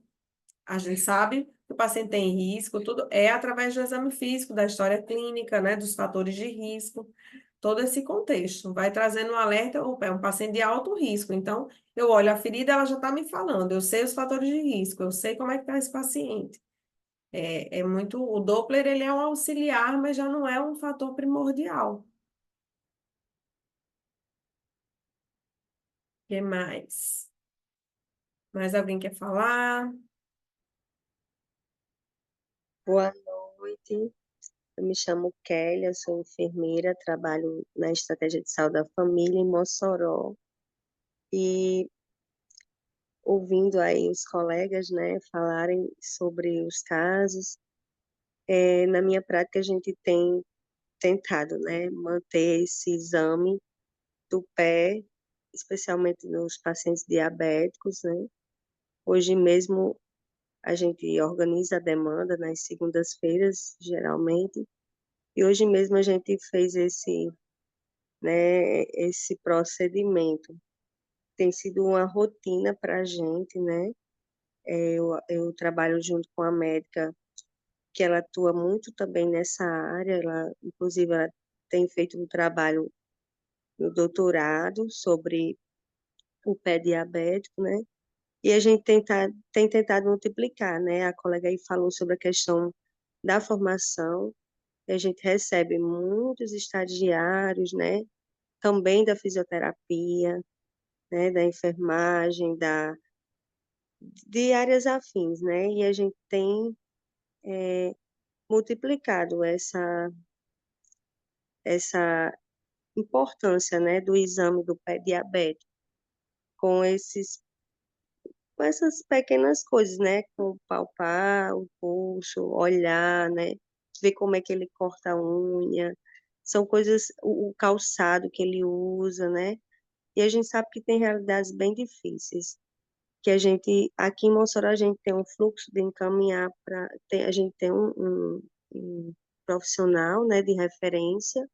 A gente sabe que o paciente tem risco, tudo é através do exame físico, da história clínica, né, dos fatores de risco, todo esse contexto. Vai trazendo um alerta, opa, é um paciente de alto risco. Então, eu olho a ferida, ela já está me falando, eu sei os fatores de risco, eu sei como é que está esse paciente. O Doppler, ele é um auxiliar, mas já não é um fator primordial. O que mais? Mais alguém quer falar? Boa noite, eu me chamo Kélia, sou enfermeira, trabalho na Estratégia de Saúde da Família em Mossoró e ouvindo aí os colegas, né, falarem sobre os casos, na minha prática a gente tem tentado, né, manter esse exame do pé, especialmente nos pacientes diabéticos, né. Hoje mesmo a gente organiza a demanda nas segundas-feiras, geralmente, e hoje mesmo a gente fez esse procedimento. Tem sido uma rotina para a gente, né? Eu trabalho junto com a médica, que ela atua muito também nessa área, inclusive, ela tem feito um trabalho no doutorado sobre o pé diabético, né? E a gente tem tentado multiplicar, né? A colega aí falou sobre a questão da formação, e a gente recebe muitos estagiários, né? Também da fisioterapia, né, da enfermagem, de áreas afins, né? E a gente tem multiplicado essa importância, né, do exame do pé diabético com com essas pequenas coisas, né? Com palpar o pulso, olhar, né? Ver como é que ele corta a unha. São coisas, o calçado que ele usa, né? E a gente sabe que tem realidades bem difíceis. Que a gente, aqui em Mossoró, a gente tem um fluxo de encaminhar para, a gente tem um profissional, né, de referência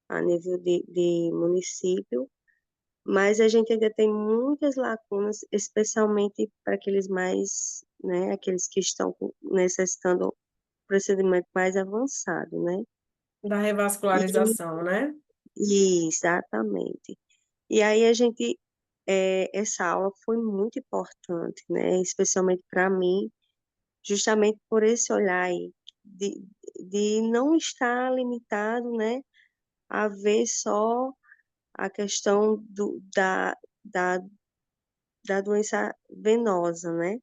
a nível de município, mas a gente ainda tem muitas lacunas, especialmente para aqueles mais, né, aqueles que estão necessitando um procedimento mais avançado, né? Da E, revascularização, né? exatamente. E aí essa aula foi muito importante, né? Especialmente para mim, justamente por esse olhar aí, de, de não estar limitado, né, a ver só a questão da, da doença venosa, né?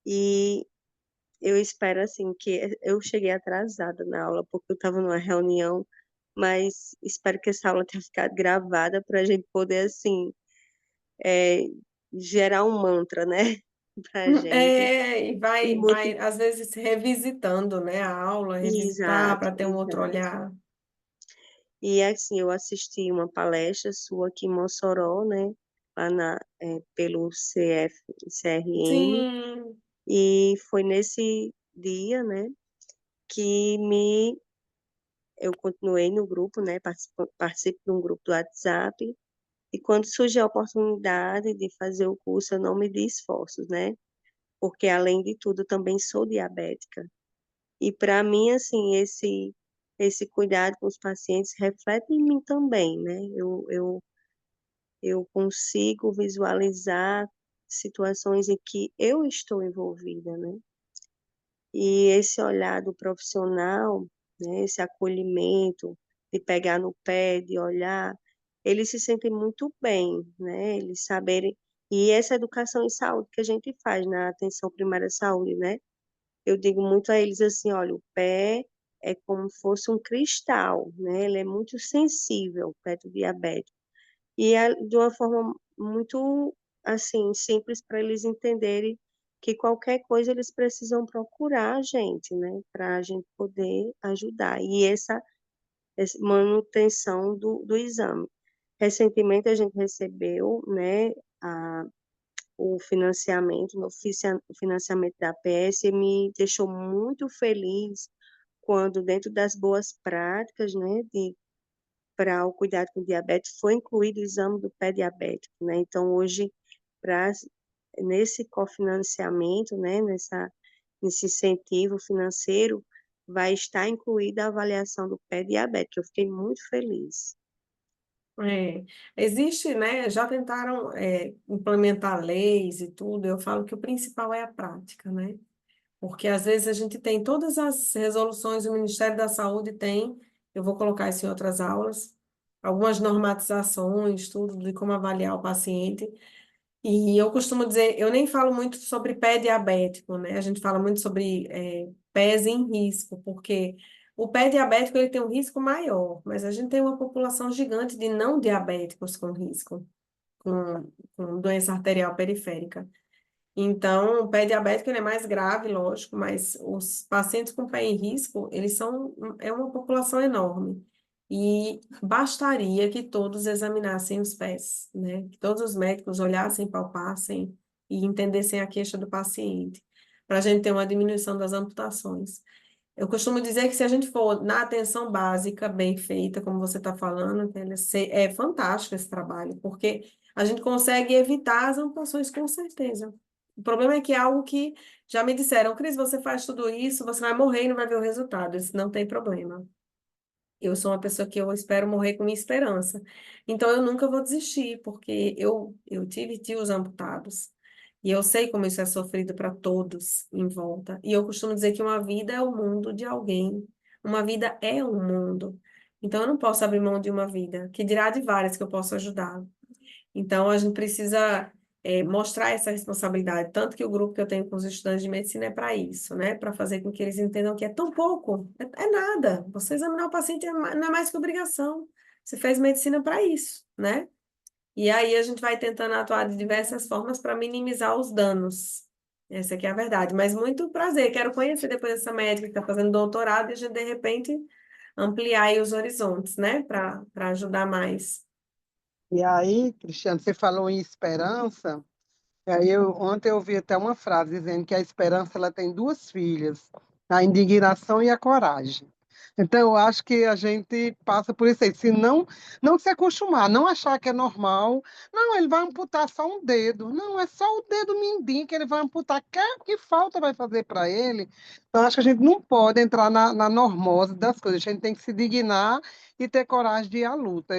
E eu espero, assim, que eu cheguei atrasada na aula, porque eu estava numa reunião, mas espero que essa aula tenha ficado gravada para a gente poder, assim, é, gerar um mantra, né, para gente. E E vai, às vezes, revisitando, né, a aula, revisitar Exato, para ter um outro exato. olhar. E assim, eu assisti uma palestra sua aqui em Mossoró, né? Lá pelo CRM, Sim, e foi nesse dia, né, que eu continuei no grupo, né? Participo de um grupo do WhatsApp, e quando surgiu a oportunidade de fazer o curso, eu não medi esforços, né? Porque além de tudo, eu também sou diabética. E para mim, assim, esse cuidado com os pacientes reflete em mim também, né? Eu consigo visualizar situações em que eu estou envolvida, né? E esse olhar do profissional, né, esse acolhimento, de pegar no pé, de olhar, eles se sentem muito bem, né? Eles saberem. E essa educação em saúde que a gente faz na atenção primária à saúde, né? Eu digo muito a eles assim, olha, o pé é como se fosse um cristal, né? Ele é muito sensível, o feto diabético. E é de uma forma muito, assim, simples para eles entenderem que qualquer coisa eles precisam procurar a gente, né? Para a gente poder ajudar. E essa manutenção do exame. Recentemente a gente recebeu, né, o financiamento, o financiamento da APS, e me deixou muito feliz quando, dentro das boas práticas, né, para o cuidado com diabetes, foi incluído o exame do pé diabético, né? Então, hoje, pra, nesse cofinanciamento, né, nesse incentivo financeiro, vai estar incluída a avaliação do pé diabético. Eu fiquei muito feliz. É, existe, né? Já tentaram implementar leis e tudo. Eu falo que o principal é a prática, né? Porque às vezes a gente tem todas as resoluções, o Ministério da Saúde tem, eu vou colocar isso em outras aulas, algumas normatizações, tudo de como avaliar o paciente. E eu costumo dizer, eu nem falo muito sobre pé diabético, né? A gente fala muito sobre pés em risco, porque o pé diabético ele tem um risco maior, mas a gente tem uma população gigante de não diabéticos com risco, com doença arterial periférica. Então, o pé diabético ele é mais grave, lógico, mas os pacientes com pé em risco, é uma população enorme. E bastaria que todos examinassem os pés, né? Que todos os médicos olhassem, palpassem e entendessem a queixa do paciente, para a gente ter uma diminuição das amputações. Eu costumo dizer que se a gente for na atenção básica, bem feita, como você está falando, é fantástico esse trabalho, porque a gente consegue evitar as amputações com certeza. O problema é que é algo que já me disseram, Cris, você faz tudo isso, você vai morrer e não vai ver o resultado. Isso não tem problema. Eu sou uma pessoa que eu espero morrer com minha esperança. Então, eu nunca vou desistir, porque eu tive tios amputados. E eu sei como isso é sofrido para todos em volta. E eu costumo dizer que uma vida é o mundo de alguém. Uma vida é um mundo. Então, eu não posso abrir mão de uma vida, que dirá de várias que eu posso ajudar. Então, a gente precisa mostrar essa responsabilidade. Tanto que o grupo que eu tenho com os estudantes de medicina é para isso, né? Para fazer com que eles entendam que é tão pouco, é nada. Você examinar o paciente não é mais que obrigação. Você fez medicina para isso, né? E aí a gente vai tentando atuar de diversas formas para minimizar os danos. Essa aqui é a verdade. Mas muito prazer. Quero conhecer depois essa médica que está fazendo doutorado e a gente, de repente, ampliar aí os horizontes, né? Para ajudar mais. E aí, Cristiano, você falou em esperança. E aí ontem eu ouvi até uma frase dizendo que a esperança ela tem duas filhas, a indignação e a coragem. Então eu acho que a gente passa por isso aí. Se não se acostumar, não achar que é normal, não, ele vai amputar só um dedo. Não, é só o dedo mindinho que ele vai amputar. Que falta vai fazer para ele? Então acho que a gente não pode entrar na normose das coisas. A gente tem que se dignar e ter coragem de ir à luta.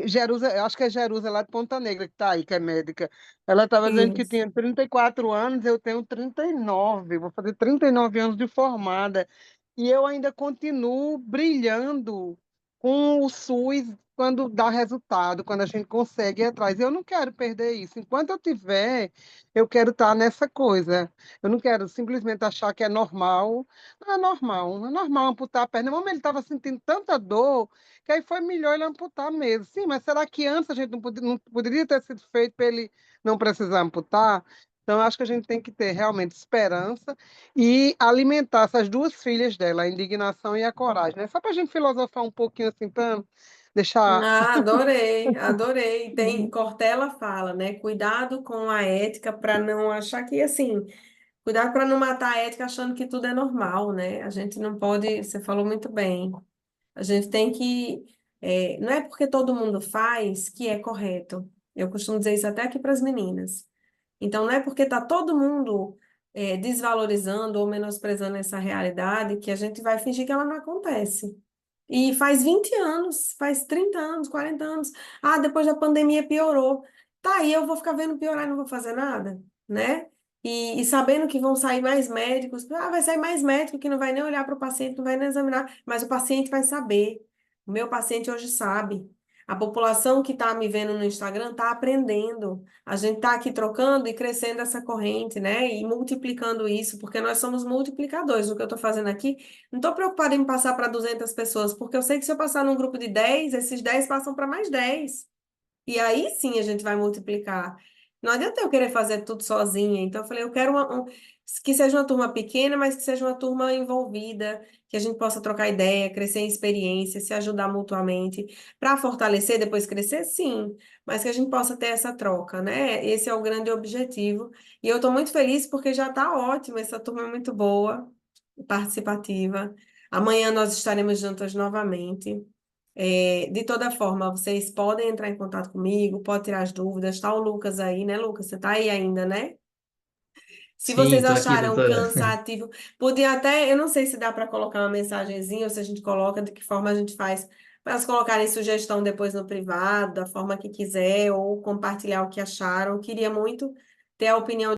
Jerusa, eu acho que é Jerusa lá de Ponta Negra que está aí, que é médica. Ela estava dizendo que Isso. tinha 34 anos, eu tenho 39, vou fazer 39 anos de formada. E eu ainda continuo brilhando com o SUS quando dá resultado, quando a gente consegue ir atrás. Eu não quero perder isso. Enquanto eu tiver, eu quero estar nessa coisa. Eu não quero simplesmente achar que é normal. Não é normal, não é normal amputar a perna. Mas ele estava sentindo tanta dor que aí foi melhor ele amputar mesmo. Sim, mas será que antes a gente não poderia ter sido feito para ele não precisar amputar? Então, eu acho que a gente tem que ter realmente esperança e alimentar essas duas filhas dela, a indignação e a coragem, né? Só para a gente filosofar um pouquinho assim, para deixar. Ah, adorei, adorei. Tem, Cortella fala, né? Cuidado com a ética para não achar que, assim, cuidado para não matar a ética achando que tudo é normal, né? A gente não pode, você falou muito bem. A gente tem que, não é porque todo mundo faz que é correto. Eu costumo dizer isso até aqui para as meninas. Então, não é porque está todo mundo desvalorizando ou menosprezando essa realidade que a gente vai fingir que ela não acontece. E faz 20 anos, faz 30 anos, 40 anos. Ah, depois da pandemia piorou. Tá aí, eu vou ficar vendo piorar e não vou fazer nada, né? E sabendo que vão sair mais médicos. Ah, vai sair mais médico que não vai nem olhar para o paciente, não vai nem examinar, mas o paciente vai saber. O meu paciente hoje sabe. A população que está me vendo no Instagram está aprendendo. A gente está aqui trocando e crescendo essa corrente, né? E multiplicando isso, porque nós somos multiplicadores. O que eu estou fazendo aqui, não estou preocupada em passar para 200 pessoas, porque eu sei que se eu passar num grupo de 10, esses 10 passam para mais 10. E aí sim a gente vai multiplicar. Não adianta eu querer fazer tudo sozinha. Então eu falei, eu quero que seja uma turma pequena, mas que seja uma turma envolvida, que a gente possa trocar ideia, crescer em experiência, se ajudar mutuamente, para fortalecer, depois crescer, sim, mas que a gente possa ter essa troca, né? Esse é o grande objetivo. E eu estou muito feliz porque já está ótimo, essa turma é muito boa, participativa. Amanhã nós estaremos juntas novamente. De toda forma, vocês podem entrar em contato comigo, pode tirar as dúvidas. Tá o Lucas aí, né, Lucas? Você tá aí ainda, né? Se Sim, vocês tô aqui, acharam doutora. cansativo, podia até, eu não sei se dá para colocar uma mensagenzinha ou se a gente coloca, de que forma a gente faz, para elas colocarem sugestão depois no privado, da forma que quiser, ou compartilhar o que acharam. Queria muito ter a opinião